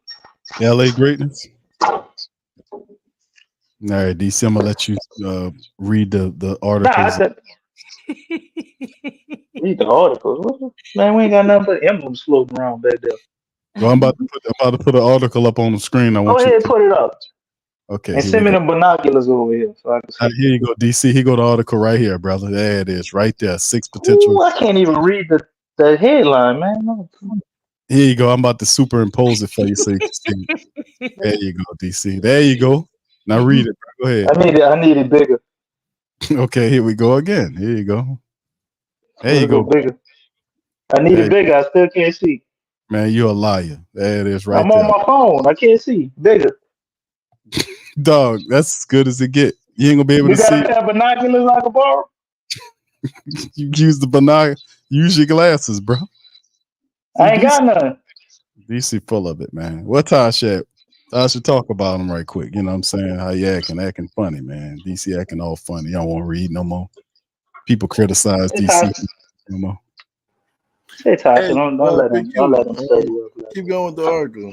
LA greatness. All right, DC, I'm gonna let you read the articles. Read the articles. Man, we ain't got nothing but emblems floating around back there. Well, I'm about to put an article up on the screen. I Go want you ahead, to put it up. Okay, And here send we me go. them binoculars over here so I can see. Here you go, DC. Here go the article right here, brother. There it is, right there. 6 potential. Ooh, I can't even read the headline, man. No. Here you go. I'm about to superimpose it for you so you can see. There you go, DC. There you go. Now read it. Bro. Go ahead. I need it bigger. Okay, here we go again. Here you go. There you go. Bigger. I need it bigger. I still can't see. Man, you're a liar. There it is right I'm there. on my phone. I can't see. Bigger. Dog, that's as good as it get. You ain't gonna be able to see. You got a pair of binoculars like a bar? You use the binocular. Use your glasses, bro. See, I ain't got none. DC full of it, man. What Tosh at? I should talk about him right quick. You know what I'm saying? How you acting funny, man. DC acting all funny. Y'all won't read no more. People criticize DC no more. Hey, Tasha, don't let him study up. Keep going with the article.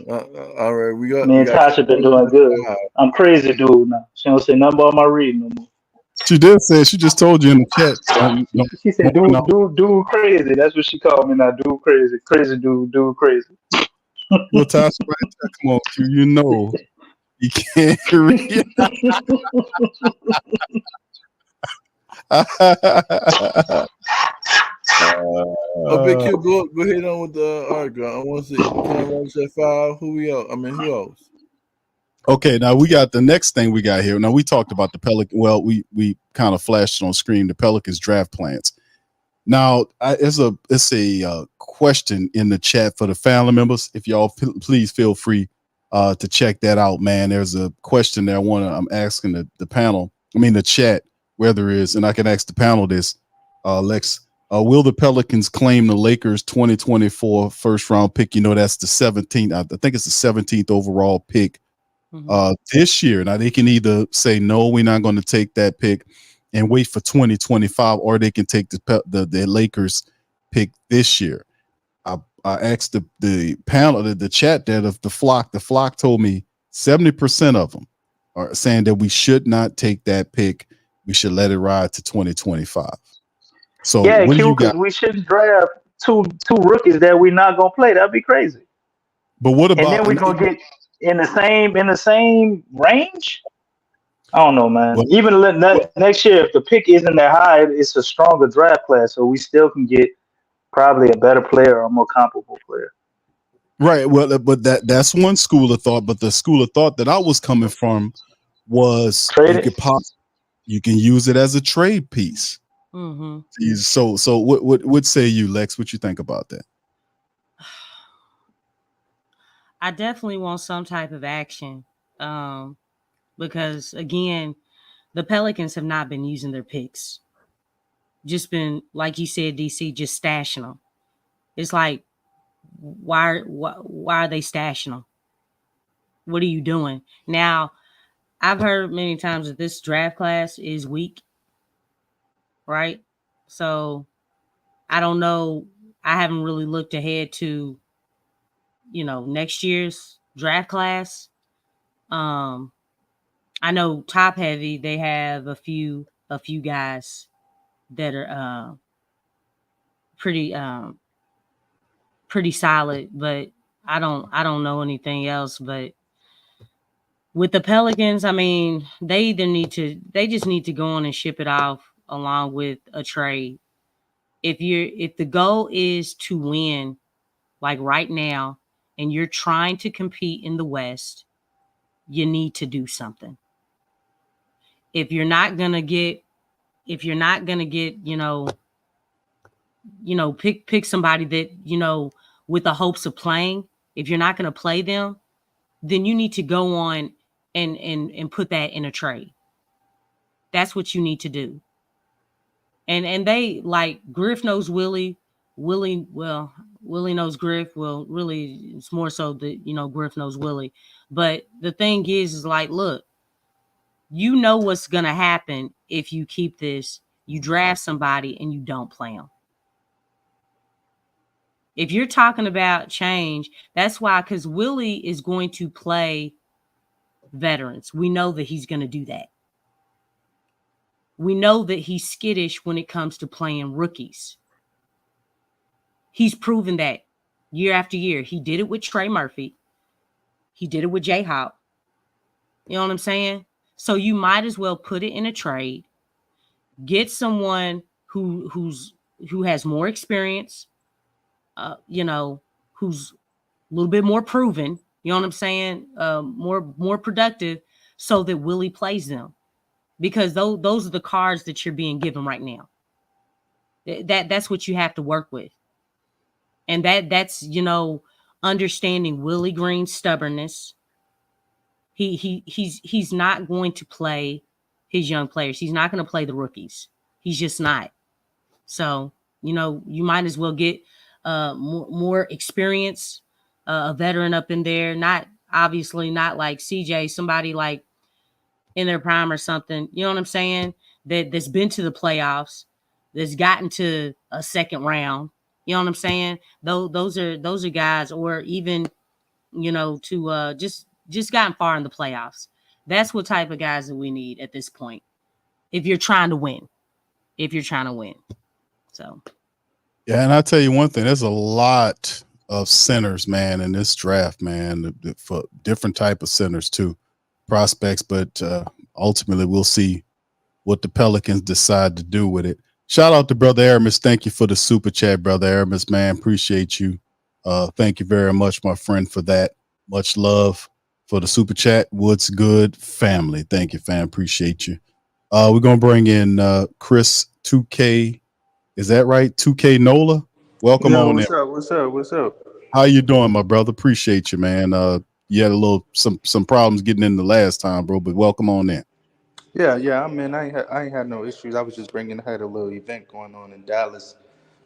All right, we got. Me and Tasha been doing good. I'm crazy, dude. Now she don't say nothing about my reading no more. She did say she just told you in the chat. She said, "Dude, crazy." That's what she called me now. Dude, crazy, dude, crazy. Well, Tasha, right there, come on, Q. You know you can't read. Big Q, go ahead on with the article. I want to see Cam Reddish at 5. Who else? Okay, now we got the next thing we got here. Now we talked about the Pelican. Well, we kind of flashed on screen the Pelicans draft plans. Now, it's a question in the chat for the family members. If y'all please feel free to check that out, man. There's a question there. I'm asking the panel. I mean the chat, whether it is, and I can ask the panel this, Lex. Will the Pelicans claim the Lakers 2024 first round pick? You know, that's the 17th. I think it's the 17th overall pick this year. Now they can either say no, we're not going to take that pick and wait for 2025, or they can take the Lakers pick this year. I asked the panel, the chat there of the flock. The flock told me 70% of them are saying that we should not take that pick. We should let it ride to 2025. So yeah, Q, because we shouldn't draft two rookies that we're not gonna play. That'd be crazy. But what about? And then we're gonna get in the same range. I don't know, man. Even next year, if the pick isn't that high, it's a stronger draft class, so we still can get probably a better player or a more comparable player. Right. Well, but that's one school of thought. But the school of thought that I was coming from was you can use it as a trade piece. Mm-hmm. So what say you, Lex? What you think about that? I definitely want some type of action, because again, the Pelicans have not been using their picks. Just been, like you said, DC, just stashing them. It's like, why are they stashing them? What are you doing? Now, I've heard many times that this draft class is weak, right? So I don't know. I haven't really looked ahead to, next year's draft class. I know top heavy, they have a few guys that are pretty solid, but I don't know anything else. But with the Pelicans, I mean, they just need to go on and ship it off along with a trade. If the goal is to win, like right now, and you're trying to compete in the West, you need to do something. If you're not gonna get, pick somebody that, with the hopes of playing, if you're not gonna play them, then you need to go on and put that in a trade. That's what you need to do. And they, like, Griff knows Willie knows Griff. Well, really, it's more so that, Griff knows Willie. But the thing is like, look, you know what's going to happen if you keep this. You draft somebody and you don't play them. If you're talking about change, that's why, because Willie is going to play veterans. We know that he's going to do that. We know that he's skittish when it comes to playing rookies. He's proven that year after year. He did it with Trey Murphy. He did it with Jay Hawk. You know what I'm saying? So you might as well put it in a trade. Get someone who has more experience, who's a little bit more proven. You know what I'm saying? More productive, so that Willie plays them, because those are the cards that you're being given right now. That's what you have to work with, and that's understanding Willie Green's stubbornness. He's not going to play his young players. He's not going to play the rookies. He's just not. So, you might as well get more experience, a veteran up in there. Not like CJ, somebody like in their prime or something. You know what I'm saying? That's been to the playoffs, that's gotten to a second round. You know what I'm saying? Those are guys, or even to just gotten far in the playoffs. That's what type of guys that we need at this point. If you're trying to win. So. Yeah, and I'll tell you one thing, there's a lot of centers, man, in this draft, man, for different type of centers too, prospects, but ultimately we'll see what the Pelicans decide to do with it. Shout out to Brother Aramis. Thank you for the super chat, Brother Aramis, man. Appreciate you. Thank you very much, my friend, for that. Much love for the super chat. What's good, family? Thank you, fam. Appreciate you. We're going to bring in Chris 2K. Is that right? 2K Nola? Welcome on in. What's up? How you doing, my brother? Appreciate you, man. You had some problems getting in the last time, bro, but welcome on in. Yeah. I mean, I ain't had no issues. I was just I had a little event going on in Dallas,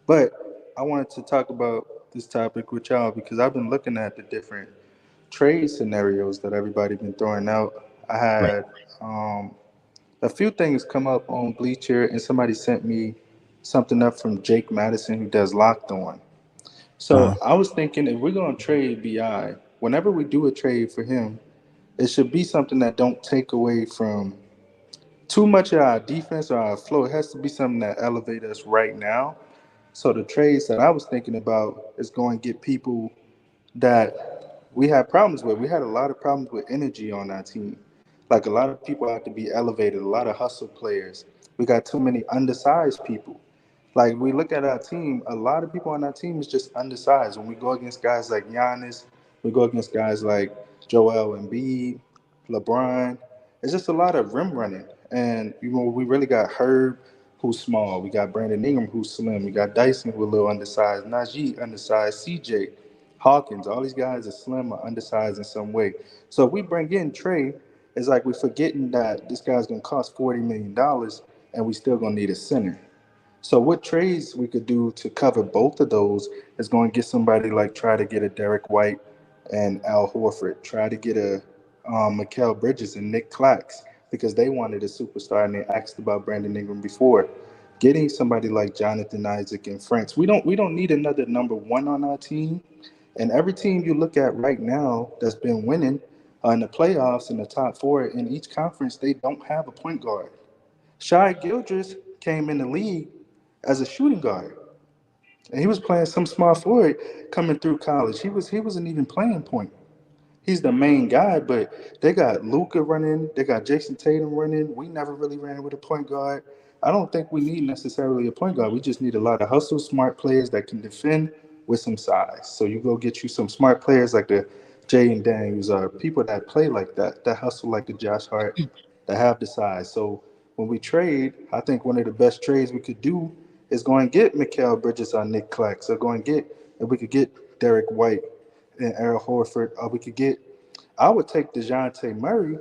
but I wanted to talk about this topic with y'all because I've been looking at the different trade scenarios that everybody been throwing out. I Right. had a few things come up on Bleacher, and somebody sent me something up from Jake Madison, who does Locked On. So I was thinking, if we're gonna trade Bi, whenever we do a trade for him, it should be something that don't take away from too much of our defense or our flow. It has to be something that elevates us right now. So the trades that I was thinking about is going to get people that we had problems with. We had a lot of problems with energy on our team. Like, a lot of people have to be elevated, a lot of hustle players. We got too many undersized people. Like, we look at our team, a lot of people on our team is just undersized. When we go against guys like Giannis, we go against guys like Joel Embiid, LeBron. It's just a lot of rim running. And we really got Herb, who's small. We got Brandon Ingram, who's slim. We got Dyson, who's a little undersized. Najee, undersized. CJ, Hawkins. All these guys are slim or undersized in some way. So if we bring in Trey, it's like we're forgetting that this guy's going to cost $40 million, and we still going to need a center. So what trades we could do to cover both of those is going to get somebody like, try to get a Derek White and Al Horford, try to get a Mikal Bridges and Nick Clax, because they wanted a superstar and they asked about Brandon Ingram before. Getting somebody like Jonathan Isaac and France. We don't need another number one on our team. And every team you look at right now that's been winning in the playoffs in the top four in each conference, they don't have a point guard. Shai Gildress came in the league as a shooting guard, and he was playing some small forward coming through college. He wasn't even playing point. He's the main guy, but they got Luka running, they got Jason Tatum running. We never really ran with a point guard. I don't think we need necessarily a point guard. We just need a lot of hustle, smart players that can defend with some size. So you go get you some smart players like the Jaden Daniels, or people that play like that hustle like the Josh Hart, that have the size. So when we trade, I think one of the best trades we could do is go and get Mikal Bridges or Nick Clack. So go and get, if we could get Derek White and Al Horford, or we could get, I would take DeJounte Murray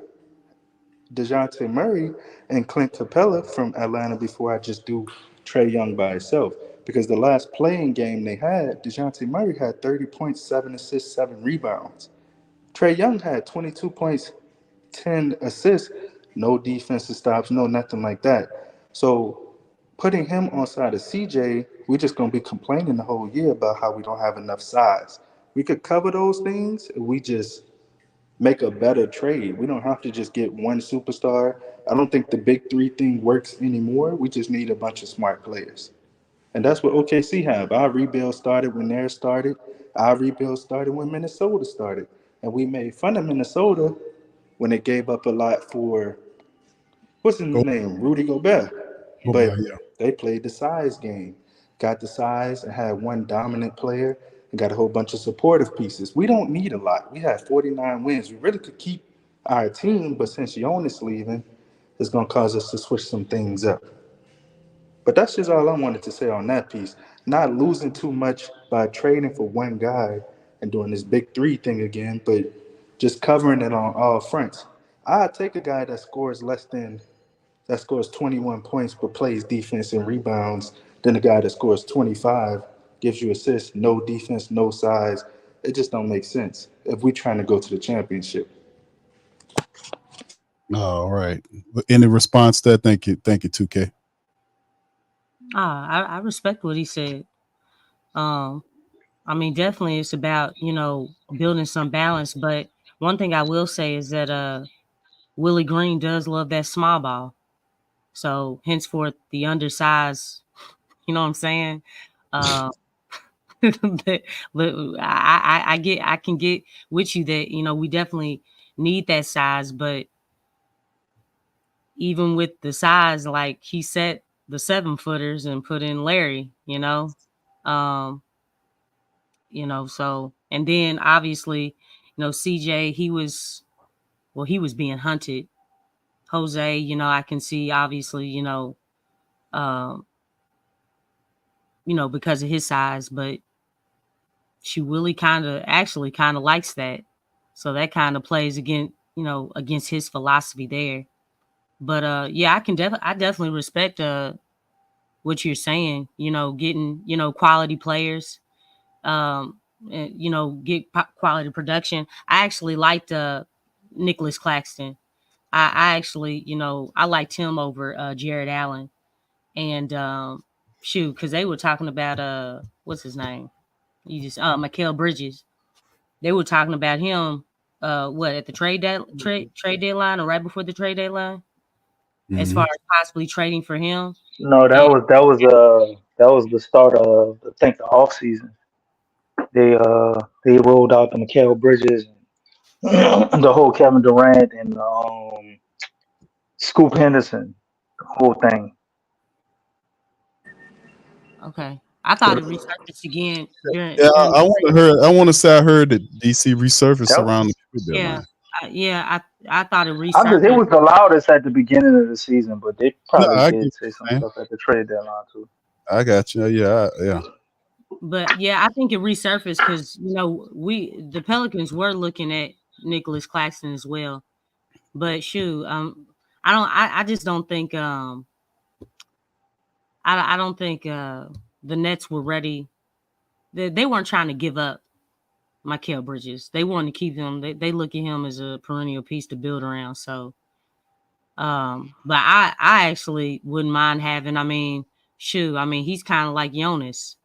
and Clint Capella from Atlanta before I just do Trae Young by itself. Because the last playing game they had, DeJounte Murray had 30 points, 7 assists, 7 rebounds. Trae Young had 22 points, 10 assists, no defensive stops, no nothing like that. So Putting him on side of CJ, we're just gonna be complaining the whole year about how we don't have enough size. We could cover those things if we just make a better trade. We don't have to just get one superstar. I don't think the big three thing works anymore. We just need a bunch of smart players. And that's what OKC have. Our rebuild started when theirs started. Our rebuild started when Minnesota started. And we made fun of Minnesota when they gave up a lot for what's his Go, name? Rudy Gobert. go But by, yeah. they played the size game. Got the size and had one dominant player and got a whole bunch of supportive pieces. We don't need a lot. We had 49 wins. We really could keep our team, but since Jonas leaving, it's gonna cause us to switch some things up. But that's just all I wanted to say on that piece. Not losing too much by trading for one guy and doing this big three thing again, but just covering it on all fronts. I'd take a guy that scores 21 points but plays defense and rebounds than a guy that scores 25, gives you assists, no defense, no size. It just don't make sense if we're trying to go to the championship. All right. Any response to that? Thank you, 2K. I respect what he said. I mean, definitely it's about, building some balance. But one thing I will say is that Willie Green does love that small ball. So henceforth, the undersized, you know what I'm saying? I can get with you that, we definitely need that size, but even with the size, like he set the 7-footers and put in Larry, so, and then obviously, CJ, he was being hunted. Jose, I can see obviously, because of his size, but she really kind of likes that. So that kind of plays against his philosophy there. But yeah, I definitely respect what you're saying, getting, quality players, and, get quality production. I actually liked Nicholas Claxton. I actually, I liked him over Jared Allen. And because they were talking about what's his name? Mikal Bridges. They were talking about him at the trade deadline or right before the trade deadline, as far as possibly trading for him. No, And that was the start of I think the off season. They rolled out the Mikal Bridges, the whole Kevin Durant and Scoop Henderson, the whole thing. okay, I thought it resurfaced again during Yeah, during the I want to say I heard that DC resurfaced That around the trade yeah. deadline. I thought it it resurfaced. was the loudest at the beginning of the season, but they No, probably I get did what say some you're saying. stuff at the trade deadline too. I got you. Yeah. But yeah, I think it resurfaced because the Pelicans were looking at Nicholas Claxton as well. But shoot, I just don't think I don't think the Nets were ready. They weren't trying to give up Mikal Bridges. They wanted to keep him. They look at him as a perennial piece to build around. So, but I actually wouldn't mind having. I mean, he's kind of like Jonas.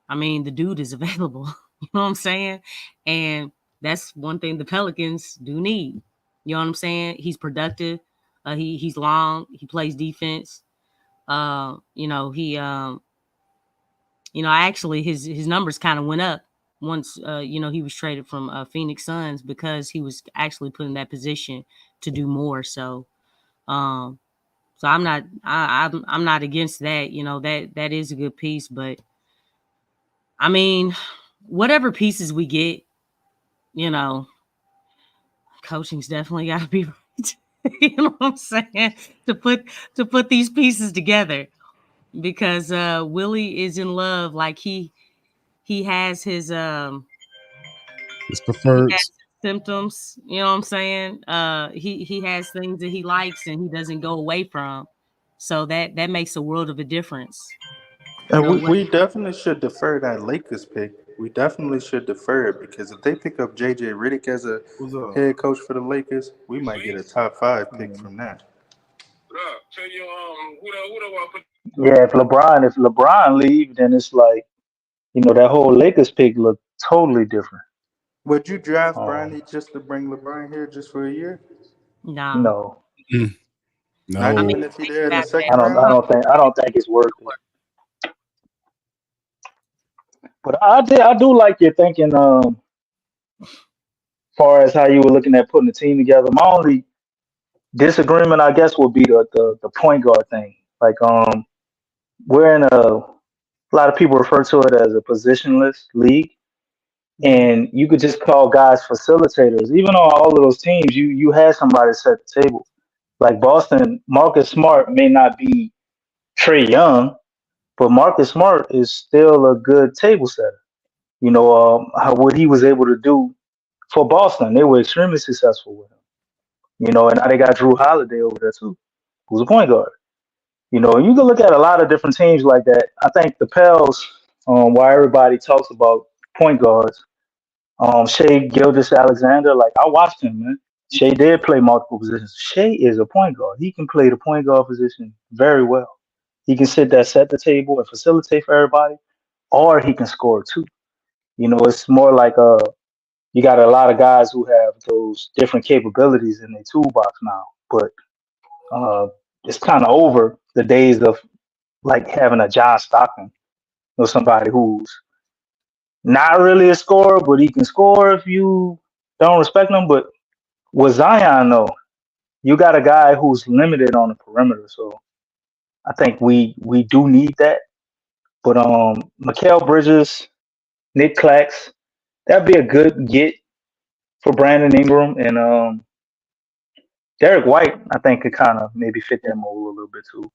I mean, the dude is available. You know what I'm saying? And that's one thing the Pelicans do need. You know what I'm saying? He's productive. He's long. He plays defense. He actually his numbers kind of went up once he was traded from Phoenix Suns because he was actually put in that position to do more. So I'm not against that. That is a good piece, but I mean, whatever pieces we get, coaching's definitely got to be right. You know what I'm saying? To put these pieces together, because Willie is in love. Like he has his Preferred. symptoms. You know what I'm saying? He has things that he likes and he doesn't go away from. So that makes a world of a difference. And we definitely should defer that Lakers pick. We definitely should defer it because if they pick up JJ Redick as a What's up? head coach for the Lakers, we might get a top 5 pick from that. Yeah, if LeBron leave, then it's like, that whole Lakers pick look totally different. Would you draft Um, Bronny just to bring LeBron here just for a year? No. no, Mm, Not I no. mean, even if he's think there in the about that. I second don't. I round? don't think. I don't think it's worth it. But I do like your thinking. Far as how you were looking at putting the team together. My only disagreement, I guess, would be the point guard thing. Like, we're in a lot of people refer to it as a positionless league, Mhm. and you could just call guys facilitators. Even on all of those teams, you had somebody set the table. Like Boston, Marcus Smart may not be Trey Young, but Marcus Smart is still a good table setter. What he was able to do for Boston, they were extremely successful with him. And now they got Drew Holiday over there too, who's a point guard. You can look at a lot of different teams like that. I think the Pels, why everybody talks about point guards, Shea Gilgis Alexander, like I watched him, man. Shea did play multiple positions. Shea is a point guard. He can play the point guard position very well. He can sit there, set the table, and facilitate for everybody, or he can score too. It's more like you got a lot of guys who have those different capabilities in their toolbox now. But uh, it's kind of over the days of like having a John Stockton or somebody who's not really a scorer, but he can score if you don't respect him. But with Zion, though, you got a guy who's limited on the perimeter, so I think we do need that. But Mikal Bridges, Nick Clax, that'd be a good get for Brandon Ingram and Derek White. I think could kind of maybe fit that mold a little bit too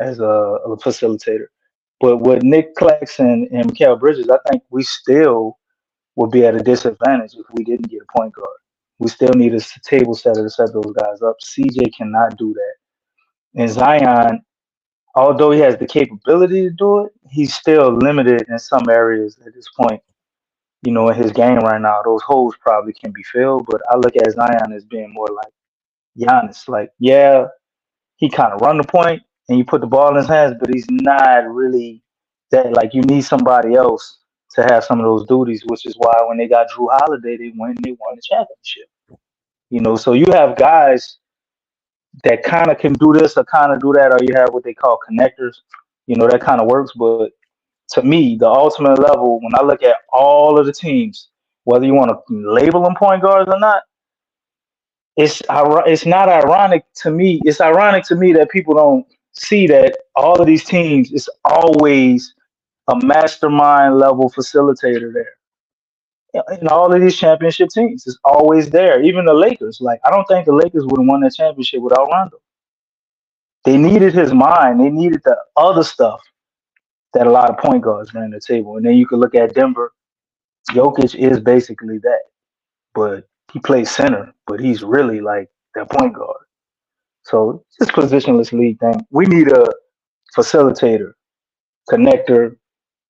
as a facilitator. But with Nick Clax and Mikal Bridges, I think we still would be at a disadvantage if we didn't get a point guard. We still need a table setter to set those guys up. CJ cannot do that. And Zion, although he has the capability to do it, he's still limited in some areas at this point. In his game right now, those holes probably can be filled. But I look at Zion as being more like Giannis. Like, yeah, he kind of run the point and you put the ball in his hands, but he's not really that. Like, you need somebody else to have some of those duties, which is why when they got Drew Holiday, they won the championship. So you have guys that kind of can do this or kind of do that, or you have what they call connectors. That kind of works. But to me, the ultimate level, when I look at all of the teams, whether you want to label them point guards or not, it's not ironic to me. It's ironic to me that people don't see that all of these teams is always a mastermind level facilitator there. In all of these championship teams, it's always there. Even the Lakers. Like, I don't think the Lakers would have won that championship without Rondo. They needed his mind. They needed the other stuff that a lot of point guards bring to the table. And then you could look at Denver. Jokic is basically that, but he plays center, but he's really like that point guard. So this positionless league thing, we need a facilitator, connector,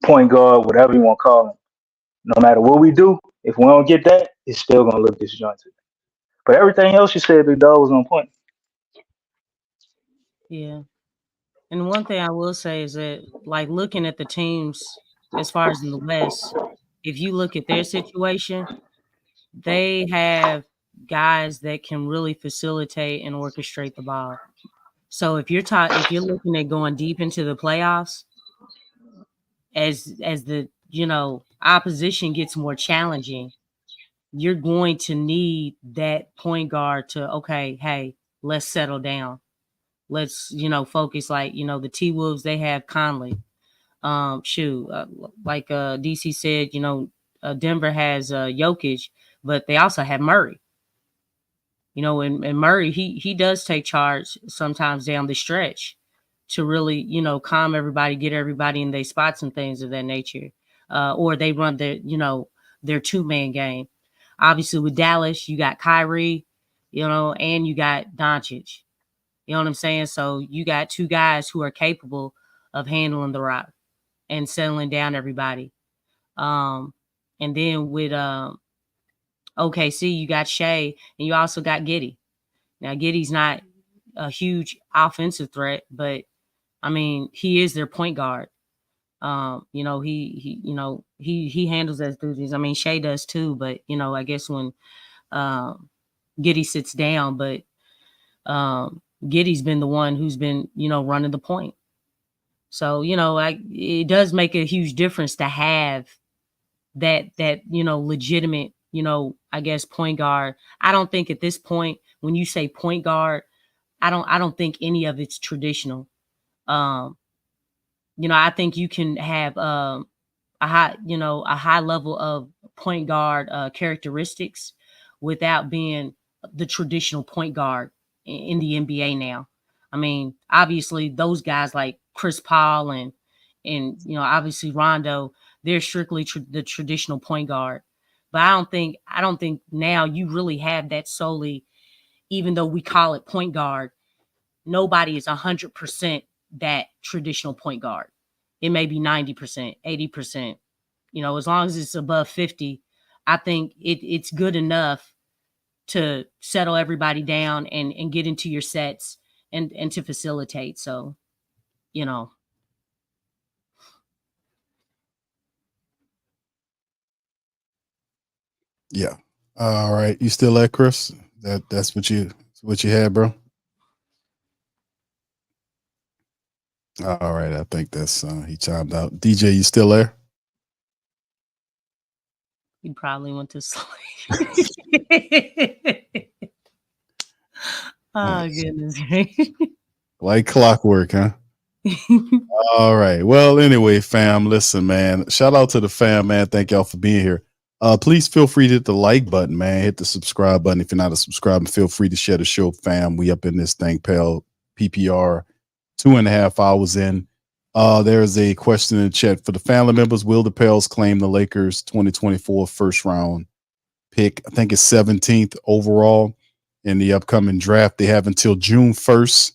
point guard, whatever you want to call him. No matter what we do, if we don't get that, it's still gonna look disjointed. But everything else you said, Big Dog, was on point. Yeah. And one thing I will say is that, like, looking at the teams as far as in the West, if you look at their situation, they have guys that can really facilitate and orchestrate the ball. So if you're looking at going deep into the playoffs, as the opposition gets more challenging, you're going to need that point guard to, okay, hey, let's settle down. Let's focus. Like the T Wolves, they have Conley. Like DC said, Denver has Jokic, but they also have Murray. And Murray, he does take charge sometimes down the stretch to really, calm everybody, get everybody in their spots and things of that nature. Or they run their two-man game. Obviously, with Dallas, you got Kyrie, and you got Doncic. You know what I'm saying? So you got two guys who are capable of handling the rock and settling down everybody. And then with OKC, you got Shea, and you also got Giddey. Now, Giddy's not a huge offensive threat, but I mean, he is their point guard. You know, he handles those duties. I mean, Shea does too, but you know, I guess when Giddey sits down, but Giddey's been the one who's been, you know, running the point. So, you know, it does make a huge difference to have that, you know, legitimate, you know, I guess point guard. I don't think at this point, when you say point guard, I don't think any of it's traditional. You know, I think you can have a high level of point guard characteristics without being the traditional point guard in the NBA now. I mean, obviously those guys like Chris Paul and you know, obviously Rondo, they're strictly the traditional point guard. But I don't think now you really have that solely, even though we call it point guard, nobody is 100% that traditional point guard. It may be 90%, 80%. You know, as long as it's above 50, I think it's good enough to settle everybody down and get into your sets and to facilitate. So, you know. Yeah. All right. You still there, Chris? That's what you had, bro? All right. I think that's he chimed out. DJ, you still there? He probably went to sleep. Oh, goodness. Like clockwork, huh? All right. Well, anyway, fam, listen, man. Shout out to the fam, man. Thank y'all for being here. Please feel free to hit the like button, man. Hit the subscribe button if you're not a subscriber. Feel free to share the show, fam. We up in this thing, PPR, 2.5 hours in. There is a question in the chat for the family members. Will the Pels claim the Lakers 2024 first round pick? I think it's 17th overall in the upcoming draft. They have until June 1st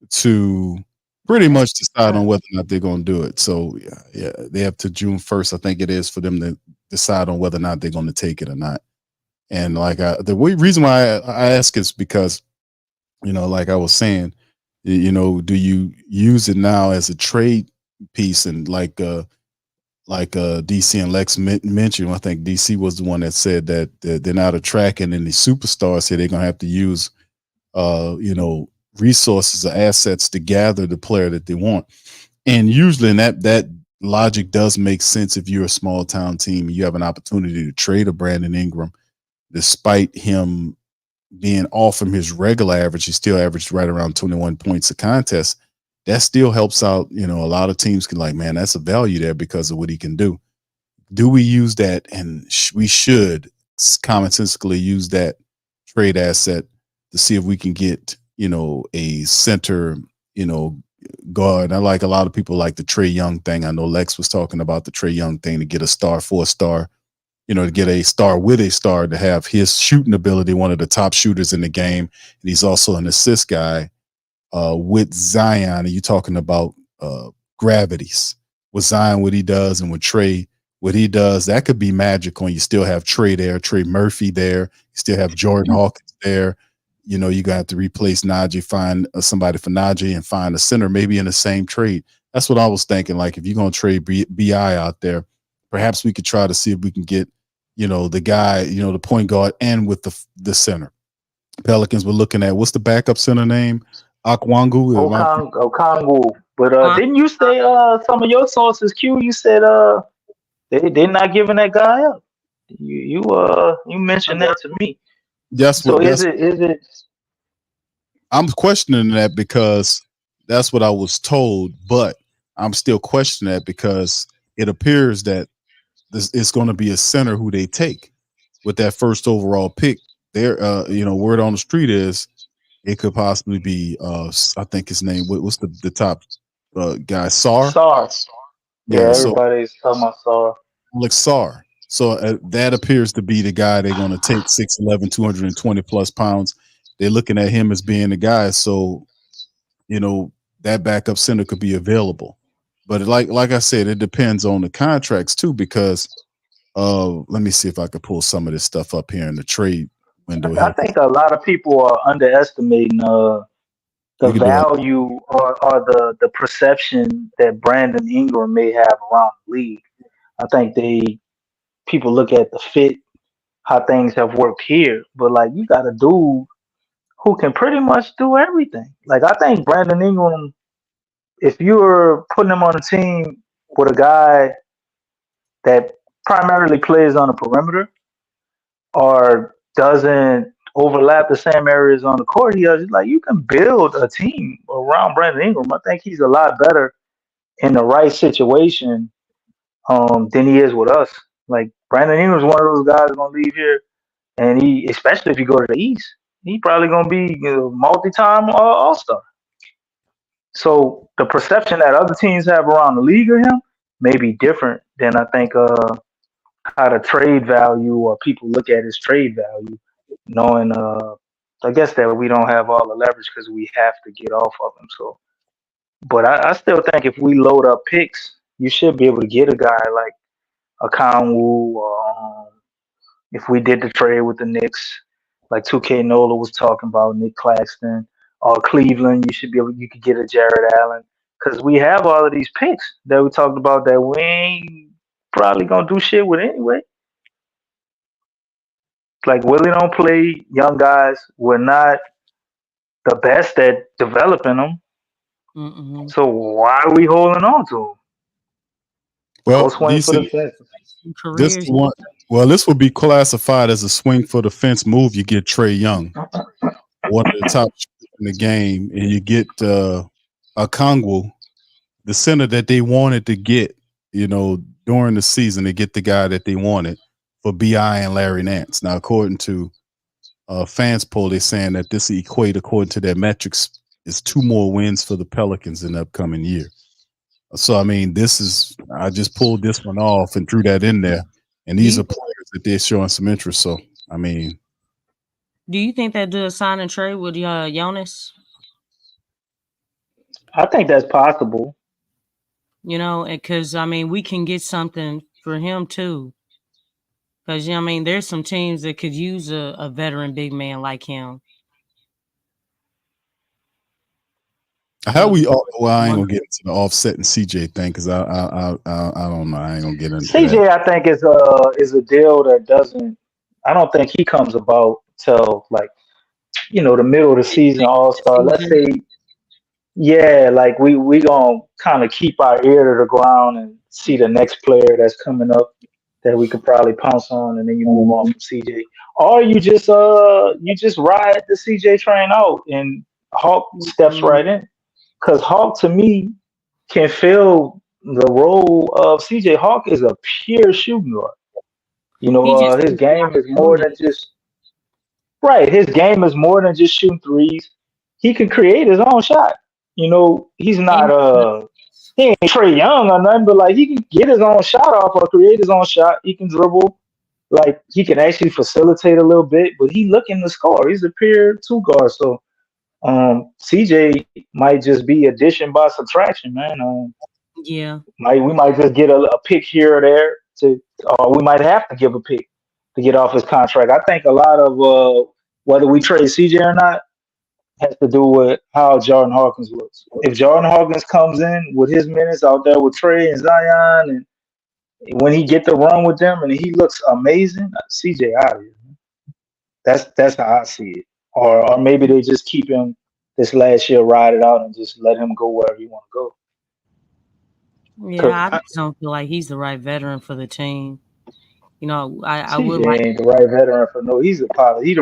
to pretty much decide on whether or not they're going to do it. So yeah, they have to June 1st, I think it is, for them to decide on whether or not they're going to take it or not. And like the reason why I ask is because, you know, like I was saying, you know, do you use it now as a trade piece? And like DC and Lex mentioned, I think DC was the one that said that they're not attracting any superstars here. They're going to have to use, you know, resources or assets to gather the player that they want. And usually that logic does make sense if you're a small town team and you have an opportunity to trade a Brandon Ingram, despite him being off from his regular average. He still averaged right around 21 points a contest. That still helps out. You know, a lot of teams can like, man, that's a value there because of what he can do. Do we use that? And we should commonsensically use that trade asset to see if we can get, you know, a center, you know, guard. I like a lot of people like the Trae Young thing. I know Lex was talking about the Trae Young thing to get a star for a star, you know, to get a star with a star, to have his shooting ability, one of the top shooters in the game. And he's also an assist guy with Zion. And you're talking about gravities with Zion, what he does, and with Trae, what he does. That could be magical. And you still have Trae there, Trey Murphy there. You still have Jordan Hawkins there. You know, you're going to have to replace Najee, find somebody for Najee and find a center, maybe in the same trade. That's what I was thinking. Like, if you're going to trade BI out there, perhaps we could try to see if we can get, you know, the guy, you know, the point guard and with the center. Pelicans were looking at, what's the backup center name? Okongwu. But didn't you say some of your sources, Q? You said they're not giving that guy up. You mentioned that to me. Is it? I'm questioning that because that's what I was told, but I'm still questioning that because it appears that it's going to be a center who they take with that first overall pick. There, you know, word on the street is it could possibly be I think his name. What's the top guy? Sarr. Yeah, everybody's talking about Sarr. Alex Sarr. So that appears to be the guy they're going to take, 6'11", 220 plus pounds. They're looking at him as being the guy. So, you know, that backup center could be available. But like I said, it depends on the contracts too, because let me see if I could pull some of this stuff up here in the trade window. I think a lot of people are underestimating the the value or the perception that Brandon Ingram may have around the league. I think people look at the fit, how things have worked here, but like you got a dude who can pretty much do everything. Like I think Brandon Ingram, if you were putting him on a team with a guy that primarily plays on the perimeter or doesn't overlap the same areas on the court, he does. Like you can build a team around Brandon Ingram. I think he's a lot better in the right situation than he is with us. Like Brandon Ingram's one of those guys gonna leave here, and he, especially if you go to the East, he probably gonna be multi-time All-Star. So the perception that other teams have around the league of him may be different than I think how the trade value or people look at his trade value, knowing I guess that we don't have all the leverage because we have to get off of him. So, but I still think if we load up picks, you should be able to get a guy like a Conwu, or if we did the trade with the Knicks, like 2K Nola was talking about, Nick Claxton, or Cleveland, you could get a Jared Allen because we have all of these picks that we talked about that we ain't probably gonna do shit with anyway. Like Willie don't play young guys. We're not the best at developing them. Mm-mm. So why are we holding on to them? Well, Go swing for the fence. This one. Well, this would be classified as a swing for the fence move. You get Trey Young, one of the top in the game, and you get Okongwu, the center that they wanted to get, during the season to get the guy that they wanted for BI and Larry Nance. Now, according to fans poll, they're saying that this equate, according to their metrics, is 2 more wins for the Pelicans in the upcoming year. So, I mean, I just pulled this one off and threw that in there. And these are players that they're showing some interest. So, I mean. Do you think they do a sign and trade with Jonas? I think that's possible. Because, I mean, we can get something for him, too. Because, I mean, there's some teams that could use a veteran big man like him. How we all? Well, I ain't gonna get into the Offset and CJ thing because I don't know. I ain't gonna get into CJ. I think is a deal that doesn't. I don't think he comes about till like the middle of the season, All-Star. Let's say, yeah, like we gonna kind of keep our ear to the ground and see the next player that's coming up that we could probably pounce on, and then you move on from CJ, or you just ride the CJ train out and Hawk steps right in. Because Hawk, to me, can fill the role of CJ. Hawk is a pure shooting guard. His game is more than just His game is more than just shooting threes. He can create his own shot. He's not he ain't Trey Young or nothing, but like he can get his own shot off or create his own shot. He can dribble. Like he can actually facilitate a little bit, but he looking to score. He's a pure 2 guard. So CJ might just be addition by subtraction, man. Yeah. We might just get a pick here or there or we might have to give a pick to get off his contract. I think a lot of whether we trade CJ or not has to do with how Jordan Hawkins looks. If Jordan Hawkins comes in with his minutes out there with Trey and Zion, and when he get the run with them and he looks amazing, CJ out of here. That's how I see it. Or maybe they just keep him this last year, ride it out, and just let him go wherever he want to go. Yeah, I just don't feel like he's the right veteran for the team. I would like. Ain't the right veteran for no. He's the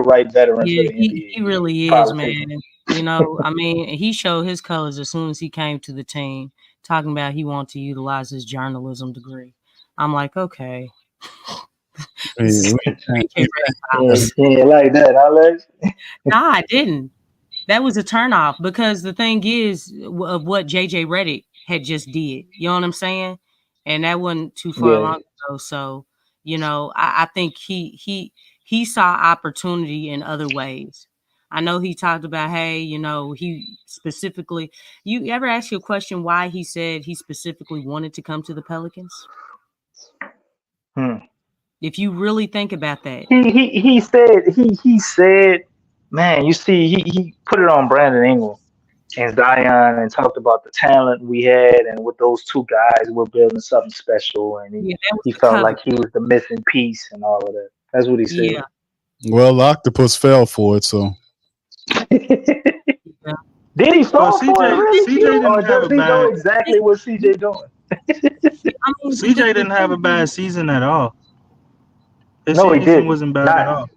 right veteran for the NBA. He really is, man. I mean, he showed his colors as soon as he came to the team, talking about he wanted to utilize his journalism degree. I'm like, okay. Like that, Alex? No, I didn't. That was a turnoff because the thing is of what JJ Redick had just did. You know what I'm saying? And that wasn't too far long ago. So, I think he saw opportunity in other ways. I know he talked about, hey, he specifically. You ever ask you a question why he said he specifically wanted to come to the Pelicans? If you really think about that, he said, man, you see, he put it on Brandon Ingram. and Zion and talked about the talent we had, and with those two guys, we're building something special. And Yeah, that was he the felt cover. like he was the missing piece and all of that. That's what he Yeah. said. Well, the octopus fell for it, so Yeah. Did he Well, fall for it, really, CJ Q? didn't Or have does a he know bad exactly what CJ doing? I mean, CJ didn't have a bad season at all. His No, he season didn't. wasn't bad at Not all.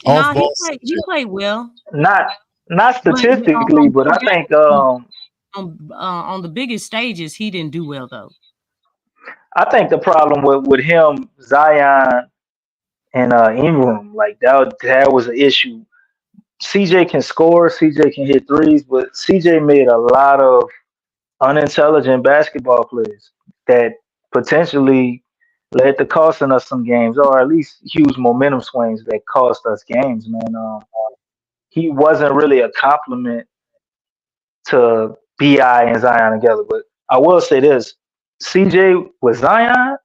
off no, he ball. played well, not not but statistically, on but big I think games, on the biggest stages, he didn't do well though. the problem with him, Zion and Ingram, like that was an issue. CJ can score, CJ can hit threes, but CJ made a lot of unintelligent basketball plays that potentially led to costing us some games, or at least huge momentum swings that cost us games. Man, he wasn't really a compliment to Bi and Zion together. But I will say this: CJ with Zion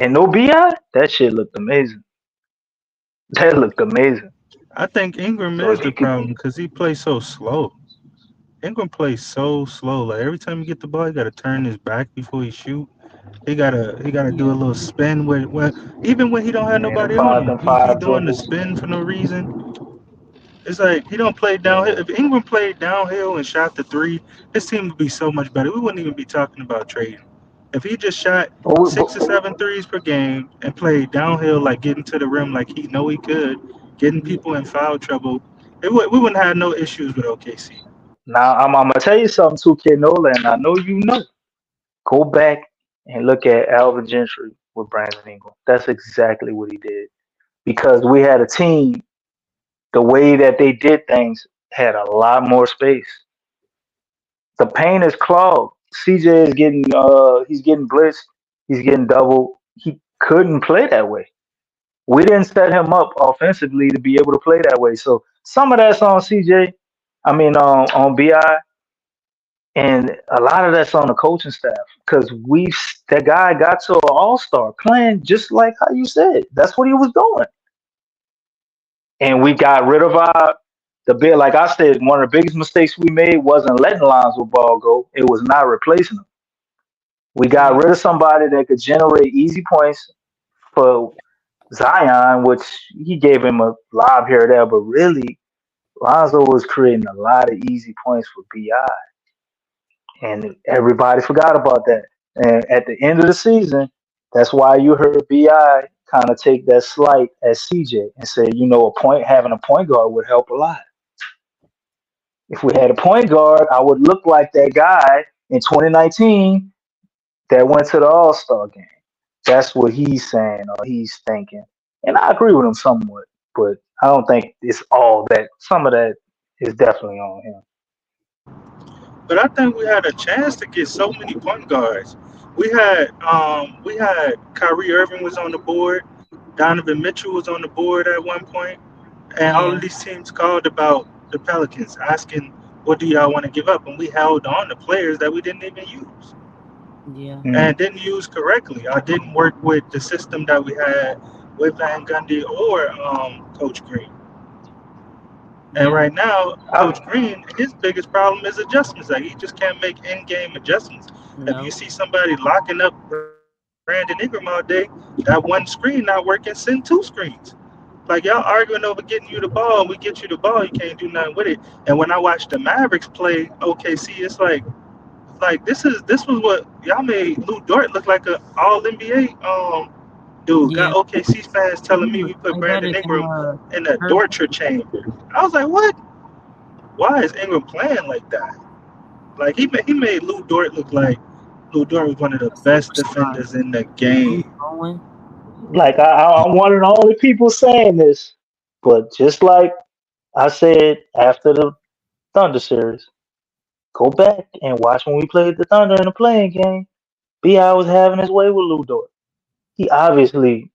and no Bi, that shit looked amazing. That looked amazing. I think Ingram So is if the he could, problem because he plays so slow. Ingram plays so slow. Like every time you get the ball, he got to turn his back before he shoot. He gotta do a Yeah. little spin even when he don't have man, nobody on him. them He five doing the dribbles. spin for no reason. It's like he don't play downhill. If Ingram played downhill and shot the three, his team would be so much better. We wouldn't even be talking about trading. If he just shot But we, but, 6 or 7 threes per game and played downhill, like getting to the rim like he know he could, getting Yeah. people in foul trouble, we wouldn't have no issues with OKC. now I'm gonna tell you something too, Kid Nolan. I know you know. Go back and look at Alvin Gentry with Brandon Ingram. That's exactly what he did. Because we had a team, the way that they did things had a lot more space. The paint is clogged. CJ is getting he's getting blitzed, he's getting double. He couldn't play that way. We didn't set him up offensively to be able to play that way. So some of that's on CJ. I mean on Bi, and a lot of that's on the coaching staff because we that guy got to an all star playing just like how you said. That's what he was doing, and we got rid of our the bit. Like I said, one of the biggest mistakes we made wasn't letting Lonzo Ball go. It was not replacing him. We got Yeah. rid of somebody that could generate easy points for Zion, which he gave him a lob here or there, but really Lonzo was creating a lot of easy points for Bi, and everybody forgot about that. And at the end of the season, that's why you heard Bi kind of take that slight at CJ and say, you know, having a point guard would help a lot. If we had a point guard, I would look like that guy in 2019 that went to the All Star game. That's what he's saying or he's thinking, and I agree with him somewhat, but I don't think it's all that. Some of that is definitely on him. But I think we had a chance to get so many point guards. We had Kyrie Irving was on the board, Donovan Mitchell was on the board at one point, and all Yeah. of these teams called about the Pelicans, asking what do y'all want to give up, and we held on to players that we didn't even use Yeah. and didn't use correctly. I didn't work with the system that we had with Van Gundy or Coach Green. And Yeah. right now, I, Coach Green, his biggest problem is adjustments. Like he just can't make in-game adjustments. If you No. see somebody locking up Brandon Ingram all day, that one screen not working, send 2 screens. Like y'all arguing over getting you the ball, we get you the ball, you can't do nothing with it. And when I watch the Mavericks play OKC, it's like this was what y'all made Lou Dort look like a All NBA dude. Got Yeah. OKC fans telling He me was we put way better Brandon than Ingram in a Herbert. torture chamber. I was like, what? Why is Ingram playing like that? Like he made Lou Dort look like Lou Dort was one of the A best superstar. defenders in the Bruce game. Bowen. like I'm one of the only people saying this, but just like I said after the Thunder series, go back and watch when we played the Thunder in the playing game. Bi was having his way with Lou Dort. He obviously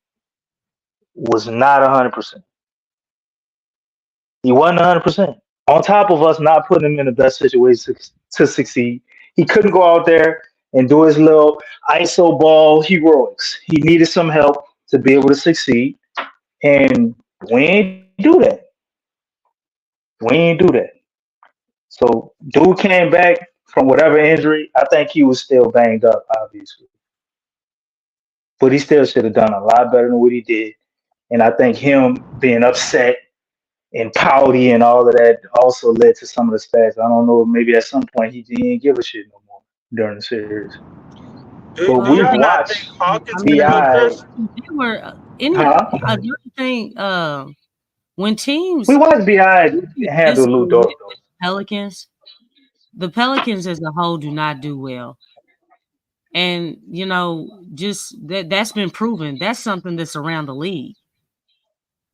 was not 100%. He wasn't 100%. On top of us not putting him in the best situation to succeed, he couldn't go out there and do his little ISO ball heroics. He needed some help to be able to succeed, and we ain't do that. We ain't do that. So dude came back from whatever injury. I think he was still banged up, obviously, but he still should have done a lot better than what he did. And I think him being upset and pouty and all of that also led to some of the stats. I don't know, maybe at some point he didn't give a shit no more during the series. Do, But do Well, I we've y'all think not think watched Hawkins mean, finna go, BI, Chris? they were any. huh? Do you think when We teams watched BI get handle Lou physical Dort with though. Pelicans, the Pelicans as a whole do not do well. And just that's been proven. That's something that's around the league.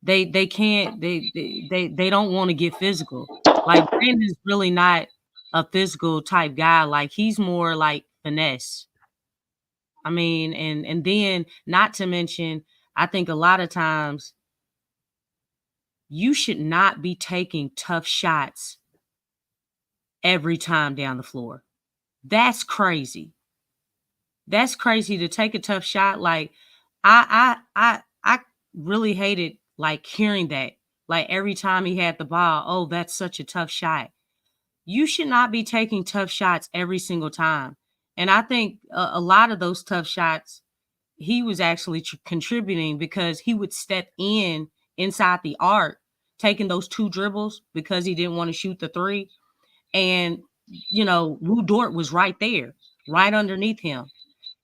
They can't they don't want to get physical. Like Brandon's really not a physical type guy. Like he's more like finesse. I mean, and then not to mention, I think a lot of times you should not be taking tough shots every time down the floor. That's crazy. That's crazy to take a tough shot. Like I really hated like hearing that. Like every time he had the ball, oh, that's such a tough shot. You should not be taking tough shots every single time. And I think a lot of those tough shots, he was actually contributing because he would step inside the arc, taking those 2 dribbles because he didn't want to shoot the 3. And, Lou Dort was right there, right underneath him.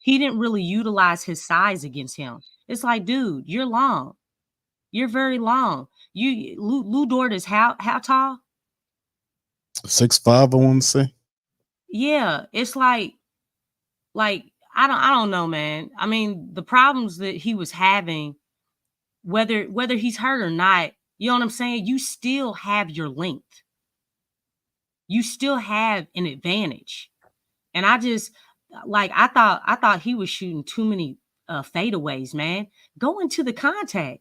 He didn't really utilize his size against him. It's like, dude, you're long. You're very long. Lou Dort is how tall? 6'5", I want to say. Yeah, it's like I don't know, man. I mean, the problems that he was having, whether he's hurt or not, you know what I'm saying? You still have your length. You still have an advantage. And I just I thought he was shooting too many fadeaways, man. Go into the contact.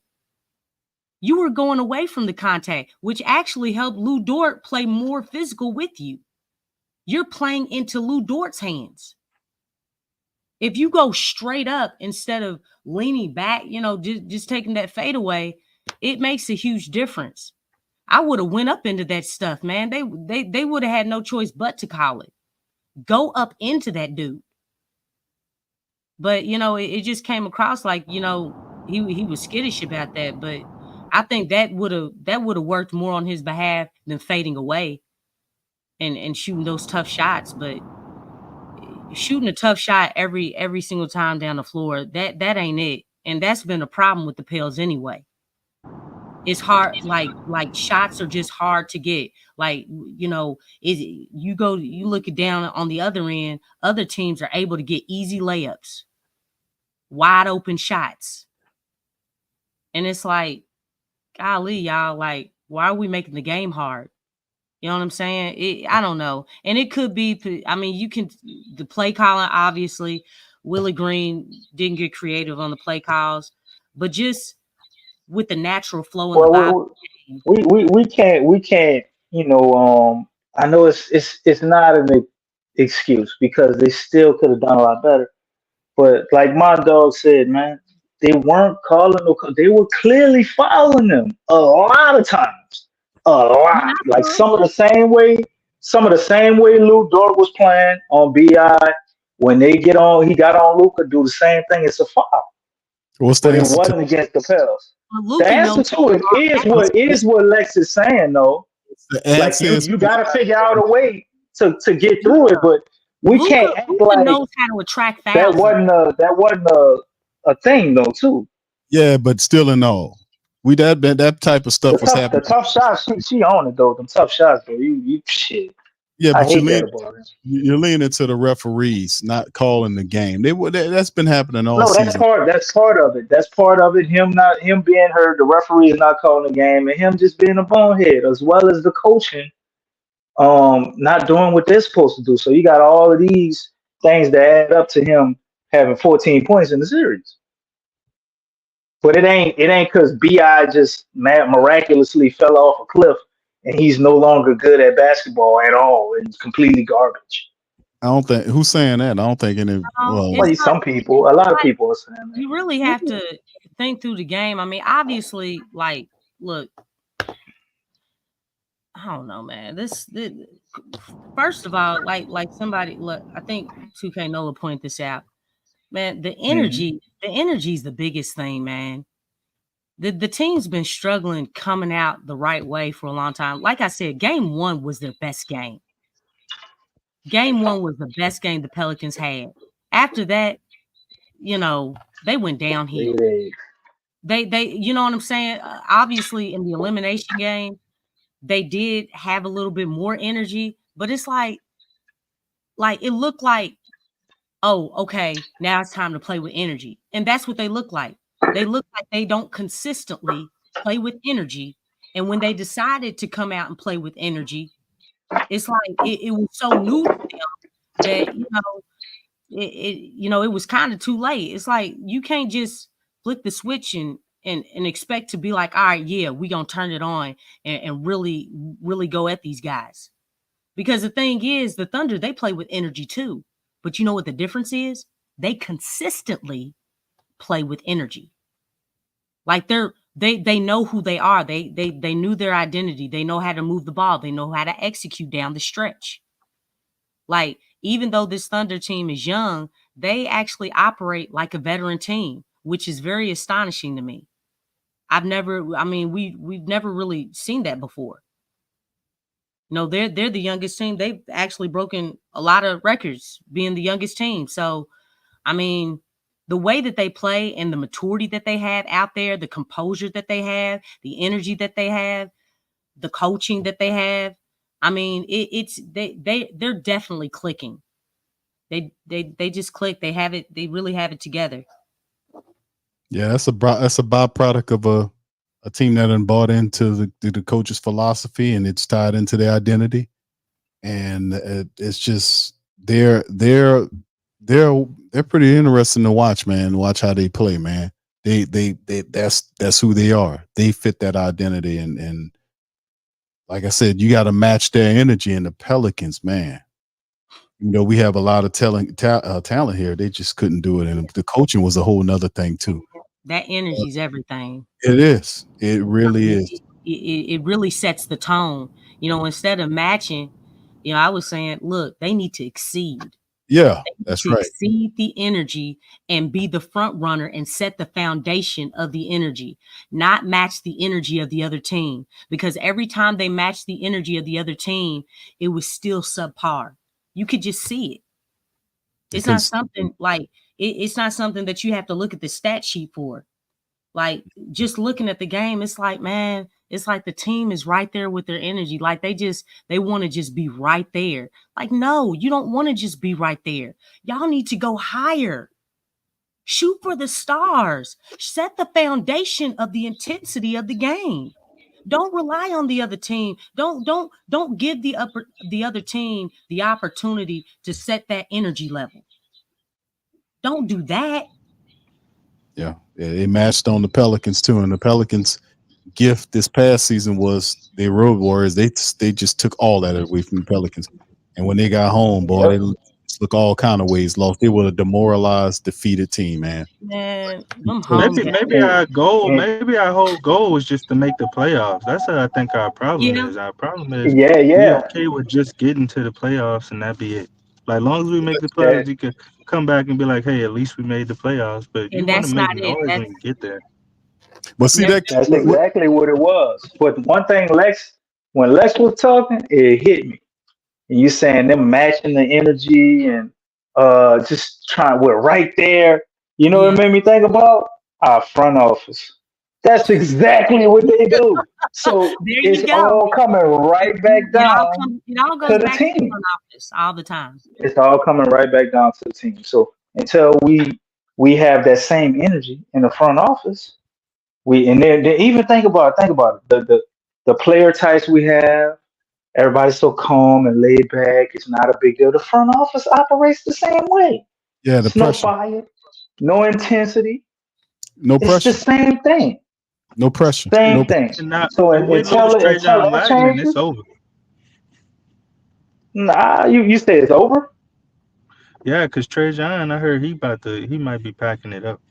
You were going away from the contact, which actually helped Lou Dort play more physical with you. You're playing into Lou Dort's hands. If you go straight up instead of leaning back, just taking that fadeaway, it makes a huge difference. I would have went up into that stuff, man. They would have had no choice but to call it. Go up into that dude. But it just came across like he was skittish about that. But I think that would have worked more on his behalf than fading away and shooting those tough shots. But shooting a tough shot every single time down the floor, that ain't it. And that's been a problem with the Pels anyway. It's hard, like shots are just hard to get. Like, you look it down on the other end, other teams are able to get easy layups, wide open shots. And it's like, golly, y'all, like, why are we making the game hard? You know what I'm saying? I don't know. And it could be, I mean, the play calling, obviously, Willie Green didn't get creative on the play calls, but just with the natural flow in the body. We can't, I know it's not an excuse because they still could have done a lot better. But like my dog said, man, they weren't calling they were clearly fouling them a lot of times. A lot. Like some of the same way Lou Dort was playing on BI. When he got on Luka, do the same thing. It's a foul. What's the But it answer wasn't against the Pels. Well, The answer to it is what Lex is saying though. The Like answer is you gotta figure out a way to get through it, but we can't act Luka like knows how to attract fouls. that wasn't a thing though too. Yeah, but still in all, that type of stuff was happening. The tough shots, she on it though. Them tough shots, though. You shit. Yeah, I but hate that about it. you're leaning to the referees not calling the game. That's been happening all No, season. that's part of it. That's part of it. Him being hurt, the referee is not calling the game, and him just being a bonehead, as well as the coaching, not doing what they're supposed to do. So you got all of these things that add up to him having 14 points in the series. But it ain't because Bi just miraculously fell off a cliff and he's no longer good at basketball at all and completely garbage. I don't think who's saying that. I don't think any. Some people, a lot of people are saying that. You really have to think through the game. I mean, obviously, like, look, I don't know, man. First of all, like somebody look, I think 2K Nola pointed this out. Man, the Mhm. energy is the biggest thing, man. The team's been struggling coming out the right way for a long time. Like I said, game 1 was their best game. Game 1 was the best game the Pelicans had. After that, they went downhill. They you know what I'm saying? Obviously in the elimination game, they did have a little bit more energy, but it's like it looked like, oh, okay, now it's time to play with energy. And that's what they look like. They look like they don't consistently play with energy. And when they decided to come out and play with energy, it's like it was so new to them that, it was kind of too late. It's like you can't just flick the switch and expect to be like, all right, yeah, we gonna turn it on and really, really go at these guys. Because the thing is, the Thunder, they play with energy too. But you know what the difference is? They consistently play with energy. Like they know who they are. They knew their identity. They know how to move the ball. They know how to execute down the stretch. Like, even though this Thunder team is young, they actually operate like a veteran team, which is very astonishing to me. We've never really seen that before. No, they're the youngest team. They've actually broken a lot of records being the youngest team. So, I mean, the way that they play and the maturity that they have out there, the composure that they have, the energy that they have, the coaching that they have, I mean, they're definitely clicking. They just click. They have it. They really have it together. Yeah, that's a byproduct of a team that done bought into the coach's philosophy, and it's tied into their identity. And it's just they're pretty interesting to watch, man. Watch how they play, man. They that's who they are. They fit that identity, and like I said, you got to match their energy. And the Pelicans, man, we have a lot of talent here. They just couldn't do it, and the coaching was a whole nother thing too. That energy is everything. It is. It really is. It really sets the tone. Instead of matching, I was saying, look, they need to exceed. Yeah, that's right. Exceed the energy and be the front runner and set the foundation of the energy, not match the energy of the other team. Because every time they matched the energy of the other team, it was still subpar. You could just see it. It's not something like it's not something that you have to look at the stat sheet for. Like, just looking at the game, it's like, man, it's like the team is right there with their energy. Like they want to just be right there. Like, no, you don't want to just be right there. Y'all need to go higher. Shoot for the stars. Set the foundation of the intensity of the game. Don't rely on the other team. Don't give the other team the opportunity to set that energy level. Don't do that. Yeah, they matched on the Pelicans too, and the Pelicans' gift this past season was their road warriors. They just took all that away from the Pelicans, and when they got home, boy, they look all kind of ways lost. They were a demoralized, defeated team, man. Man, maybe our whole goal was just to make the playoffs. That's what I think our problem is. Our problem is we okay with just getting to the playoffs and that be it. Like, as long as we make the playoffs, you can come back and be like, hey, at least we made the playoffs. But you want to make noise when you get there. But see, that's exactly what it was. But one thing, when Lex was talking, it hit me. And you saying them matching the energy and just we're right there. You know what it made me think about? Our front office. That's exactly what they do. So it's all coming right back down it all goes to the back team. to the front office all the time. It's all coming right back down to the team. So until we have that same energy in the front office, they even think about it. The player types we have. Everybody's so calm and laid back. It's not a big deal. The front office operates the same way. Yeah, the pressure. No fire, no intensity. No pressure. It's the same thing. No pressure. Same thing. So until that changes, it's over. Nah, you say it's over? Yeah, because Trajan, I heard he might be packing it up.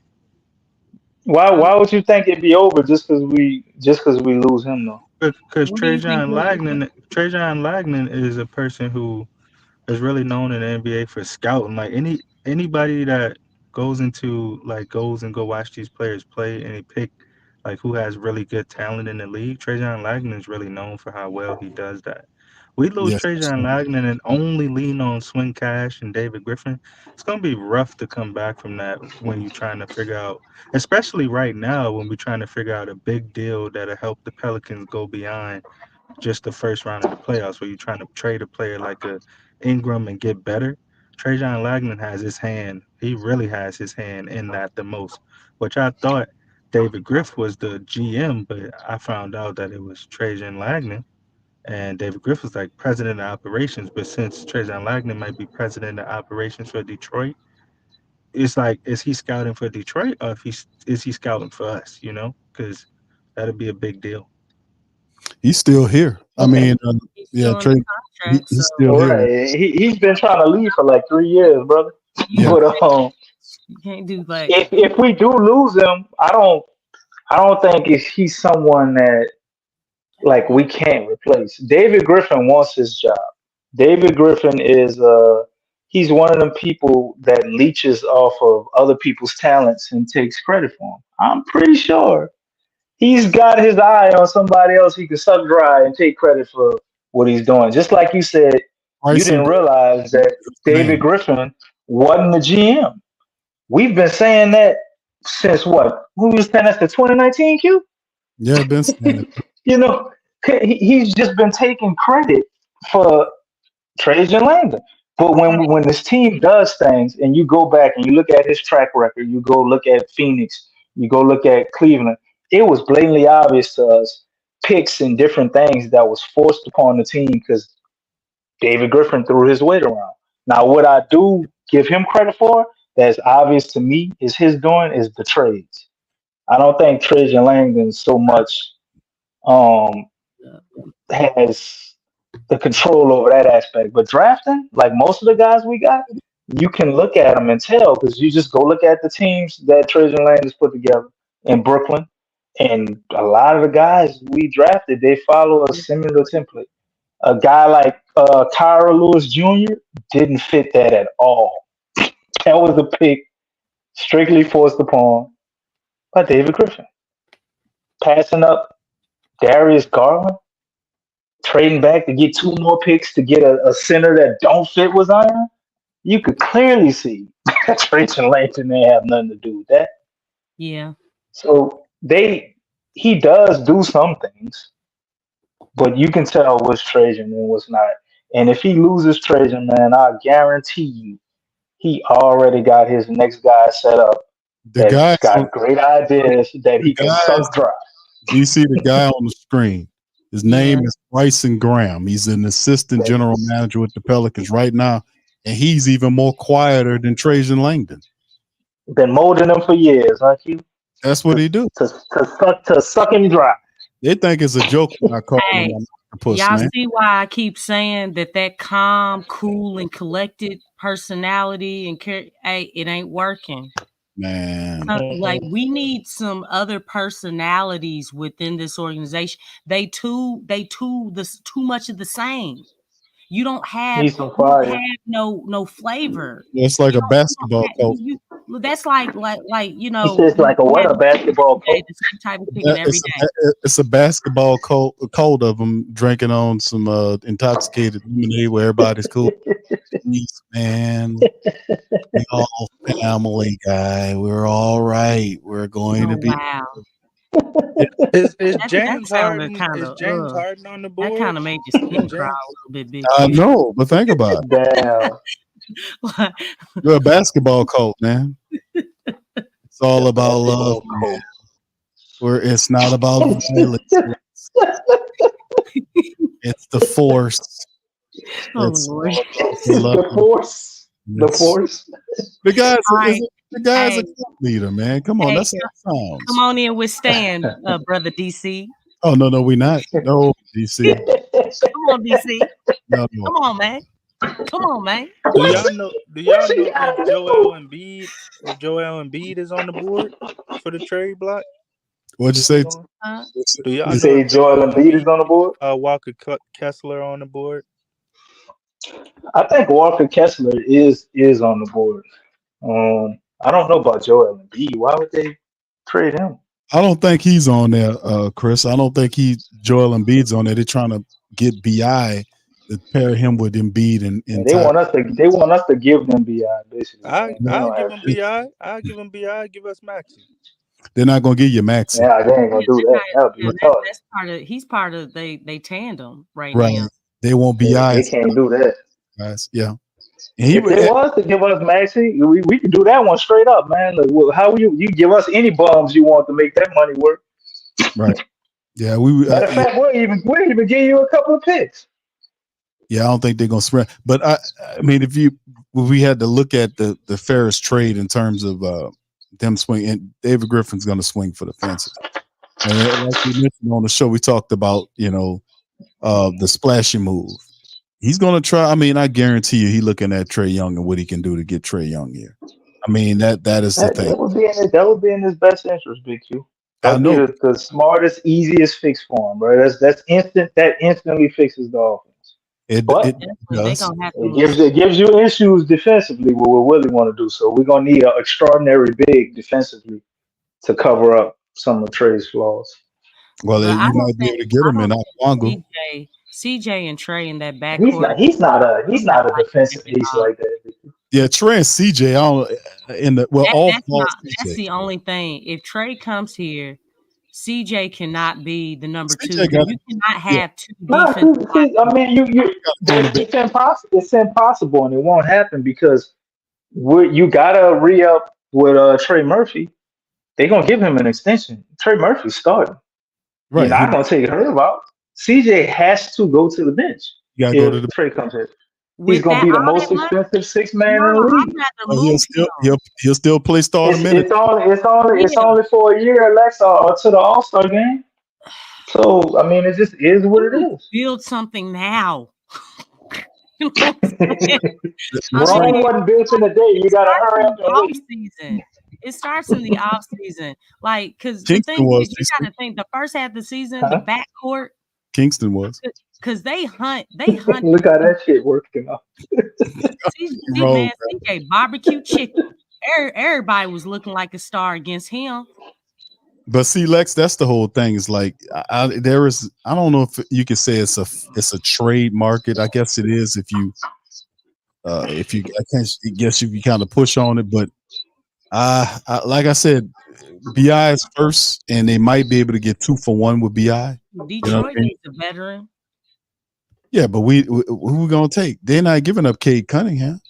Why would you think it'd be over just because we lose him though? Because What do you think? Trajan Langdon is a person who is really known in the NBA for scouting. Like anybody that goes and go watch these players play and they pick like who has really good talent in the league. Trajan Langdon is really known for how well he does that. We lose Yes, Trajan Langdon and only lean on Swing Cash and David Griffin. It's gonna be rough to come back from that when you're trying to figure out, especially right now when we're trying to figure out a big deal that'll help the Pelicans go beyond just the first round of the playoffs, where you're trying to trade a player like a Ingram and get better. Trajan Langdon has his hand. He really has his hand in that the most. Which I thought David Griff was the GM, but I found out that it was Trajan Langdon. And David Griff was like president of operations. But since Trajan Langdon might be president of operations for Detroit, it's like, is he scouting for Detroit or is he scouting for us? Because that'd be a big deal. he's still here. I mean, He's yeah, still in Trey, the contract, he's so still here. Right. He's been trying to leave for like 3 years, brother. Yeah. But you can't do like if we do lose him, I don't think he's someone that like we can't replace. David Griffin wants his job. David Griffin is he's one of them people that leeches off of other people's talents and takes credit for them. I'm pretty sure he's got his eye on somebody else he can suck dry and take credit for what he's doing. Just like you said, you Bryson didn't realize that David name. Griffin wasn't the GM. We've been saying that since what? Who was saying that's the 2019 Q? Yeah, Ben Sanders. He's just been taking credit for Trajan Langdon. But when this team does things, and you go back and you look at his track record, you go look at Phoenix, you go look at Cleveland, it was blatantly obvious to us picks and different things that was forced upon the team because David Griffin threw his weight around. Now, what I do give him credit for, that's obvious to me, is his doing is the trades. I don't think Trajan Langdon so much has the control over that aspect. But drafting, like most of the guys we got, you can look at them and tell because you just go look at the teams that Trajan Langdon's put together in Brooklyn. And a lot of the guys we drafted, they follow a similar template. A guy like Tyra Lewis Jr. didn't fit that at all. That was a pick strictly forced upon by David Griffin. Passing up Darius Garland, trading back to get 2 more picks to get a center that don't fit with Zion. You could clearly see that Trajan Langdon didn't have nothing to do with that. yeah. So he does do some things, but you can tell what's Trajan and what's not. And if he loses Trajan, man, I guarantee you, he already got his next guy set up. The guy got great ideas that he can suck dry. You see the guy on the screen. His name is Bryson Graham. He's an assistant general manager with the Pelicans right now, and he's even more quieter than Trajan Langdon. Been molding him for years, huh, Q? That's what he do. To suck him dry. They think it's a joke when I call him an octopus, y'all man. see why I keep saying that calm, cool, and collected personality and it ain't working. Man, like we need some other personalities within this organization. They too much of the same. You don't have no flavor. It's like a basketball coach. That's like It's like a basketball coach. The same type of picking every day. It's a basketball cold of them drinking on some intoxicated lemonade where everybody's cool. Man, we all family, guy. We're all right. We're going to be. Wow. Is James Harden on the board? That kind of made your skin crawl a little bit big. I know, but think about it. Damn. You're a basketball coach, man. It's all about love, man. It's not about violence. It's the force. Oh, Lord. The force. The force. The guy's a leader, man. Come on, that's how it sounds. Come on in with Stan, brother DC. Oh no, we not. No, DC. Come on, DC. No. Come on, man. Come on, man. Do y'all know if Joel Embiid is on the board for the trade block? What'd you say? Do y'all You know say if Joel Embiid is on the board? Walker Kessler on the board? I think Walker Kessler is on the board. I don't know about Joel Embiid. Why would they trade him? I don't think he's on there, Chris. I don't think Joel Embiid's on there. They're trying to get BI to pair him with Embiid and They Ty. want us to give them BI basically. I They don't give have him shit. BI. I give him BI. Give us Maxi. They're not going to give you Maxi. Yeah, they ain't gonna do that. That would be retarded. That's part of. He's part of they tandem right Right. now. They won't They BI. can't do that. Guys. Yeah. And he If they was to give us Maxi, we could do that one straight up, man. Like, well, how you give us any bums you want to make that money work? right. Yeah. We. Matter of fact, we'll even give you a couple of picks. Yeah, I don't think they're gonna spread. But I mean, if we had to look at the fairest trade in terms of them swing, and David Griffin's gonna swing for the fences. And like we mentioned on the show, we talked about the splashy move. He's gonna try. I mean, I guarantee you, he's looking at Trae Young and what he can do to get Trae Young here. I mean, that is the thing. That would be in his best interest, Big Q. That'd be the smartest, easiest fix for him, bro. That's instant. That instantly fixes the offense. It does. It gives you issues defensively with what Willie want to do. So we're gonna need an extraordinary big defensively to cover up some of Trey's flaws. Well, you might be able to get him in Okwango. CJ and Trae in that backcourt. He's not a defensive piece like that. Yeah, Trae and CJ. That's the only thing. If Trae comes here, CJ cannot be the number two. You cannot have two defensive. I mean, it's impossible. It's impossible, and it won't happen because you gotta re-up with Trey Murphy. They're gonna give him an extension. Trey Murphy's starting. Right. You're not gonna take her out. CJ has to go to the bench. You gotta go to the Trey comes here. He's gonna be the most expensive six man in the league. He'll still play starter minutes. It's only for a year, Alexa, or to the All-Star game. So I mean, it just is what it is. Build something now. Rome wasn't built in a day. You gotta hurry up and wait. Season. It starts in the off season, like because the thing is, you got to think the first half of the season, the backcourt. Kingston was because they hunt. Look how that shit working out. CJ barbecue chicken. Everybody was looking like a star against him. But see, Lex, that's the whole thing. Is like I don't know if you can say it's a trade market. I guess it is if you guess if you kind of push on it, but like I said, BI is first, and they might be able to get 2 for 1 with BI. Detroit needs a veteran. Yeah, but who we gonna take? They're not giving up Cade Cunningham.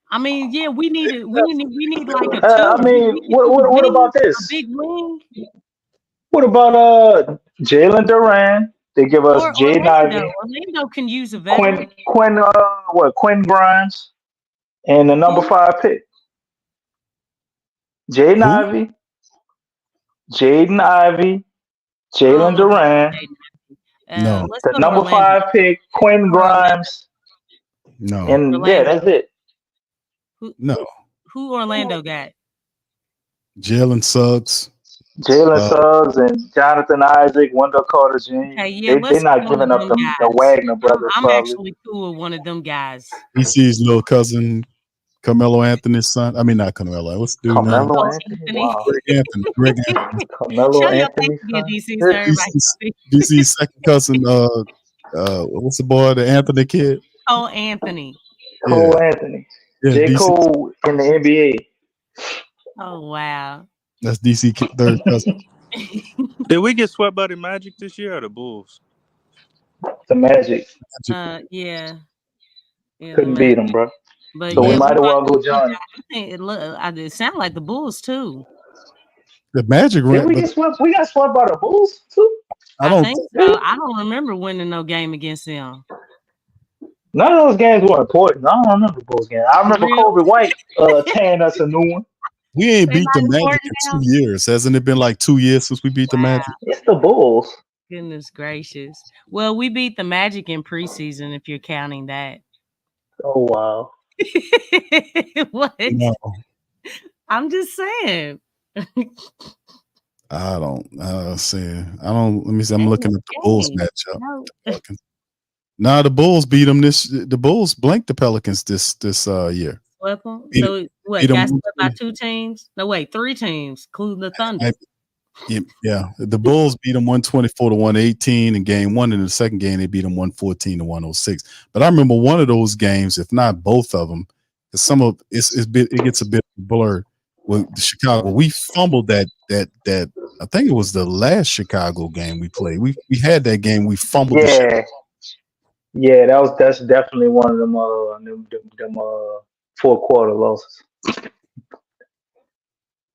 I mean, yeah, we need like a two. I mean, what about this? A big wing. What about Jalen Duran? They give us Jaden Ivey. Orlando can use a veteran. Quinn Grimes, and the number 5 pick. Jaden Ivey, Jalen Duran. No. The number 5 pick, Quinn Grimes. No. And yeah, that's it. No. Who Orlando got? Jalen Suggs. Suggs and Jonathan Isaac, Wendell Carter Jr. Okay, yeah, they're not giving up the Wagner brothers. I'm actually cool with one of them guys. DC's little cousin, Carmelo Anthony's son. I mean, not Carmelo. What's the dude's name? Anthony. Wow. Greg Anthony. Carmelo Anthony. DC's second cousin. What's the boy? The Anthony kid. Cole Anthony. Anthony. Yeah, J. Cole in the NBA. Oh wow. That's DC third cousin. Did we get swept by the Magic this year or the Bulls? The Magic. Yeah. Couldn't beat them, bro. But so we might as well go Johnny. It sounded like the Bulls too. The Magic. Did we get swept? We got swept by the Bulls too. I think so. I don't remember winning no game against them. None of those games were important. I don't remember Bulls games. I remember Kobe White tearing us a new one. We ain't beat the Magic in 2 years. Hasn't it been like 2 years since we beat the Magic? It's the Bulls. Goodness gracious. Well, we beat the Magic in preseason if you're counting that. Oh, wow. What? No. I'm just saying. I don't see. I don't. Let me see. I'm looking at the Bulls matchup. No. Nah, the Bulls beat them the Bulls blanked the Pelicans this year. Swept them. Beat, So what? beat them Got swept by 2 teams? No, wait, 3 teams, including the Thunder. Yeah, the Bulls beat them 124 to 118 in game 1. In the second game, they beat them 114 to 106. But I remember one of those games, if not both of them, because it gets a bit blurred. With Chicago, we fumbled that. I think it was the last Chicago game we played. We had that game. We fumbled. Yeah, that's definitely one of them fourth quarter losses.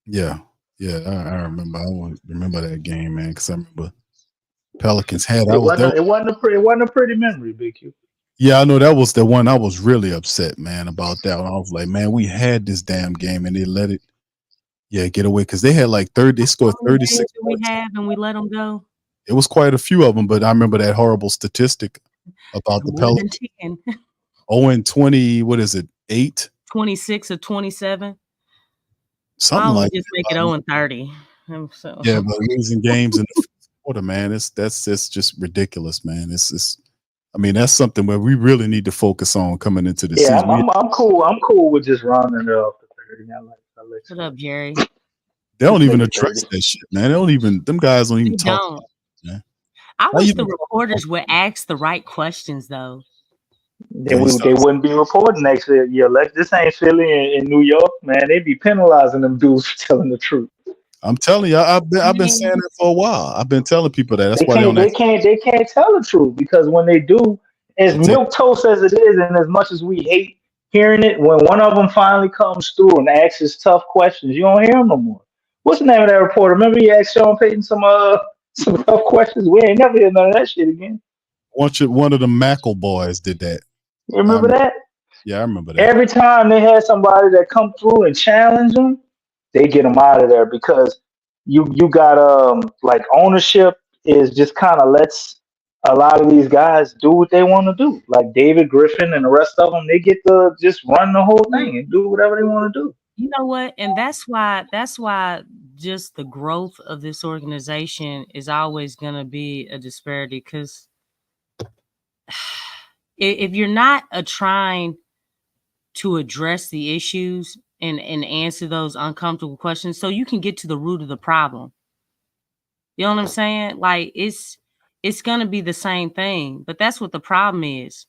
Yeah, I remember. I remember that game, man, because I remember Pelicans had. It wasn't a pretty memory, Big Q. Yeah, I know that was the one I was really upset, man, about that one. I was like, man, we had this damn game and they let it, get away because they had like 30. They scored 36 we have and we let them go. It was quite a few of them, but I remember that horrible statistic about the Pelicans. 0-20. What is it? 8? 26 or 27. Something like just make it 0-30. So. Yeah, but losing games in the fourth quarter, man, that's just ridiculous, man. I mean, that's something where we really need to focus on coming into the season. I'm cool. I'm cool with just rounding it up to 30. Shut up, Jerry. They don't even address that shit, man. Them guys don't even talk about it, man. I wish the reporters would ask the right questions, though. They wouldn't be reporting next year. This ain't Philly in New York, man. They'd be penalizing them dudes for telling the truth. I'm telling you, I've been saying that for a while. I've been telling people that. That's why they can't tell the truth, because when they do, as milquetoast as it is, and as much as we hate hearing it, when one of them finally comes through and asks us tough questions, you don't hear them no more. What's the name of that reporter? Remember he asked Sean Payton some tough questions? We ain't never hear none of that shit again. One of the Mackle boys did that. You remember that? Yeah, I remember that. Every time they had somebody that come through and challenge them, they get them out of there, because you got like ownership is just kind of lets a lot of these guys do what they want to do. Like David Griffin and the rest of them, they get to just run the whole thing and do whatever they want to do. You know what? And that's why just the growth of this organization is always going to be a disparity, because if you're not trying to address the issues and answer those uncomfortable questions so you can get to the root of the problem. You know what I'm saying? Like it's going to be the same thing, but that's what the problem is.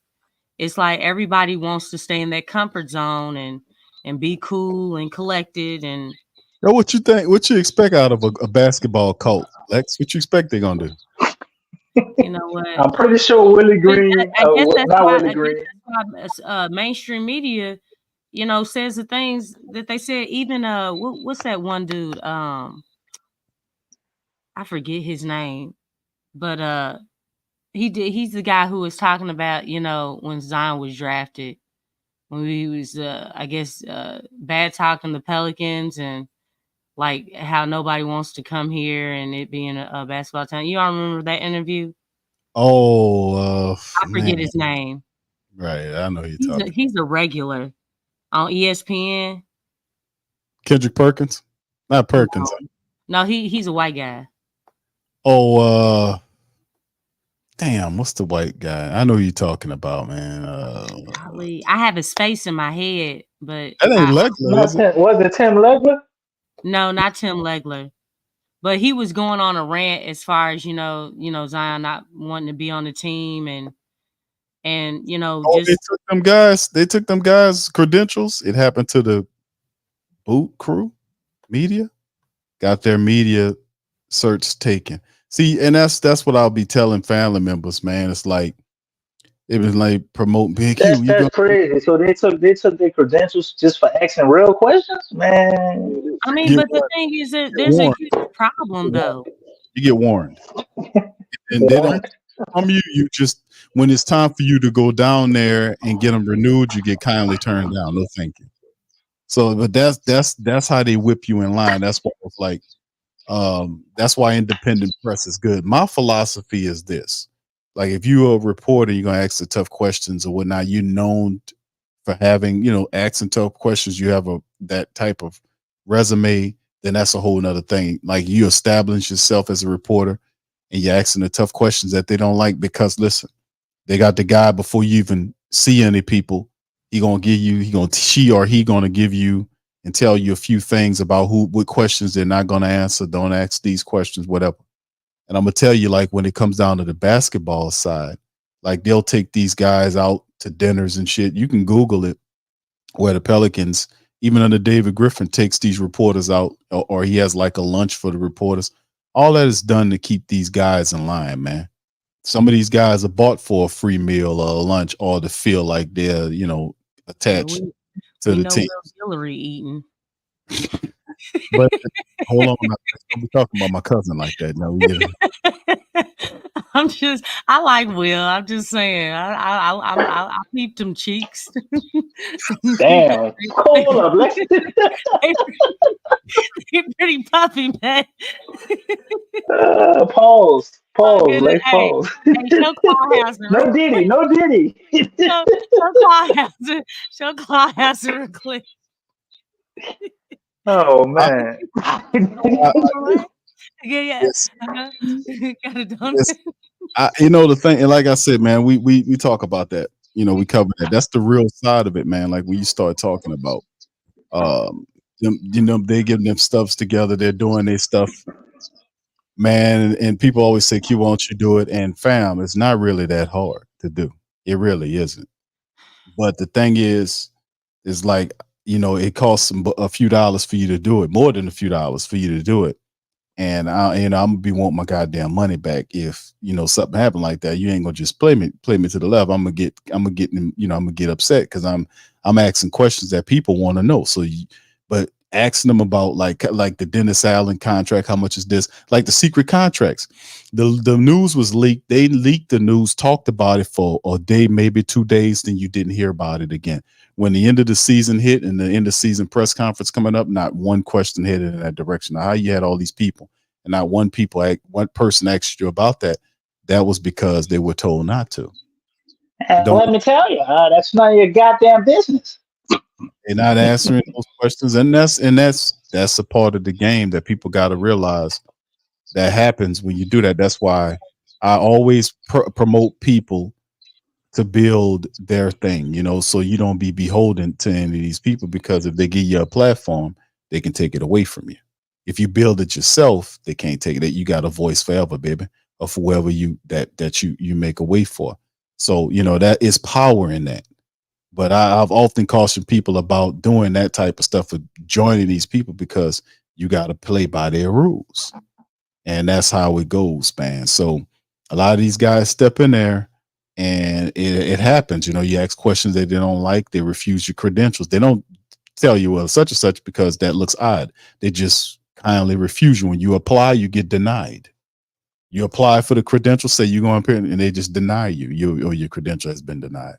It's like everybody wants to stay in that comfort zone and be cool and collected. And what you think? What you expect out of a basketball cult, Lex? What you expect they're gonna do? You know what? I'm pretty sure Willie Green. Mainstream media, says the things that they said. Even what's that one dude? I forget his name, but he's the guy who was talking about when Zion was drafted, when he was bad talking the Pelicans and like how nobody wants to come here and it being a basketball town. You all remember that interview? Oh, I forget his name. Right, I know you're talking. He's a regular on ESPN. Kendrick Perkins, not Perkins. No, he's a white guy. Oh, damn, what's the white guy? I know who you're talking about, man. I have his face in my head, but that ain't Legler. Was it Tim Legler? No, not Tim Legler. But he was going on a rant as far as Zion not wanting to be on the team and they took them guys. They took them guys' credentials. It happened to the Boot Crew media. Got their media search taken. See, and that's what I'll be telling family members, man. It's like it was like promoting Big Q. That's crazy. So they took their credentials just for asking real questions, man. I mean, but the thing is that there's a huge problem, though. You get warned, and they don't from you. You just when it's time for you to go down there and get them renewed, you get kindly turned down. No, thank you. So, but that's how they whip you in line. That's what it's like. That's why independent press is good. My philosophy is this. Like if you're a reporter, you're going to ask the tough questions or whatnot. You're known for having, asking tough questions. You have that type of resume then that's a whole nother thing. Like you establish yourself as a reporter and you're asking the tough questions that they don't like because listen, they got the guy before you even see any people. He gonna give you, she or he gonna give you and tell you a few things about what questions they're not gonna answer. Don't ask these questions, whatever. And I'm gonna tell you, like when it comes down to the basketball side, like they'll take these guys out to dinners and shit. You can Google it, where the Pelicans, even under David Griffin, takes these reporters out, or he has like a lunch for the reporters. All that is done to keep these guys in line, man. Some of these guys are bought for a free meal or a lunch, or to feel like they're, attached to the team. Hillary eating. But hold on, I'm talking about my cousin like that. No, I like Will. I'm just saying. I peeped them cheeks. Damn, hold up, let's. They're pretty puffy, man. Pause. Let's pause. Hey, show Clawhauser. No Diddy. Show Clawhauser real quick. Oh man. Yes. Got it done. Yes. The thing, and like I said, man, we talk about that. We cover that. That's the real side of it, man. Like when you start talking about, they getting them stuffs together. They're doing their stuff, man. And people always say, "Q, why don't you do it?" And fam, it's not really that hard to do. It really isn't. But the thing is like, it costs a few dollars for you to do it, more than a few dollars for you to do it. And I'm gonna be wanting my goddamn money back if something happened like that. You ain't gonna just play me to the left. I'm gonna get upset because I'm asking questions that people want to know. So, but asking them about like the Dennis Allen contract, how much is this? Like the secret contracts. The news was leaked. They leaked the news, talked about it for a day, maybe 2 days, then you didn't hear about it again. When the end of the season hit and the end of season press conference coming up, not one question headed in that direction. Now, how you had all these people and not one person asked you about that? That was because they were told not to. And let me tell you, that's none of your goddamn business. They're not answering those questions, and that's a part of the game that people got to realize that happens when you do that. That's why I always promote people to build their thing, so you don't be beholden to any of these people, because if they give you a platform, they can take it away from you. If you build it yourself, they can't take it. You got a voice forever, baby, or for whoever you make a way for. So, that is power in that. But I've often cautioned people about doing that type of stuff, with joining these people, because you got to play by their rules. And that's how it goes, man. So a lot of these guys step in there, and it happens. You ask questions that they don't like. They refuse your credentials. They don't tell you, well, such and such, because that looks odd. They just kindly refuse you. When you apply, you get denied. You apply for the credential, say you're going to appear, and they just deny you. Your credential has been denied.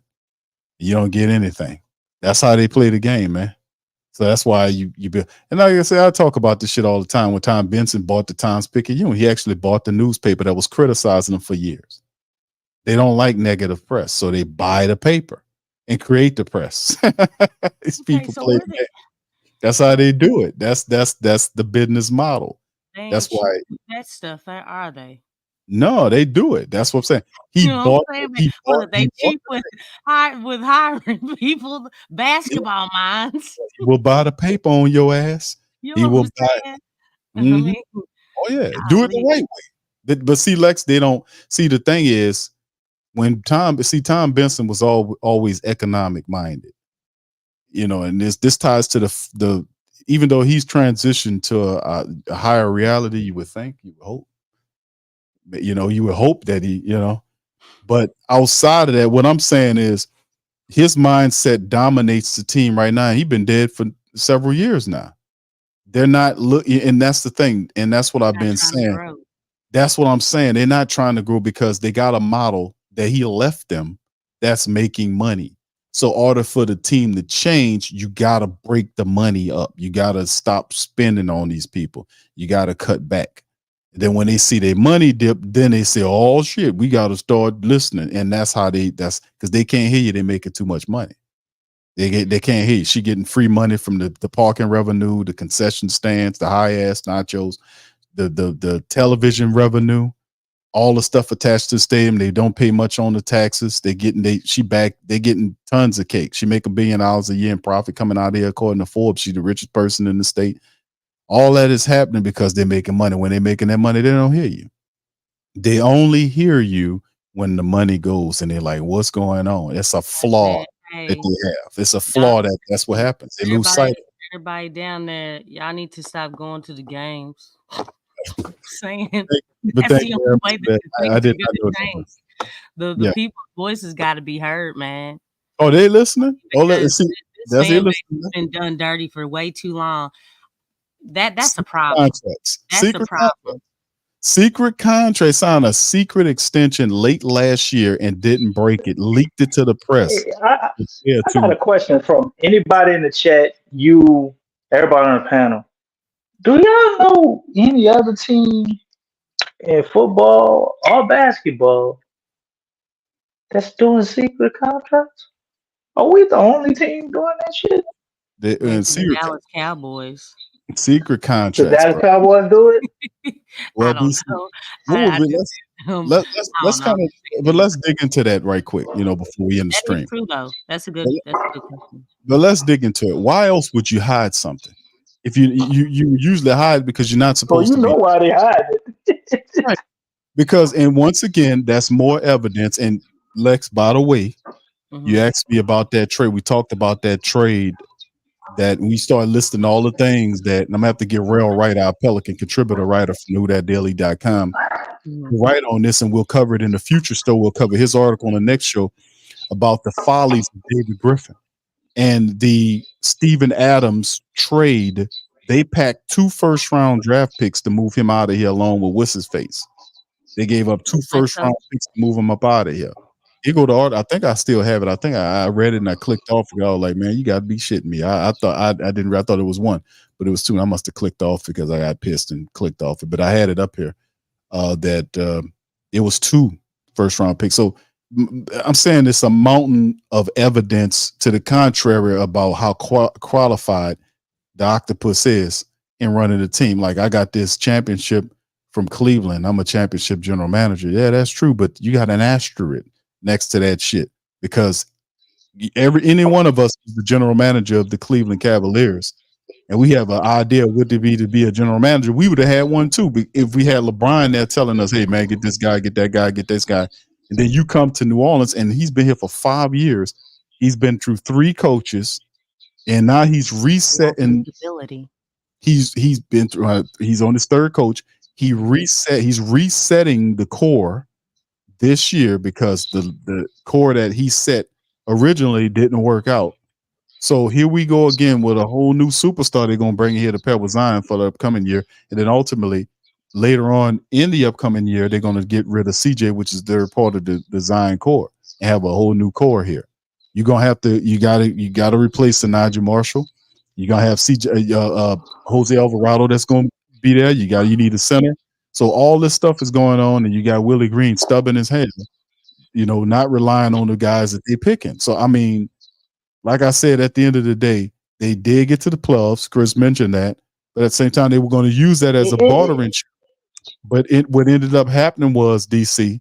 You don't get anything. That's how they play the game, man. So that's why you build. And like I say, I talk about this shit all the time. When Tom Benson bought the Times-Picayune, he actually bought the newspaper that was criticizing them for years. They don't like negative press, so they buy the paper and create the press. These people play the game. That's how they do it. That's the business model. That's why that stuff. Are they? No, they do it. That's what I'm saying. They cheap with hiring people, basketball minds. He will buy the paper on your ass. He will buy. Mm-hmm. Oh yeah, do it the right way. But see, Lex, they don't see. The thing is, when Tom Benson was always economic minded, and this ties to the even though he's transitioned to a higher reality, you would hope. You would hope that he, but outside of that, what I'm saying is his mindset dominates the team right now. He's been dead for several years now. They're not looking, and that's the thing, and that's what I've been saying. That's what I'm saying. They're not trying to grow because they got a model that he left them that's making money. So in order for the team to change, you got to break the money up. You got to stop spending on these people. You got to cut back. Then when they see their money dip, then they say, oh shit, we got to start listening. And that's because they can't hear you. They're making too much money. They can't hear you. She getting free money from the parking revenue, the concession stands, the high ass nachos, the television revenue, all the stuff attached to the stadium. They don't pay much on the taxes. They're getting tons of cake. She make $1 billion a year in profit coming out of here, according to Forbes. She's the richest person in the state. All that is happening because they're making money. When they're making that money, they don't hear you. They only hear you when the money goes, and they're like, "What's going on?" It's a flaw that they have. It's a flaw that's what happens. They lose sight. Everybody down there, y'all need to stop going to the games. Saying but that's the only way that I did not know that. The people's voices got to be heard, man. Oh, they listening? Oh, let's see. That's it. Been done dirty for way too long. That's a problem. Contracts. That's a problem. Secret contract, signed a secret extension late last year and didn't break it. Leaked it to the press. Hey, I got a question from anybody in the chat. Everybody on the panel. Do y'all know any other team in football or basketball that's doing secret contracts? Are we the only team doing that shit? The Dallas Cowboys. Secret contracts. The Dallas Cowboys do it? Well, I don't know. let's dig into that right quick, before we end the stream. That's true, though. That's a good question. But let's dig into it. Why else would you hide something? If you usually hide because you're not supposed to. Well, you know why they hide it. Right. Because, and once again, that's more evidence. And Lex, by the way, you asked me about that trade. We talked about that trade that we started listing all the things that, and I'm gonna have to get Rail Wright, our Pelican contributor writer from knewthatdaily.com, right on this, and we'll cover it in the future. Still, we'll cover his article on the next show about the follies of David Griffin and the Steven Adams trade. They packed 2 first-round draft picks to move him out of here, along with what's his face. They gave up 2 first-round picks to move him up out of here. You go to art. I think I still have it. I think I read it and I clicked off. I was like, man, you got to be shitting me. I thought I didn't. I thought it was 1, but it was 2. And I must have clicked off because I got pissed and clicked off it. But I had it up here that it was 2 first-round picks. So I'm saying it's a mountain of evidence to the contrary about how qualified the Octopus is in running the team. Like, I got this championship from Cleveland. I'm a championship general manager. Yeah, that's true. But you got an asterisk next to that shit, because any one of us is the general manager of the Cleveland Cavaliers, and we have an idea of what it be to be a general manager. We would have had one too if we had LeBron there telling us, hey man, get this guy, get that guy, get this guy. And then you come to New Orleans and he's been here for 5 years. He's been through 3 coaches, and now he's reset, and he's been through he's on his 3rd coach. He's resetting the core this year because the core that he set originally didn't work out. So here we go again with a whole new superstar they're going to bring here to pair with Zion for the upcoming year. And then ultimately later on in the upcoming year, they're going to get rid of CJ, which is their part of the Zion core, and have a whole new core here. You're going to have to, you got to replace the Nigel Marshall. You're going to have CJ, Jose Alvarado that's going to be there. You need a center. So all this stuff is going on, and you got Willie Green stubbing his head, not relying on the guys that they're picking. So, I mean, like I said, at the end of the day, they did get to the playoffs. Chris mentioned that, but at the same time, they were going to use that as a bartering chip. But what ended up happening was, DC,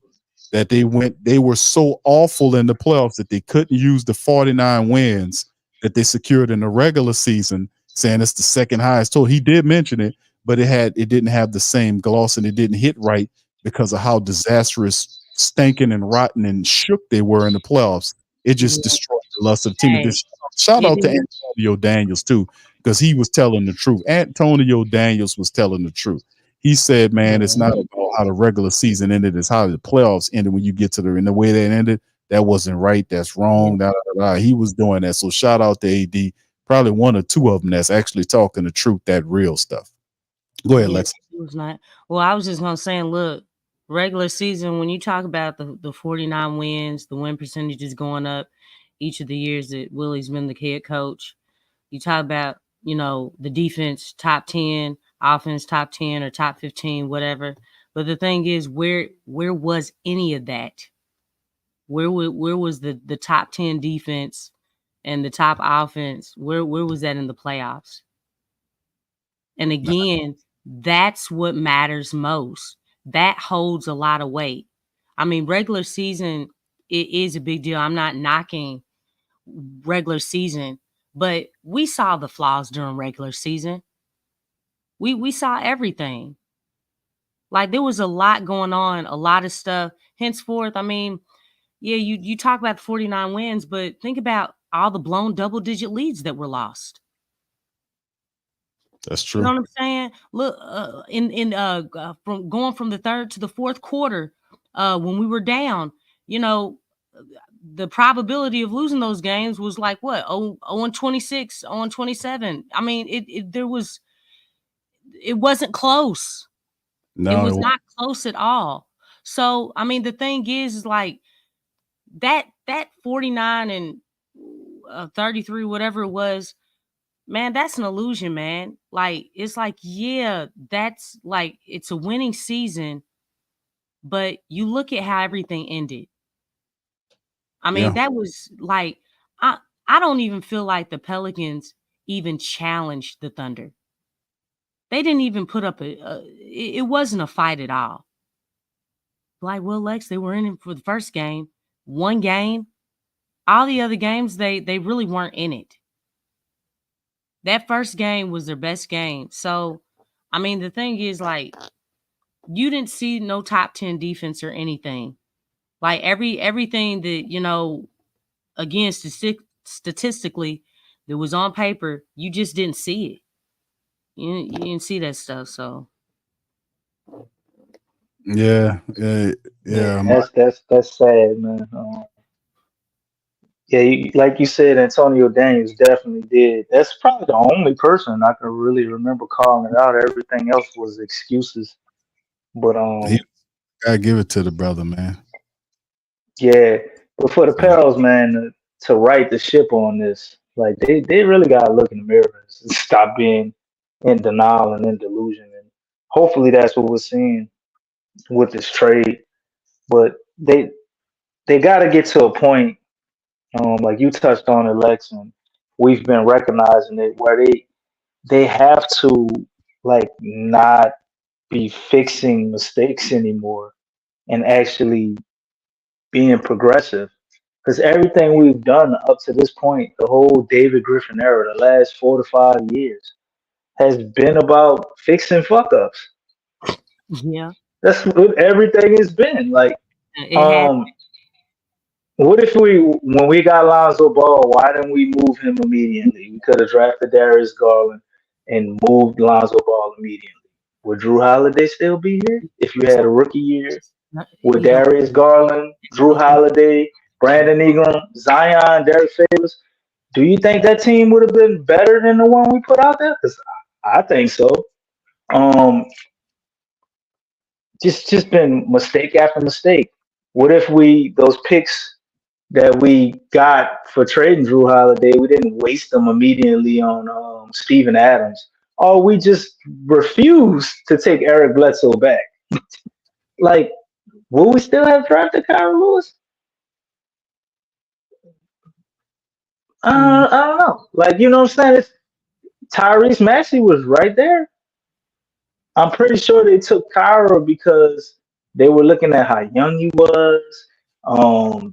that they were so awful in the playoffs that they couldn't use the 49 wins that they secured in the regular season, saying it's the second highest total. He did mention it, but it didn't have the same gloss, and it didn't hit right because of how disastrous, stinking, and rotten and shook they were in the playoffs. It just destroyed the lust of the team. Hey, shout out to Antonio Daniels too, because he was telling the truth. Antonio Daniels was telling the truth. He said, man, it's not about how the regular season ended, it's how the playoffs ended when you get to the way that ended. That wasn't right. That's wrong. He was doing that. So shout out to AD. Probably 1 or 2 of them that's actually talking the truth, that real stuff. Go ahead, Lex. Well, I was just going to say, look, regular season, when you talk about the 49 wins, the win percentage is going up each of the years that Willie's been the head coach. You talk about, the defense, top 10, offense, top 10 or top 15, whatever. But the thing is, where was any of that? Where was the top 10 defense and the top offense, where was that in the playoffs? And again, that's what matters most. That holds a lot of weight. I mean, regular season, it is a big deal. I'm not knocking regular season, but we saw the flaws during regular season. We saw everything. Like, there was a lot going on, a lot of stuff. Henceforth, I mean, yeah, you talk about the 49 wins, but think about all the blown double-digit leads that were lost. That's true. You know what I'm saying? Look, from going from the third to the fourth quarter, when we were down, you know, the probability of losing those games was like what? 0-26, 0-27. I mean, it wasn't close. No, it was not close at all. So, I mean, the thing is like that 49 and 33, whatever it was, man, that's an illusion, man. Like, it's like, yeah, that's like, it's a winning season, but you look at how everything ended. I mean, that was like, I don't even feel like the Pelicans even challenged the Thunder. They didn't even put up it wasn't a fight at all. Like, well, Lex, they were in it for the first game, one game. All the other games, they really weren't in it. That first game was their best game. So, I mean, the thing is, like, you didn't see no top 10 defense or anything. Like, everything that, you know, again, statistically, that was on paper, you just didn't see it. You didn't see that stuff, so. Yeah. That's sad, man. Yeah, like you said, Antonio Daniels definitely did. That's probably the only person I can really remember calling it out. Everything else was excuses. But gotta give it to the brother, man. yeah. But for the Pels, man, to right the ship on this, like they really gotta look in the mirror and stop being in denial and in delusion. And hopefully that's what we're seeing with this trade. But they gotta get to a point, like you touched on it, Lex, and we've been recognizing it, where they have to like not be fixing mistakes anymore and actually being progressive. Because everything we've done up to this point, the whole David Griffin era, the last 4 to 5 years, has been about fixing fuck ups. Yeah. That's what everything has been. Like, what if when we got Lonzo Ball, why didn't we move him immediately? We could have drafted Darius Garland and moved Lonzo Ball immediately. Would Drew Holiday still be here if you had a rookie year with Darius Garland, Drew Holiday, Brandon Ingram, Zion, Derek Favors? Do you think that team would have been better than the one we put out there? Because I think so. Just been mistake after mistake. What if those picks that we got for trading Drew Holiday, we didn't waste them immediately on Steven Adams? Or we just refused to take Eric Bledsoe back? Like, will we still have drafted Kyra Lewis? I don't know. Like, you know what I'm saying? Tyrese Maxey was right there. I'm pretty sure they took Kyra because they were looking at how young he was.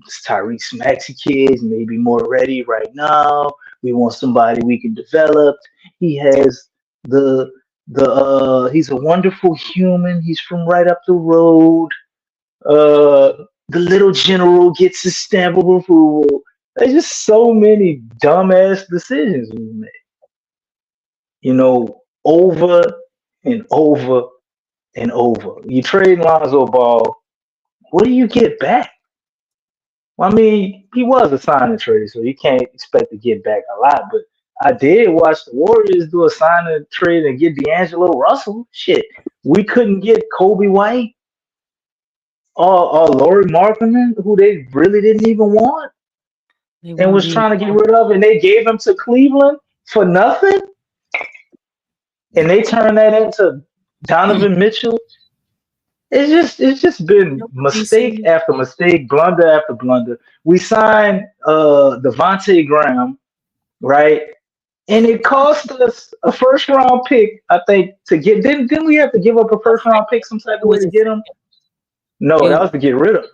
This Tyrese Maxey kid may be more ready right now. We want somebody we can develop. He has he's a wonderful human. He's from right up the road. The little general gets his stamp of approval. There's just so many dumbass decisions we made. You know, over and over and over. You trade Lonzo Ball, what do you get back? Well, I mean, he was a sign and trade, so you can't expect to get back a lot. But I did watch the Warriors do a sign and trade and get D'Angelo Russell. Shit, we couldn't get Kobe White or Laurie Markkinen, who they really didn't even want and was trying to get rid of, and they gave him to Cleveland for nothing. And they turned that into Donovan Mitchell. It's just been mistake after mistake, blunder after blunder. We signed Devontae Graham right? And it cost us a first round pick, I think, to get. Didn't we have to give up a first round pick some type It of way was to a get him? No, that it, was to get rid of him.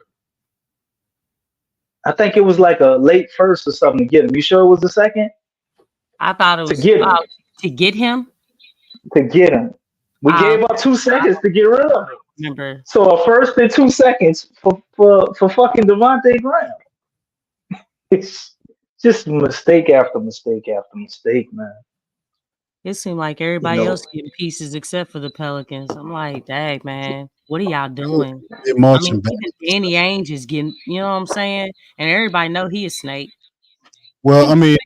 I think it was like a late first or something to get him. You sure it was the second? I thought it To was get him. to get him. To get him. We gave up 2 seconds to get rid of him. Remember, So a first and 2 seconds for fucking Devontae Graham. It's just mistake after mistake after mistake, man. it seemed like You everybody know, else getting pieces except for the Pelicans. I'm like, dang, man, what are y'all doing? they're I mean, marching back. even Danny Ainge is getting, you know what I'm saying? And everybody know he a snake. Well, I mean,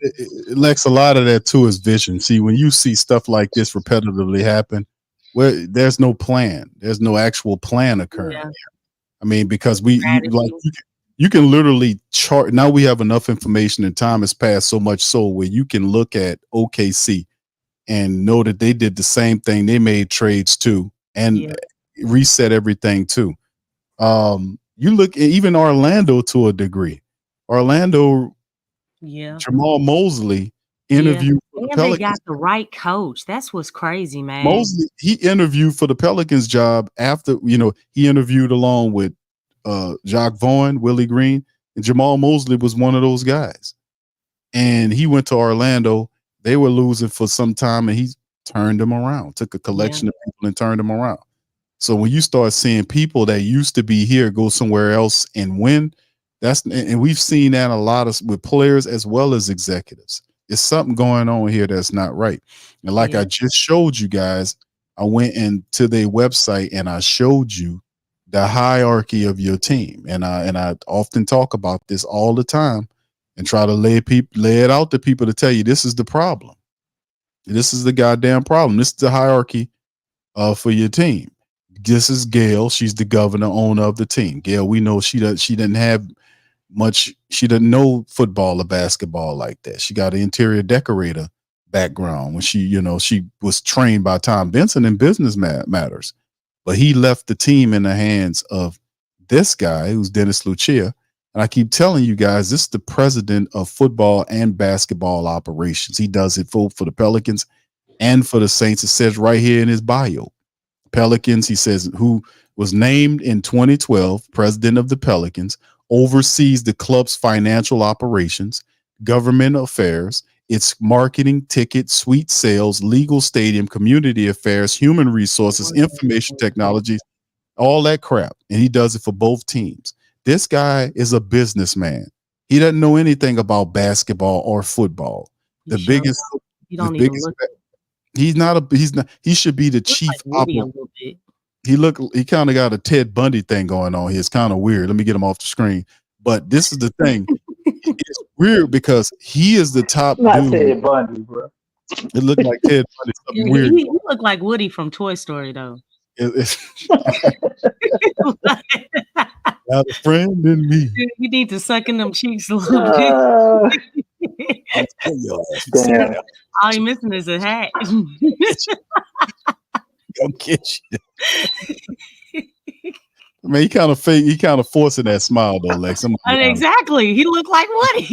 Lex, a lot of that too is vision. See, when you see stuff like this repetitively happen, where there's no plan, there's no actual plan occurring. Yeah. I mean, because you Strategy. can literally chart. Now we have enough information, and time has passed so much so where you can look at OKC and know that they did the same thing. They made trades too, and Yeah. reset everything too. You look at even Orlando to a degree. Orlando, Yeah. Jamal Mosley Yeah. interviewed for the And they Pelicans. got the right coach. That's what's crazy, man. Mosley, he interviewed for the Pelicans job after, he interviewed along with Jacques Vaughn, Willie Green, and Jamal Mosley was one of those guys. And he went to Orlando. They were losing for some time, and he turned them around, took a collection of people and turned them around. So when you start seeing people that used to be here go somewhere else and win, and we've seen that a lot with players as well as executives. It's something going on here that's not right. And like I just showed you guys, I went into their website and I showed you the hierarchy of your team. And I often talk about this all the time and try to lay it out to people to tell you this is the problem. This is the goddamn problem. This is the hierarchy for your team. This is Gail. She's the governor, owner of the team. Gail, we know she didn't have much. She didn't know football or basketball like that. She got an interior decorator background when she was trained by Tom Benson in business matters. But he left the team in the hands of this guy who's Dennis Lucia. And I keep telling you guys, this is the president of football and basketball operations. He does it for the Pelicans and for the Saints. It says right here in his bio. Pelicans, he says, who was named in 2012 president of the Pelicans, oversees the club's financial operations, government affairs, its marketing, ticket, suite sales, legal stadium, community affairs, human resources, information technology, all that crap. And he does it for both teams. This guy is a businessman. He doesn't know anything about basketball or football. You don't even look. He should be the chief operator. He kind of got a Ted Bundy thing going on here. It's kind of weird. Let me get him off the screen. But this is the thing. It's weird because he is the top dude. Ted Bundy, bro. It looked like Ted Bundy. Something weird. He looked like Woody from Toy Story, though. Got a friend in me. You need to suck in them cheeks a little bit. Damn. All you missing is a hat. Go get you. Man, he kind of fake. He kind of forcing that smile though, Lex. Exactly. He looked like Woody.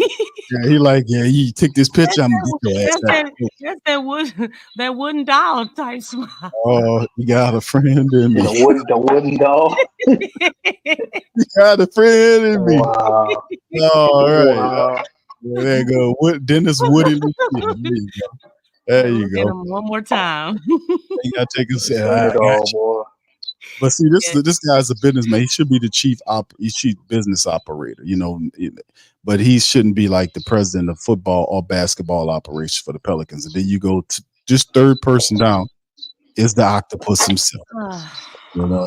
You take this picture. I'm gonna get your ass. That's that wooden doll type smile. Oh, you got a friend in me. The wooden doll. You got a friend in me. Wow. All right. Wow. There you go. Dennis Woody. There you go. Get him one more time. You gotta take a set. Boy. But see, this guy's a businessman. He should be the chief business operator, but he shouldn't be like the president of football or basketball operations for the Pelicans. And then you go to just third person down is the octopus himself.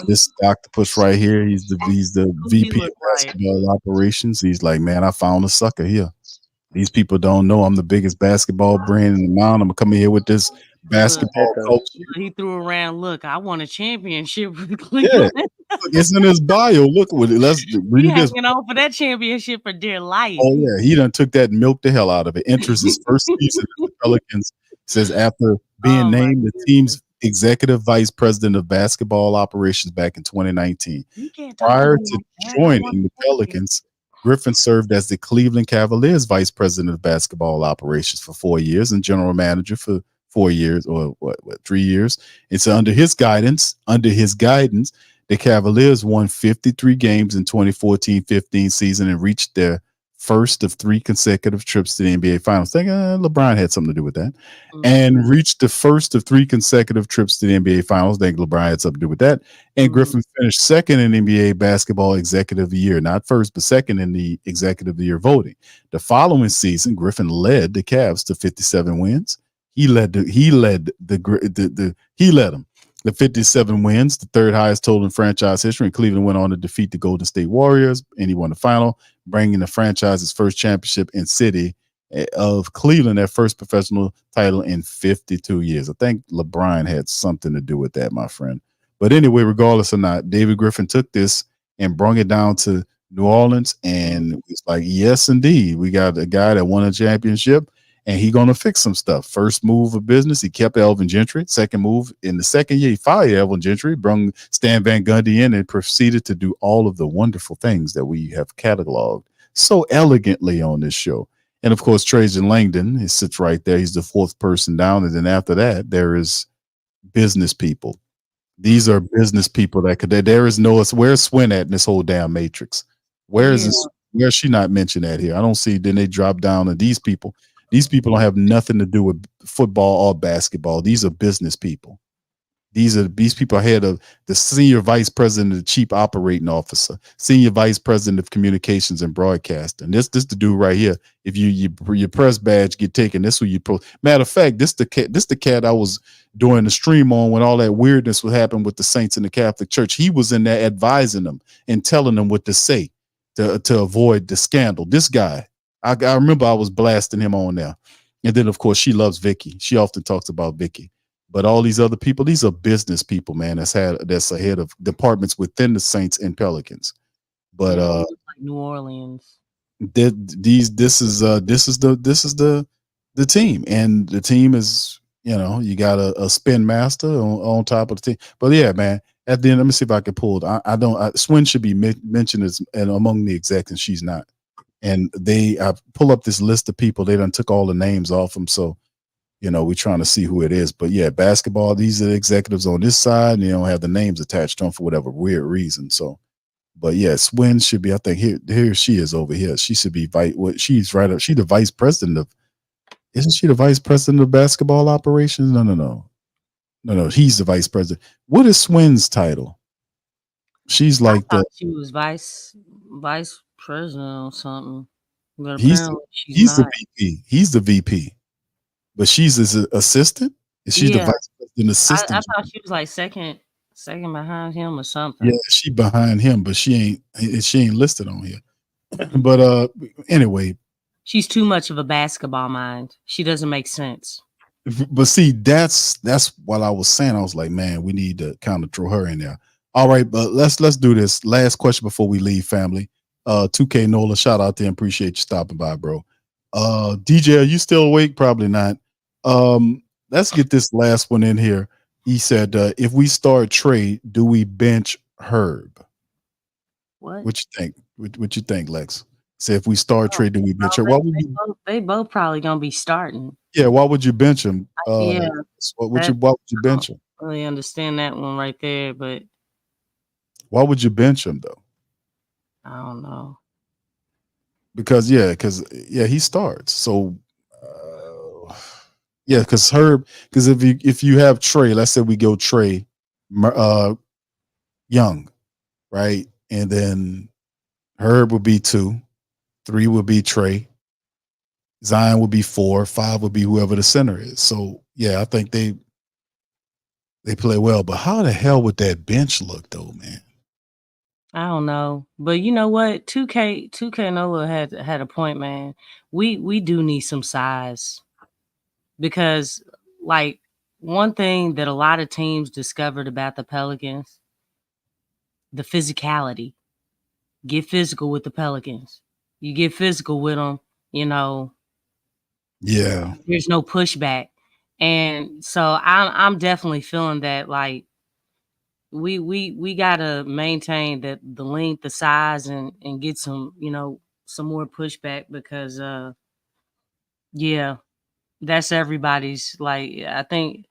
This octopus right here. He's the VP of basketball operations. He's like, man, I found a sucker here. These people don't know I'm the biggest basketball brand in the mound. I'm coming here with this basketball culture. He threw around. Look, I won a championship with Cleveland. Yeah, it's in his bio. Look with it. Let's read this. Hanging on for that championship for dear life. Oh yeah, he done took that and milked the hell out of it. Enters his first season at the Pelicans. Says after being named the team's executive vice president of basketball operations back in 2019. Prior to joining the Pelicans, Griffin served as the Cleveland Cavaliers vice president of basketball operations for 4 years and general manager for 4 years, or 3 years. And so under his guidance, the Cavaliers won 53 games in 2014-15 season and reached their first of 3 consecutive trips to the NBA Finals. I think LeBron had something to do with that. And reached the first of 3 consecutive trips to the NBA Finals. I think LeBron had something to do with that. And Griffin finished second in NBA basketball executive of the year, not first, but second in the executive of the year voting. The following season, Griffin led the Cavs to 57 wins. He led them. The 57 wins, the third highest total in franchise history. And Cleveland went on to defeat the Golden State Warriors, and he won the final, bringing the franchise's first championship in city of Cleveland, their first professional title in 52 years. I think LeBron had something to do with that, my friend. But anyway, regardless or not, David Griffin took this and brought it down to New Orleans, and it's like, yes, indeed, we got a guy that won a championship, and he gonna fix some stuff. First move of business, he kept Elvin Gentry. Second move, in the second year, he fired Elvin Gentry, brought Stan Van Gundy in, and proceeded to do all of the wonderful things that we have cataloged so elegantly on this show. And of course, Trajan Langdon, he sits right there. He's the 4th person down, and then after that, there is business people. These are business people that could. There is no. Where's Swin at in this whole damn matrix? Where is this? Where's she not mentioned at here? I don't see. Then they drop down to these people. These people don't have nothing to do with football or basketball. These are business people. These people ahead of the senior vice president of the chief operating officer, senior vice president of communications and broadcasting. This the dude right here. If your press badge get taken, this who you matter of fact, this the cat I was doing the stream on when all that weirdness would happen with the saints in the Catholic Church. He was in there advising them and telling them what to say to avoid the scandal. This guy, I remember I was blasting him on there. And then of course she loves Vicky. She often talks about Vicky. But all these other people, these are business people, man. That's ahead of departments within the Saints and Pelicans. But like New Orleans. This is the team, and the team is, you got a spin master on top of the team. But yeah, man. At the end, let me see if I can pull it. I don't. Swin should be mentioned as and among the execs, and she's not. And I pull up this list of people. They done took all the names off them, so. We're trying to see who it is. But yeah, basketball, these are the executives on this side, and they don't have the names attached to them for whatever weird reason. So, but yeah, Swin should be, I think here she is over here. She should be she's right up. She's the vice president of, isn't she the vice president of basketball operations? No. He's the vice president. What is Swin's title? She's like she was vice president or something. But he's the VP. He's the VP. But she's his assistant? Is she the vice president assistant? I thought she was like second behind him or something. Yeah, she behind him, but she ain't listed on here. But anyway. She's too much of a basketball mind. She doesn't make sense. But see, that's what I was saying. I was like, man, we need to kind of throw her in there. All right, but let's do this. Last question before we leave, family. 2K Nola, shout out to him. Appreciate you stopping by, bro. DJ, are you still awake? Probably not. Let's get this last one in here. He said, if we start trade, do we bench Herb? What you think? What you think, Lex? Say if we start trade, do we bench Herb? They both probably gonna be starting. Yeah, why would you bench him? Why would you bench him? I don't really understand that one right there, but why would you bench him though? I don't know. Because he starts. So because Herb, because if you have Trey, let's say we go Trey Young, right? And then Herb would be 2, 3 would be Trey, Zion would be 4, 5 would be whoever the center is. So yeah, I think they play well. But how the hell would that bench look though, man? I don't know. But you know what? 2K Nola had a point, man. We do need some size. Because, like, one thing that a lot of teams discovered about the Pelicans, the physicality. Get physical with the Pelicans. You get physical with them, Yeah. There's no pushback. And so I'm definitely feeling that, like, we gotta maintain the length, the size, and get some, some more pushback because yeah, that's everybody's. Like, I think,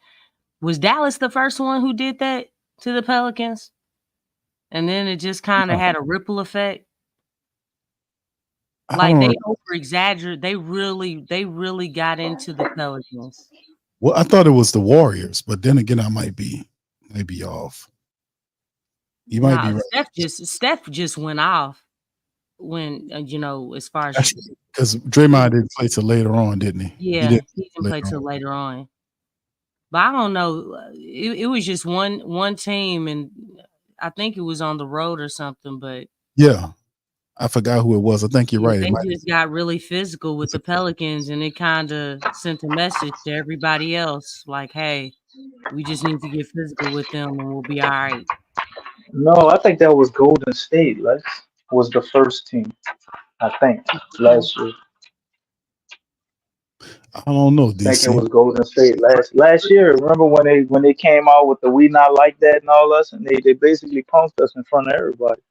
was Dallas the first one who did that to the Pelicans? And then it just kind of had a ripple effect. Like, they over exaggerate. They really got into the Pelicans. Well, I thought it was the Warriors, but then again, I might be off. You might be right. Steph just went off when as far as because Draymond didn't play till later on, didn't he? Yeah, he didn't play till later on. But I don't know. It was just one team, and I think it was on the road or something. But yeah, I forgot who it was. I think you're right. They just got really physical with the Pelicans, and it kind of sent a message to everybody else, like, "Hey, we just need to get physical with them, and we'll be all right." No, I think that was Golden State. Was the first team, I think, last year. I don't know. I think it was Golden State last year. Remember when they came out with the "We Not Like That" and all us, and they basically punked us in front of everybody.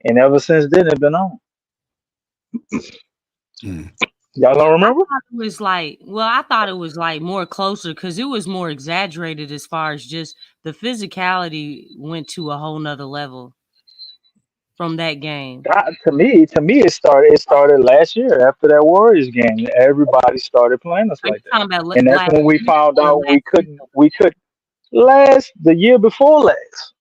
And ever since then, it's been on. Y'all don't remember? I thought it was like more closer because it was more exaggerated as far as just the physicality went to a whole nother level from that game. To me, it started last year after that Warriors game. Everybody started playing us like that, and that's when we found out we couldn't. The year before last.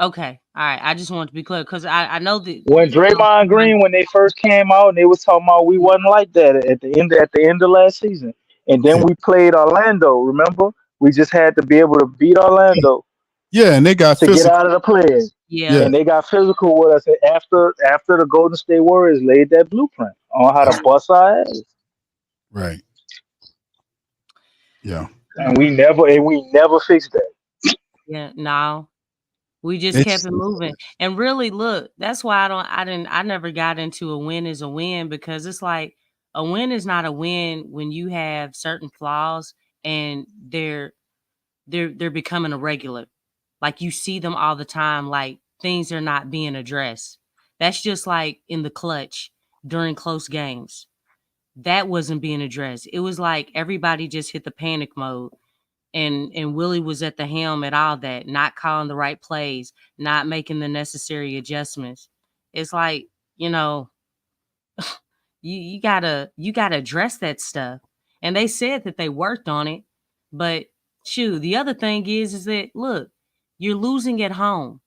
Okay, all right. I just wanted to be clear because I know that when Draymond Green, when they first came out, and they was talking about we wasn't like that at the end of last season, and then we played Orlando. Remember, we just had to be able to beat Orlando. Yeah, and they got to get out of the play. Yeah, and they got physical with us after the Golden State Warriors laid that blueprint on how to bust our ass. Right. Yeah. And we never fixed that. Yeah. No. We just kept it moving. And really, look, that's why I never got into a win is a win, because it's like a win is not a win when you have certain flaws and they're becoming a regular. Like, you see them all the time, like things are not being addressed. That's just like in the clutch during close games. That wasn't being addressed. It was like everybody just hit the panic mode. And Willie was at the helm at all that, not calling the right plays, not making the necessary adjustments. It's like, you gotta address that stuff. And they said that they worked on it, but shoot, the other thing is that, look, you're losing at home.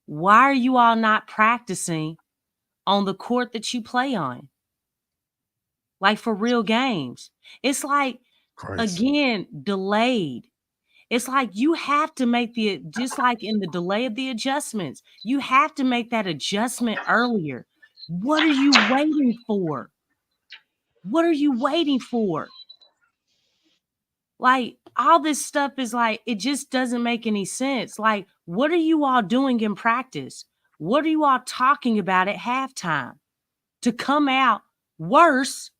Why are you all not practicing on the court that you play on? Like, for real games. It's like, again, delayed. It's like you have to make just like in the delay of the adjustments, you have to make that adjustment earlier. What are you waiting for? What are you waiting for? Like, all this stuff is like, it just doesn't make any sense. Like, what are you all doing in practice? What are you all talking about at halftime to come out worse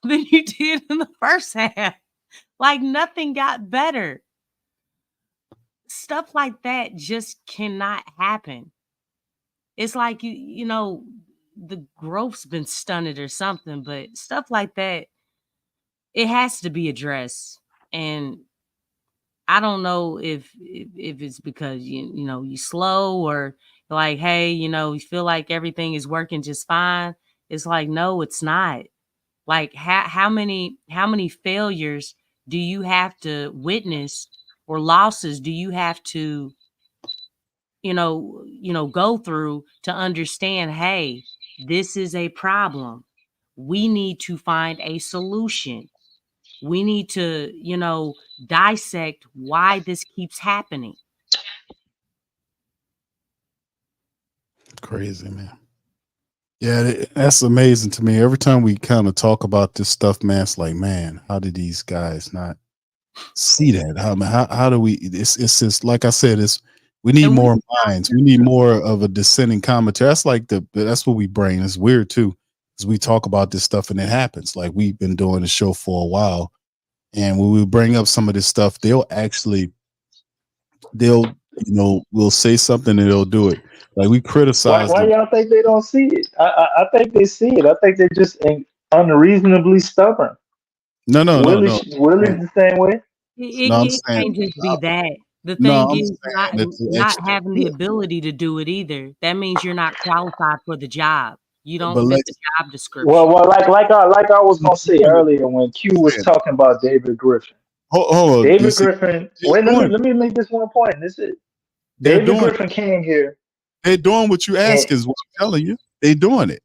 than you did in the first half? Like, nothing got better. Stuff like that just cannot happen. It's like, the growth's been stunted or something, but stuff like that, it has to be addressed. And I don't know if it's because you slow, or like, hey, you feel like everything is working just fine. It's like, no, it's not. Like, how many failures do you have to witness, or losses do you have to go through to understand, hey, this is a problem. We need to find a solution. We need to dissect why this keeps happening. Crazy, man. Yeah, that's amazing to me. Every time we kind of talk about this stuff, man, it's like, man, how did these guys not see that? How do we? It's just like I said, we need more minds. We need more of a dissenting commentary. That's like that's what we bring. It's weird too, because we talk about this stuff and it happens. Like, we've been doing the show for a while, and when we bring up some of this stuff, they'll will say something and they'll do it. Like we criticize Why them. y'all think they don't see it? I think they see it. I think they're just unreasonably stubborn. No. Willie's the same way. No, I'm It saying. can't just be that. The No, thing I'm is saying that the not extra. having the ability to do it either. That means you're not qualified for the job. You But don't fit the Lex, job description. Well, like I was gonna say earlier when Q was talking about David Griffin. hold on. You David see, Griffin. they're Wait, doing. let me make this one point. This is They're David doing. Griffin came here They're doing what you ask and is what I'm telling you. They're doing it,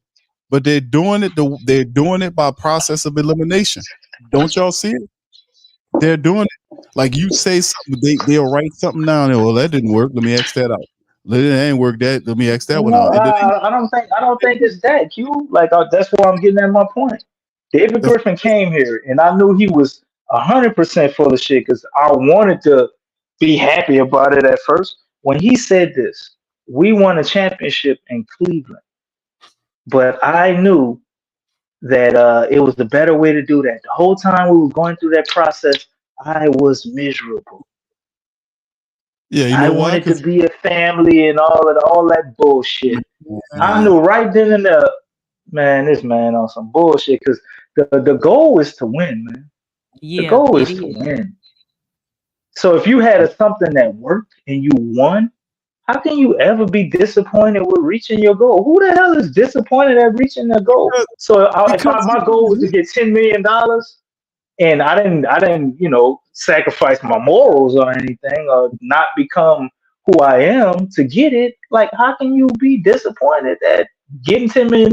but they're doing it. They're doing it by process of elimination. Don't y'all see it? They're doing it. Like you say something, they'll write something down. Well, that didn't work. Let me X that out. It ain't work. That let me X that one no, out. And then I don't think it's that Q. Like that's why I'm getting at my point. David that's Griffin came here, and I knew he was 100% full of shit because I wanted to be happy about it at first. When he said this, we won a championship in Cleveland, but I knew that it was the better way to do that. The whole time we were going through that process, I was miserable. yeah. You I know why? wanted to Because be a family and all that bullshit. I knew right then and there, man, this man on some bullshit because the goal is to win, man. The Yeah, goal it is to is. win. So if you had something that worked and you won, how can you ever be disappointed with reaching your goal? Who the hell is disappointed at reaching their goal? So if because my goal was to get $10 million and I didn't sacrifice my morals or anything or not become who I am to get it, like how can you be disappointed at getting $10 million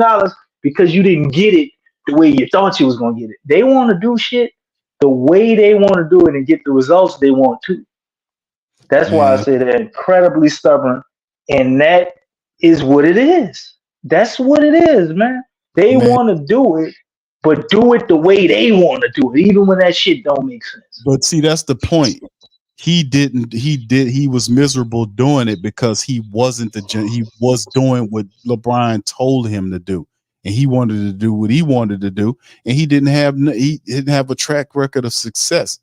because you didn't get it the way you thought you was gonna get it? They want to do shit the way they want to do it and get the results they want to. That's why I man, say they're incredibly stubborn, and that is what it is. That's what it is, man. They man. want to do it, but do it the way they want to do it, even when that shit don't make sense. But see, that's the point. He didn't. He did. He was miserable doing it because he wasn't he was doing what LeBron told him to do, and he wanted to do what he wanted to do, and he didn't have a track record of success.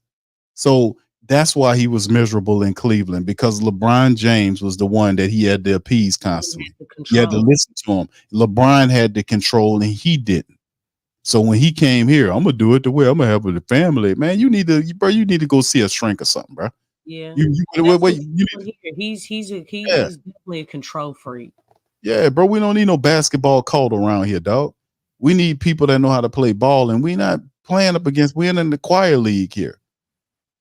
So that's why he was miserable in Cleveland because LeBron James was the one that he had to appease constantly. The You had to control. listen to him. LeBron had the control, and he didn't. So when he came here, I'm gonna do it the way I'm gonna have with the family. Man, you need to go see a shrink or something, bro. Yeah. What, That's what you he's need, doing here. yeah, He's definitely a control freak. yeah, bro. We don't need no basketball cult around here, dog. We need people that know how to play ball, and we're not playing up against. We're in the choir league here.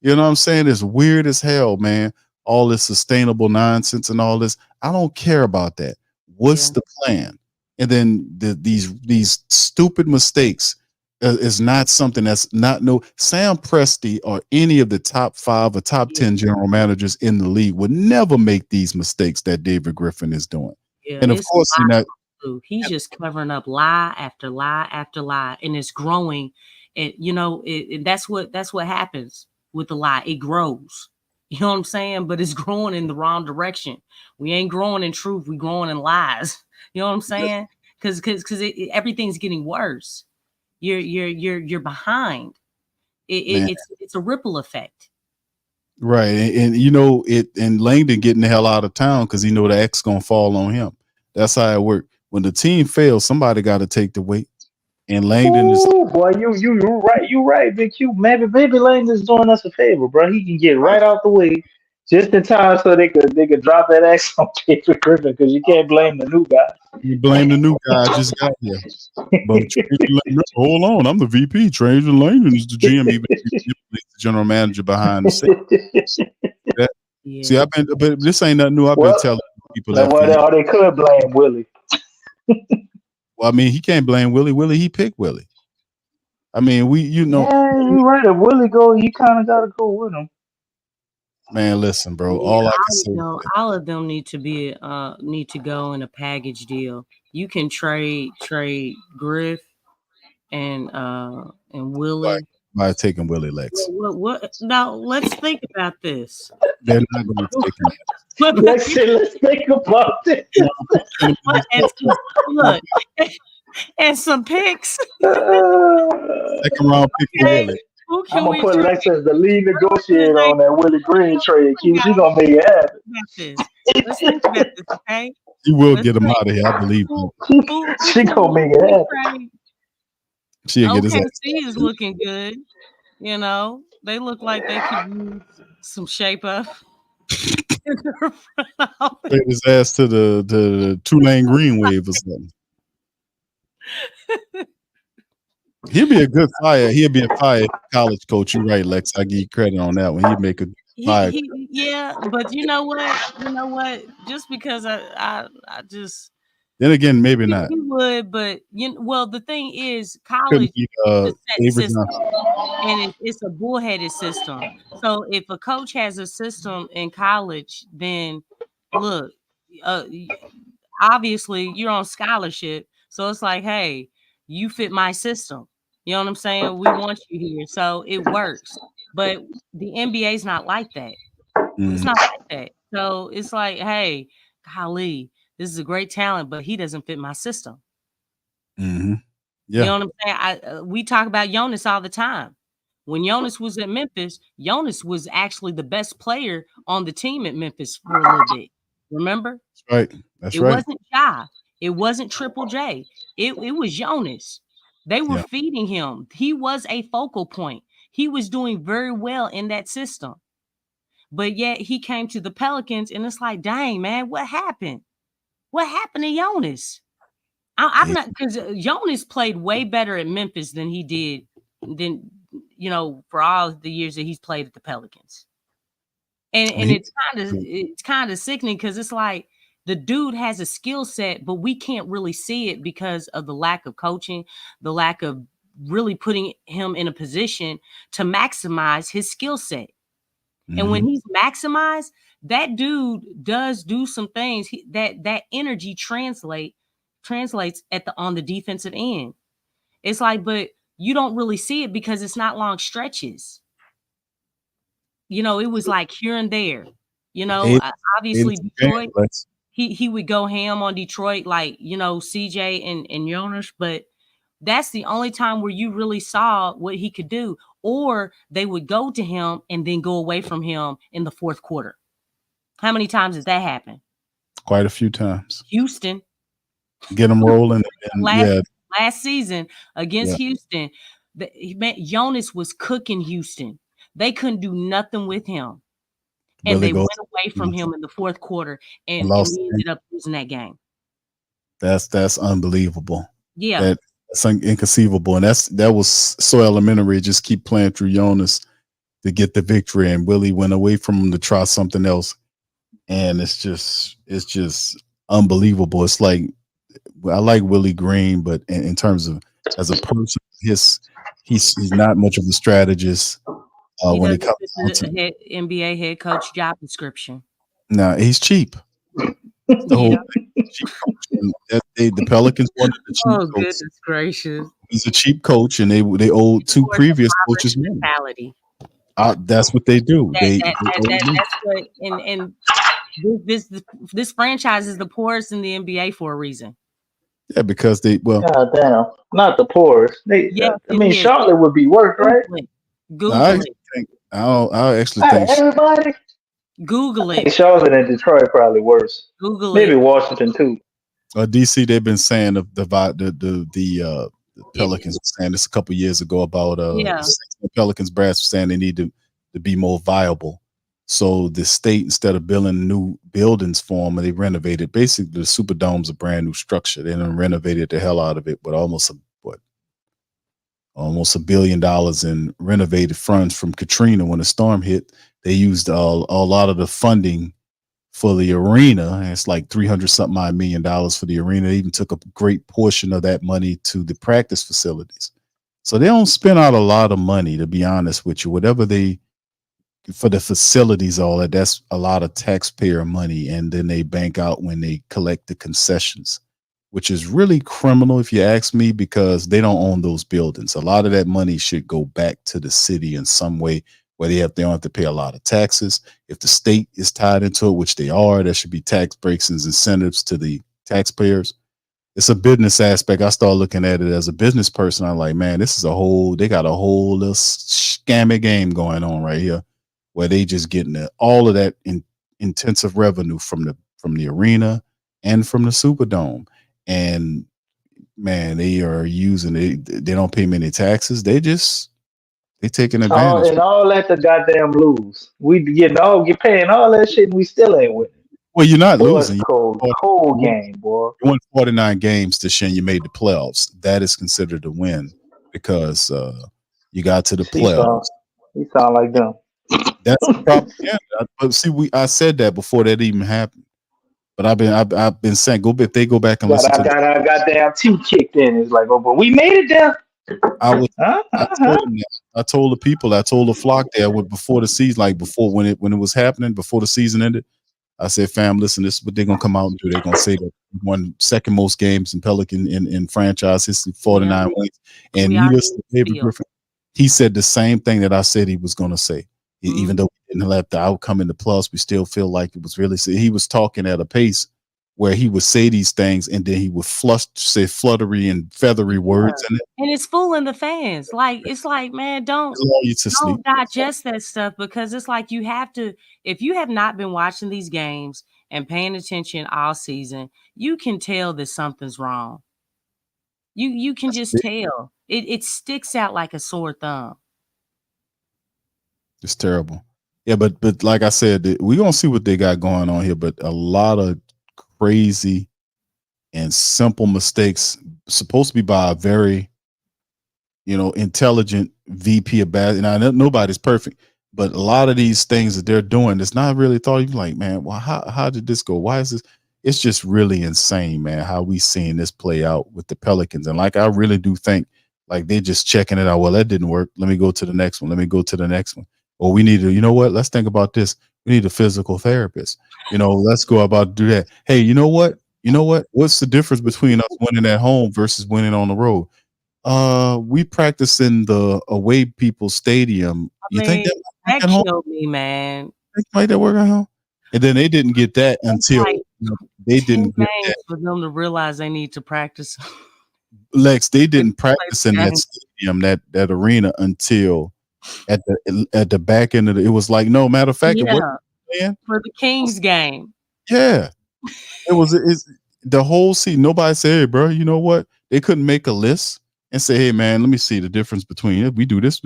You know what I'm saying? It's weird as hell, man. All this sustainable nonsense and all this. I don't care about that. What's Yeah. the plan? And then these stupid mistakes is not something that's not no Sam Presti or any of the top 5 or top 10 general managers in the league would never make these mistakes that David Griffin is doing. Yeah, And of it's a course, lie. He's just covering up lie after lie after lie, and it's growing. And that's what happens with the lie. It grows. You know what I'm saying? But it's growing in the wrong direction. We ain't growing in truth. We growing in lies. You know what I'm saying? Because everything's getting worse. You're behind. man, It's a ripple effect. right. And Langdon getting the hell out of town because he know the X gonna fall on him. That's how it worked. When the team fails, somebody got to take the weight. And Langdon is Ooh, boy, you right, Big Q. Maybe Lane is doing us a favor, bro. He can get right. right out the way just in time so they could drop that axe on David Griffin because you can't blame the new You blame the new guy just got here. But hold on, I'm the VP. Trajan Langdon is the GM, even the general manager behind the scenes. guy. Yeah. See, but this ain't nothing new. I've been Well, telling people that for or years. they could blame Willie. Well, I mean, he can't blame Willie. He picked Willie. I mean, Yeah, you're right. If Willie go, you kind of got to go with him. man, listen, bro. Yeah, All I can say is all of them need to go in a package deal. You can trade Griff and Willie. by taking Willie Lex. What? Now let's think about this. They're not going to take him. Let's think about this. Look, and some picks. Second round pick for Willie. Who I'm can gonna we put trade? Lex as the lead Wait, negotiator on that Willie Green trade. guys, She gonna make it happen. about this. Let's think about this, okay? He will Let's get him think. out of here. I believe him. She gonna make it Who happen. trade? She'll get his ass. OKC is looking good. You know, they look like they could use some shape up. Trade his ass to the Tulane Green Wave or something. He'll be a good fire. He'll be a fire college coach. You're right, Lex. I give you credit on that one. He'd make a fire. Yeah, but you know what? Just because I just Then again, maybe not. he would, but the thing is, Couldn't college be is a set Avery system, Johnson. and it's a bullheaded system. So if a coach has a system in college, then look, obviously you're on scholarship, so it's like, hey, you fit my system. You know what I'm saying? We want you here, so it works. But the NBA is not like that. It's not like that. So it's like, hey, golly, this is a great talent, but he doesn't fit my system. Mm-hmm. Yeah. You know what I'm saying? We talk about Jonas all the time. When Jonas was at Memphis, Jonas was actually the best player on the team at Memphis for a little bit. Remember? That's right. It wasn't Ja. It wasn't Triple J. It was Jonas. They were feeding him. He was a focal point. He was doing very well in that system. But yet he came to the Pelicans, and it's like, dang, man, what happened? What happened to Jonas? I'm not, because Jonas played way better at Memphis than he did for all the years that he's played at the Pelicans. And it's kind of sickening, because it's like the dude has a skill set, but we can't really see it because of the lack of coaching, the lack of really putting him in a position to maximize his skill set. And when he's maximized, that dude does do some things that energy translates on the defensive end. It's like, but you don't really see it because it's not long stretches. It was like here and there. Obviously Detroit, he would go ham on Detroit, like, CJ and Jonas, but that's the only time where you really saw what he could do. Or they would go to him and then go away from him in the fourth quarter. How many times did that happen? Quite a few times. Houston. Get him rolling. Last season against Houston, Jonas was cooking Houston. They couldn't do nothing with him. And they went away from him in the fourth quarter, and we ended up losing that game. That's unbelievable. Yeah. That's inconceivable. And that was so elementary. Just keep playing through Jonas to get the victory. And Willie went away from him to try something else. And it's just unbelievable. It's like, I like Willie Green, but in terms of as a person, he's not much of a strategist. When it comes to NBA head coach job description. No, he's cheap. The whole thing. The Pelicans wanted the cheap coach. Goodness gracious! He's a cheap coach, and they owed two previous coaches money. That's what they do. That's what, and this franchise is the poorest in the NBA for a reason. Yeah, because God damn, not the poorest. Charlotte would be worse, right? Google it. I actually think everybody. Google it. Charlotte and Detroit probably worse. Google maybe it. Maybe Washington too. DC, they've been saying the Pelicans were saying this a couple years ago about the Pelicans brass was saying they need to be more viable. So the state, instead of building new buildings for them, they renovated. Basically, the Superdome's a brand new structure. They done renovated the hell out of it with almost $1 billion in renovated funds from Katrina when the storm hit. They used a lot of the funding for the arena. It's like $300-something million for the arena. They even took a great portion of that money to the practice facilities. So they don't spend out a lot of money, to be honest with you. Whatever for the facilities, all that's a lot of taxpayer money, and then they bank out when they collect the concessions, which is really criminal if you ask me, because they don't own those buildings. A lot of that money should go back to the city in some way, where they don't have to pay a lot of taxes. If the state is tied into it, which they are, there should be tax breaks and incentives to the taxpayers. It's a business aspect. I start looking at it as a business person. I'm like, man, this is they got a whole little scammy game going on right here, where they just getting all of that intensive revenue from the arena and from the Superdome. And man, they are using it. They don't pay many taxes. They taking advantage. And all that the goddamn lose. We get paying all that shit and we still ain't winning. Well, you're not Boy, losing. it's cold game, boy. You won 49 games this year and you made the playoffs. That is considered a win because you got to the playoffs. You sound like them. That's propaganda. But see, I said that before that even happened. But I've been saying, if they go back and listen to our goddamn teeth kicked in. It's like, oh, but we made it there. I told the people, I told the flock there before the season, like before when it was happening, before the season ended. I said, fam, listen, this is what they're gonna come out and do. They're gonna say that won second most games in Pelican in franchise history, 49 wins. And you listen to David Griffin, he said the same thing that I said he was gonna say. Even though we didn't let the outcome in the plus, we still feel like it was really. He was talking at a pace where he would say these things and then he would say fluttery and feathery words in it. And it's fooling the fans. Like, it's like, man, don't digest that stuff, because it's like you have to, if you have not been watching these games and paying attention all season, you can tell that something's wrong. You can just tell. It sticks out like a sore thumb. It's terrible. Yeah, but like I said, we're gonna see what they got going on here, but a lot of crazy and simple mistakes, supposed to be by a very, intelligent VP of basketball. And I know nobody's perfect, but a lot of these things that they're doing, it's not really thought. You're like, man, well, how did this go? Why is this? It's just really insane, man, how we seeing this play out with the Pelicans. And like, I really do think like they're just checking it out. Well, that didn't work. Let me go to the next one. Let me go to the next one. Or we need to, you know what? Let's think about this. We need a physical therapist. Let's go about do that. Hey, you know what? What's the difference between us winning at home versus winning on the road? We practice in the away people's stadium. You think that killed me, man? Like that work at home? And then they didn't get that until they didn't get that for them to realize they need to practice. Lex, they didn't practice in that stadium, that arena, until at the back end of it. It was like, no matter of fact, for the Kings game. Yeah, it's the whole season. Nobody said, hey, bro, you know what? They couldn't make a list and say, hey, man, let me see the difference between it. We do this,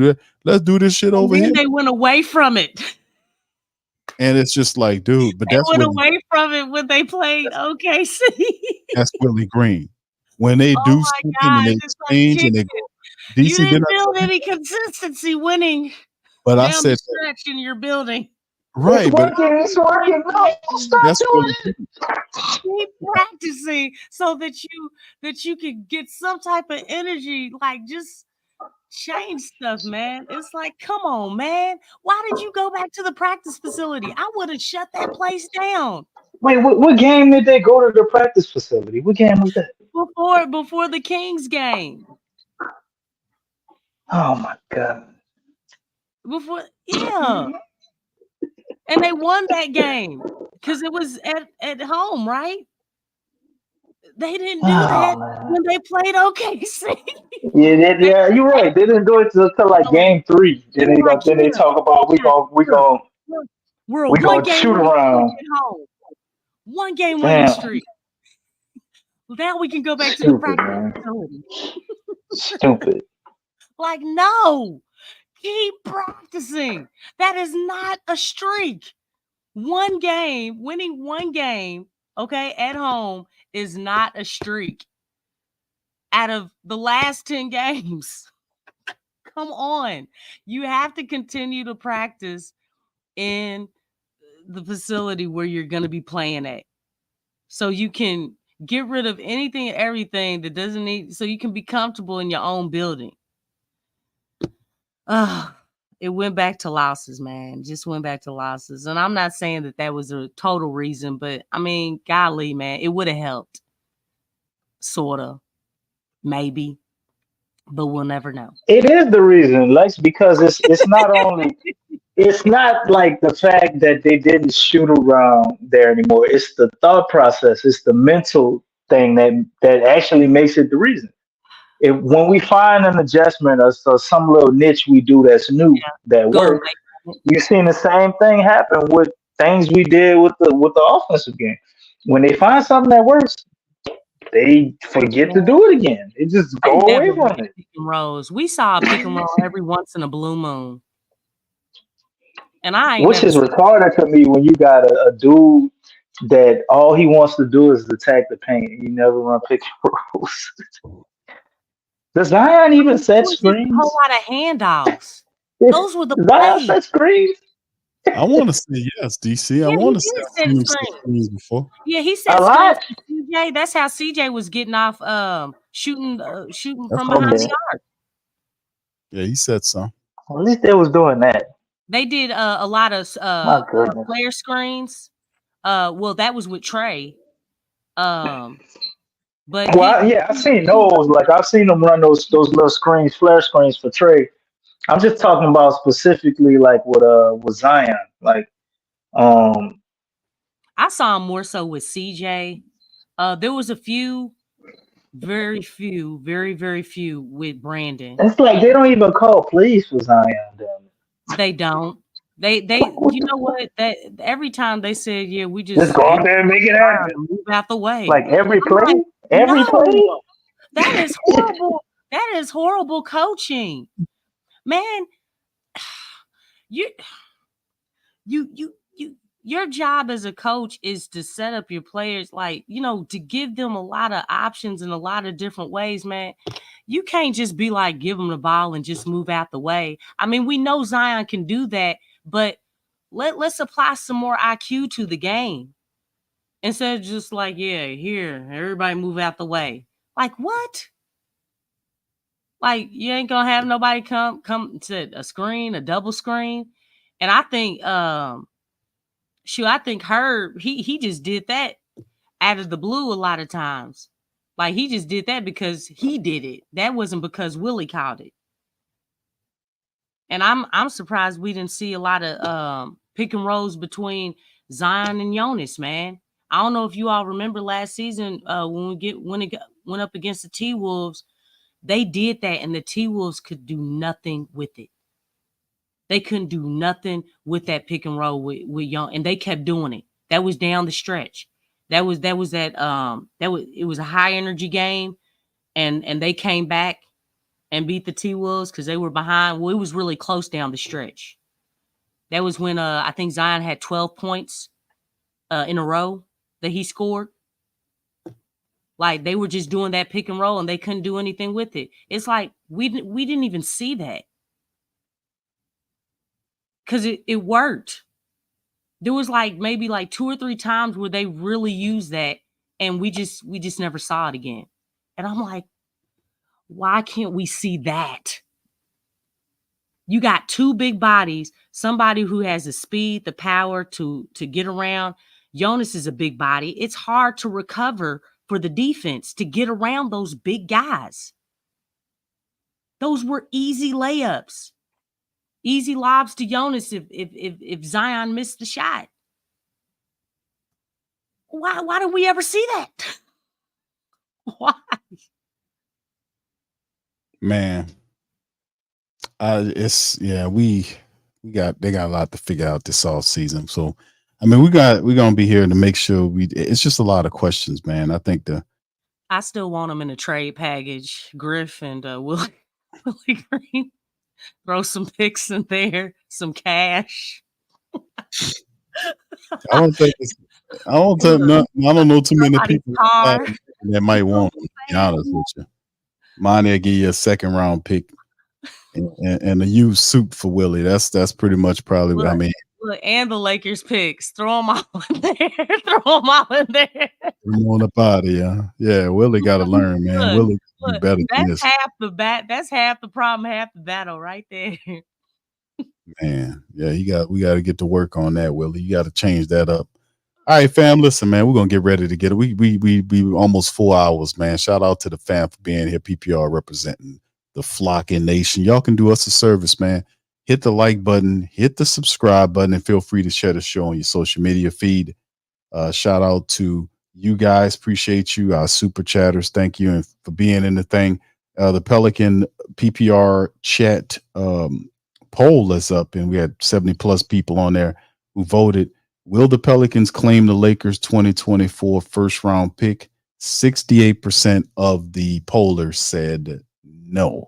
let's do this shit over here. They went away from it. And it's just like, dude, but that's went away from it when they played OKC. That's Willie Green. When they do something and they change and they go, DC, you didn't build any consistency winning. But I said stretch in your building. Right, it's working. No, stop doing it. Keep practicing so that you can get some type of energy. Like, just change stuff, man. It's like, come on, man. Why did you go back to the practice facility? I would have shut that place down. Wait, what game did they go to the practice facility? What game was that? Before the Kings game. Oh my God. And they won that game because it was at home, right? They didn't do that when they played OKC. Yeah, you're right. They didn't do it until like game 3. Then they talk about we gonna shoot around. One game winning streak. Now we can go back to the practice facility. Stupid. Like, no. Keep practicing. That is not a streak. Winning one game, okay, at home is not a streak. Out of the last 10 games. Come on. You have to continue to practice in the facility where you're going to be playing at. So you can get rid of anything and everything that doesn't need, so you can be comfortable in your own building. It went back to losses, man. Just went back to losses. And I'm not saying that was a total reason, but I mean, golly, man, it would have helped. Sort of. Maybe. But we'll never know. It is the reason, Lex, because it's not only, it's not like the fact that they didn't shoot around there anymore. It's the thought process. It's the mental thing that actually makes it the reason. when we find an adjustment or some little niche we do that's new that Go works, you've seen the same thing happen with things we did with the offensive game. When they find something that works, they forget to do it again. It just I go away never from ran it. pick and rolls. We saw a pick and roll every once in a blue moon, and I ain't Which never is seen. retarded to me when you got a dude that all he wants to do is attack the paint. He never run pick and rolls. Does Zion even It set was just a whole screens? lot of handoffs. Those were the Zion plays. set screens? I want to say yes, DC. I Yeah, he want to say did I've set seen him set screens. screens before. Yeah, he A set screens lot? for CJ. That's how CJ was getting off shooting That's from what behind I'm the Okay. saying. arc. Yeah, he said some. At least they was doing that. They did a lot of My goodness. player screens. Well, that was with Trey. But Well, yeah, I've seen those. Like I've seen them run those little screens, flare screens for Trey. I'm just talking about specifically like with Zion. Like um I saw him more so with CJ. There was a few, very few, very, very few with Brandon. it's like they don't even call plays for Zion. Damn it. They don't. You know what? That every time they said, yeah, we Just just go out asked there and make it Zion happen. to move out the way. Like every I'm like, play, every play. no, that is horrible. That is horrible coaching, man. You, your job as a coach is to set up your players, like, to give them a lot of options in a lot of different ways, man. You can't just be like, give them the ball and just move out the way. I mean, we know Zion can do that, but let's apply some more IQ to the game instead of just like, yeah, here, everybody move out the way. Like, what? Like, you ain't gonna have nobody come to a screen, a double screen. And I think I think Herb, he just did that out of the blue a lot of times. Like, he just did that because he did it. That wasn't because Willie called it. And I'm surprised we didn't see a lot of pick and rolls between Zion and Jonas, man. I don't know if you all remember last season when it went up against the T-Wolves, they did that and the T-Wolves could do nothing with it. They couldn't do nothing with that pick and roll with Young, and they kept doing it. That was down the stretch. It was a high energy game, and they came back and beat the T-Wolves because they were behind. Well, it was really close down the stretch. That was when I think Zion had 12 points in a row that he scored. Like, they were just doing that pick and roll and they couldn't do anything with it. It's like we didn't even see that because it worked. There was maybe 2 or 3 times where they really used that and we just never saw it again. And I'm like, why can't we see that? You got 2 big bodies, somebody who has the speed, the power to get around. Jonas is a big body. It's hard to recover for the defense to get around those big guys. Those were easy layups, easy lobs to Jonas if Zion missed the shot. Why did we ever see that? Why? Man, they got a lot to figure out this off season. So, I mean, we're gonna be here to make sure it's just a lot of questions, man. I think I still want them in a trade package. Griff and Willie Green. Throw some picks in there, some cash. I don't know too many people that might want them, to be honest with you. Mine, they'll give you a second round pick and a used suit for Willie. That's pretty much probably what I mean. Look, and the Lakers picks. Throw them all in there. Throw them all in there. I'm on up out of here. Yeah, Willie got to learn, man. Willie be better than this. That's half the problem, half the battle right there. Man, yeah, we got to get to work on that, Willie. You got to change that up. All right, fam. Listen, man, we're gonna get ready to get it. We almost 4 hours, man. Shout out to the fam for being here. PPR representing the Flocking Nation. Y'all can do us a service, man. Hit the like button, hit the subscribe button, and feel free to share the show on your social media feed. Shout out to you guys. Appreciate you, our super chatters. Thank you and for being in the thing. The Pelican PPR chat poll is up, and we had 70 plus people on there who voted. Will the Pelicans claim the Lakers 2024 first round pick? 68% of the pollers said no.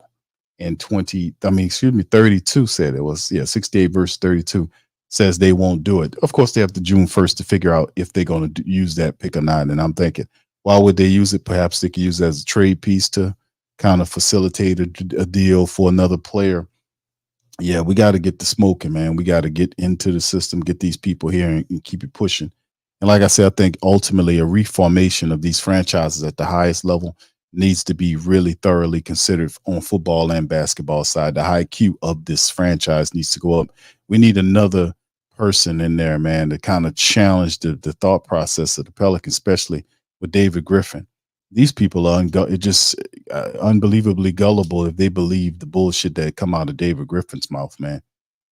And 32 said it was, 68 versus 32 says they won't do it. Of course, they have to June 1st to figure out if they're going to use that pick or not. And I'm thinking, why would they use it? Perhaps they could use it as a trade piece to kind of facilitate a deal for another player. Yeah, we got to get the smoking, man. We got to get into the system, get these people here and keep it pushing. And like I said, I think ultimately a reformation of these franchises at the highest level needs to be really thoroughly considered on football and basketball side. The high IQ of this franchise needs to go up. We need another person in there, man, to kind of challenge the thought process of the Pelicans, especially with David Griffin. These people are unbelievably gullible if they believe the bullshit that come out of David Griffin's mouth, man.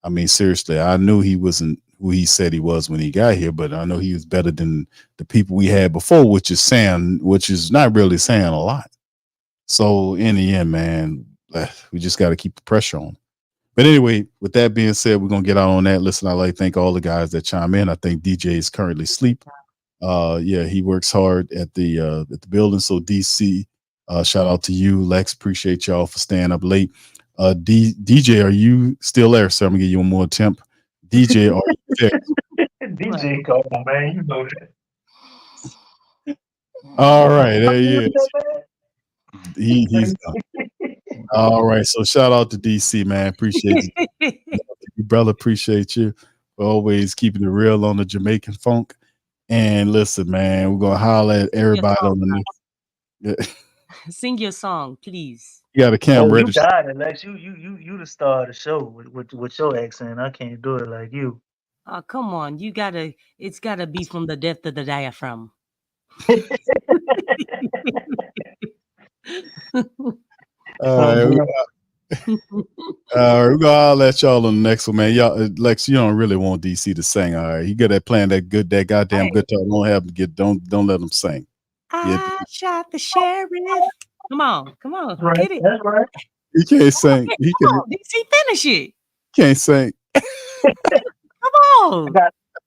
I mean, seriously, I knew he wasn't who he said he was when he got here, but I know he was better than the people we had before, which is not really saying a lot. So in the end, man, we just got to keep the pressure on. But anyway, with that being said, we're going to get out on that. Listen, I'd like to thank all the guys that chime in. I think DJ is currently asleep. He works hard at the building. So DC, shout out to you. Lex, appreciate y'all for staying up late. DJ, are you still there? So I'm gonna give you one more attempt. DJ, are you there? DJ, come on, man. You know that. All right, there he is. He's done. All right, so shout out to DC, man. Appreciate you, brother. Appreciate you for always keeping it real on the Jamaican funk. And listen, man, we're gonna holler at everybody on the next. Sing your song, please. You got a camera ready. You got it, Lex. You the star of the show with your accent. I can't do it like you. Oh, come on. It's gotta be from the depth of the diaphragm. All right, we're gonna holler at y'all on the next one, man. Y'all, Lex, you don't really want DC to sing. All right, he good at playing that goddamn guitar. Don't let him sing. I shot the sheriff. Come on, right, get it. That's right. He can't sing. He Come on, DC, finish it. can't sing. Come on.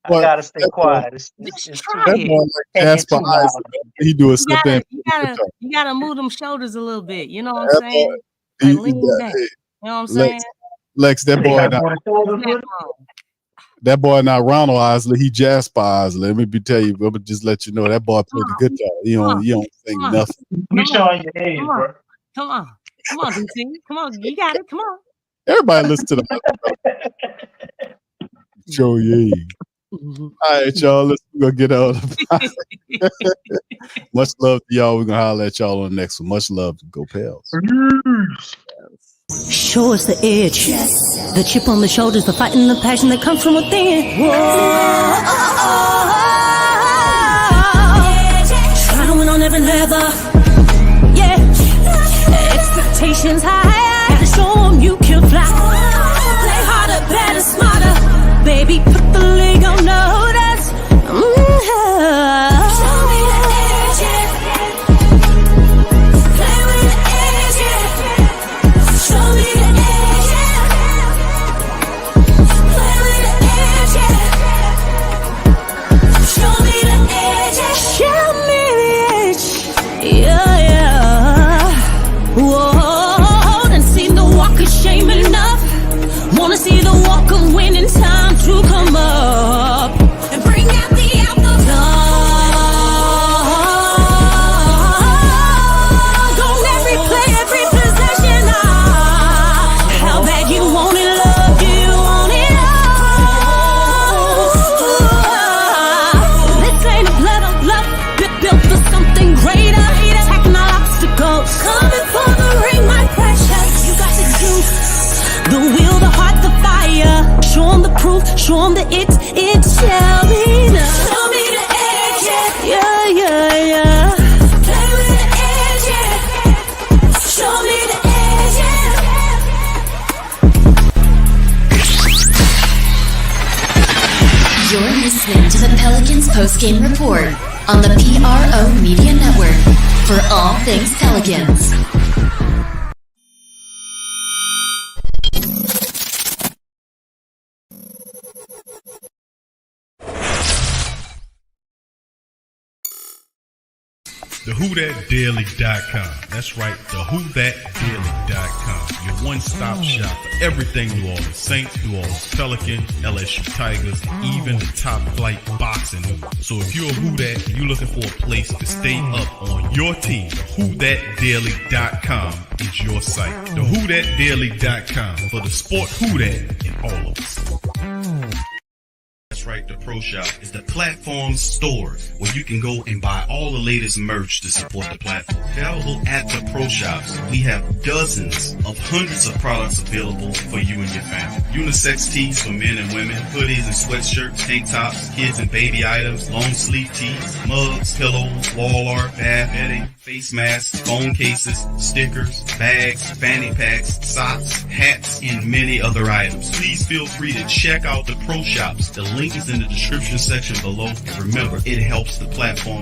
I gotta stay quiet. It's try That it. boy like Jasper Isaac. He do a slip in. You gotta move them shoulders a little bit. You know what I'm saying? Like lean back. You know what I'm saying? Lex, that boy not Ronald Isley. He Jasper Isley. Let me tell you. I'm gonna just let you know that boy played the guitar. You don't sing nothing. You showing your age, bro. Come on, DC. Come on, you got it. Come on. Everybody listen to the show you. All right, y'all. Let's go get out. Much love to y'all. We're gonna holler at y'all on the next one. Much love. Go Pels. Show us the edge, the chip on the shoulders, the fight and the passion that comes from within. Whoa. Trying to win on every level. Yeah. Expectations high. Gotta show them you can fly. Play harder, better, smarter. Baby, put the league on notice. Show me the edge, yeah. Play with the edge, yeah. Show me the edge, yeah. Play with the edge, yeah. Show me the edge, yeah. Show me the edge, yeah. Whoa, done seen the walk of shame enough. Wanna see the walk of winning, time to come up and bring out the Don't every play, every possession. How bad you want it, love, you want it all. This ain't a blood of love, built for something greater. Attacking all obstacles, coming for the ring, my precious. You got the juice, the will, the heart, the fire. Show them the proof, show them that it shall be done. Show me the edge, yeah. Play with the edge, yeah. Show me the edge, yeah. You're listening to the Pelicans Postgame Report on the PRO Media Network for all things Pelicans. TheWhoThatDaily.com. That's right, TheWhoThatDaily.com. Your one-stop shop for everything New Orleans Saints, New Orleans Pelicans, LSU Tigers, even the top flight boxing. So if you're a Who That and you're looking for a place to stay up on your team, TheWhoThatDaily.com is your site. TheWhoThatDaily.com for the sport Who That in all of us. That's right, the Pro Shop is the platform store where you can go and buy all the latest merch to support the platform. Available at the Pro Shops, we have dozens of hundreds of products available for you and your family. Unisex tees for men and women, hoodies and sweatshirts, tank tops, kids and baby items, long sleeve tees, mugs, pillows, wall art, bath bedding, face masks, phone cases, stickers, bags, fanny packs, socks, hats, and many other items. Please feel free to check out the Pro Shops. The link is in the description section below. And remember, it helps the platform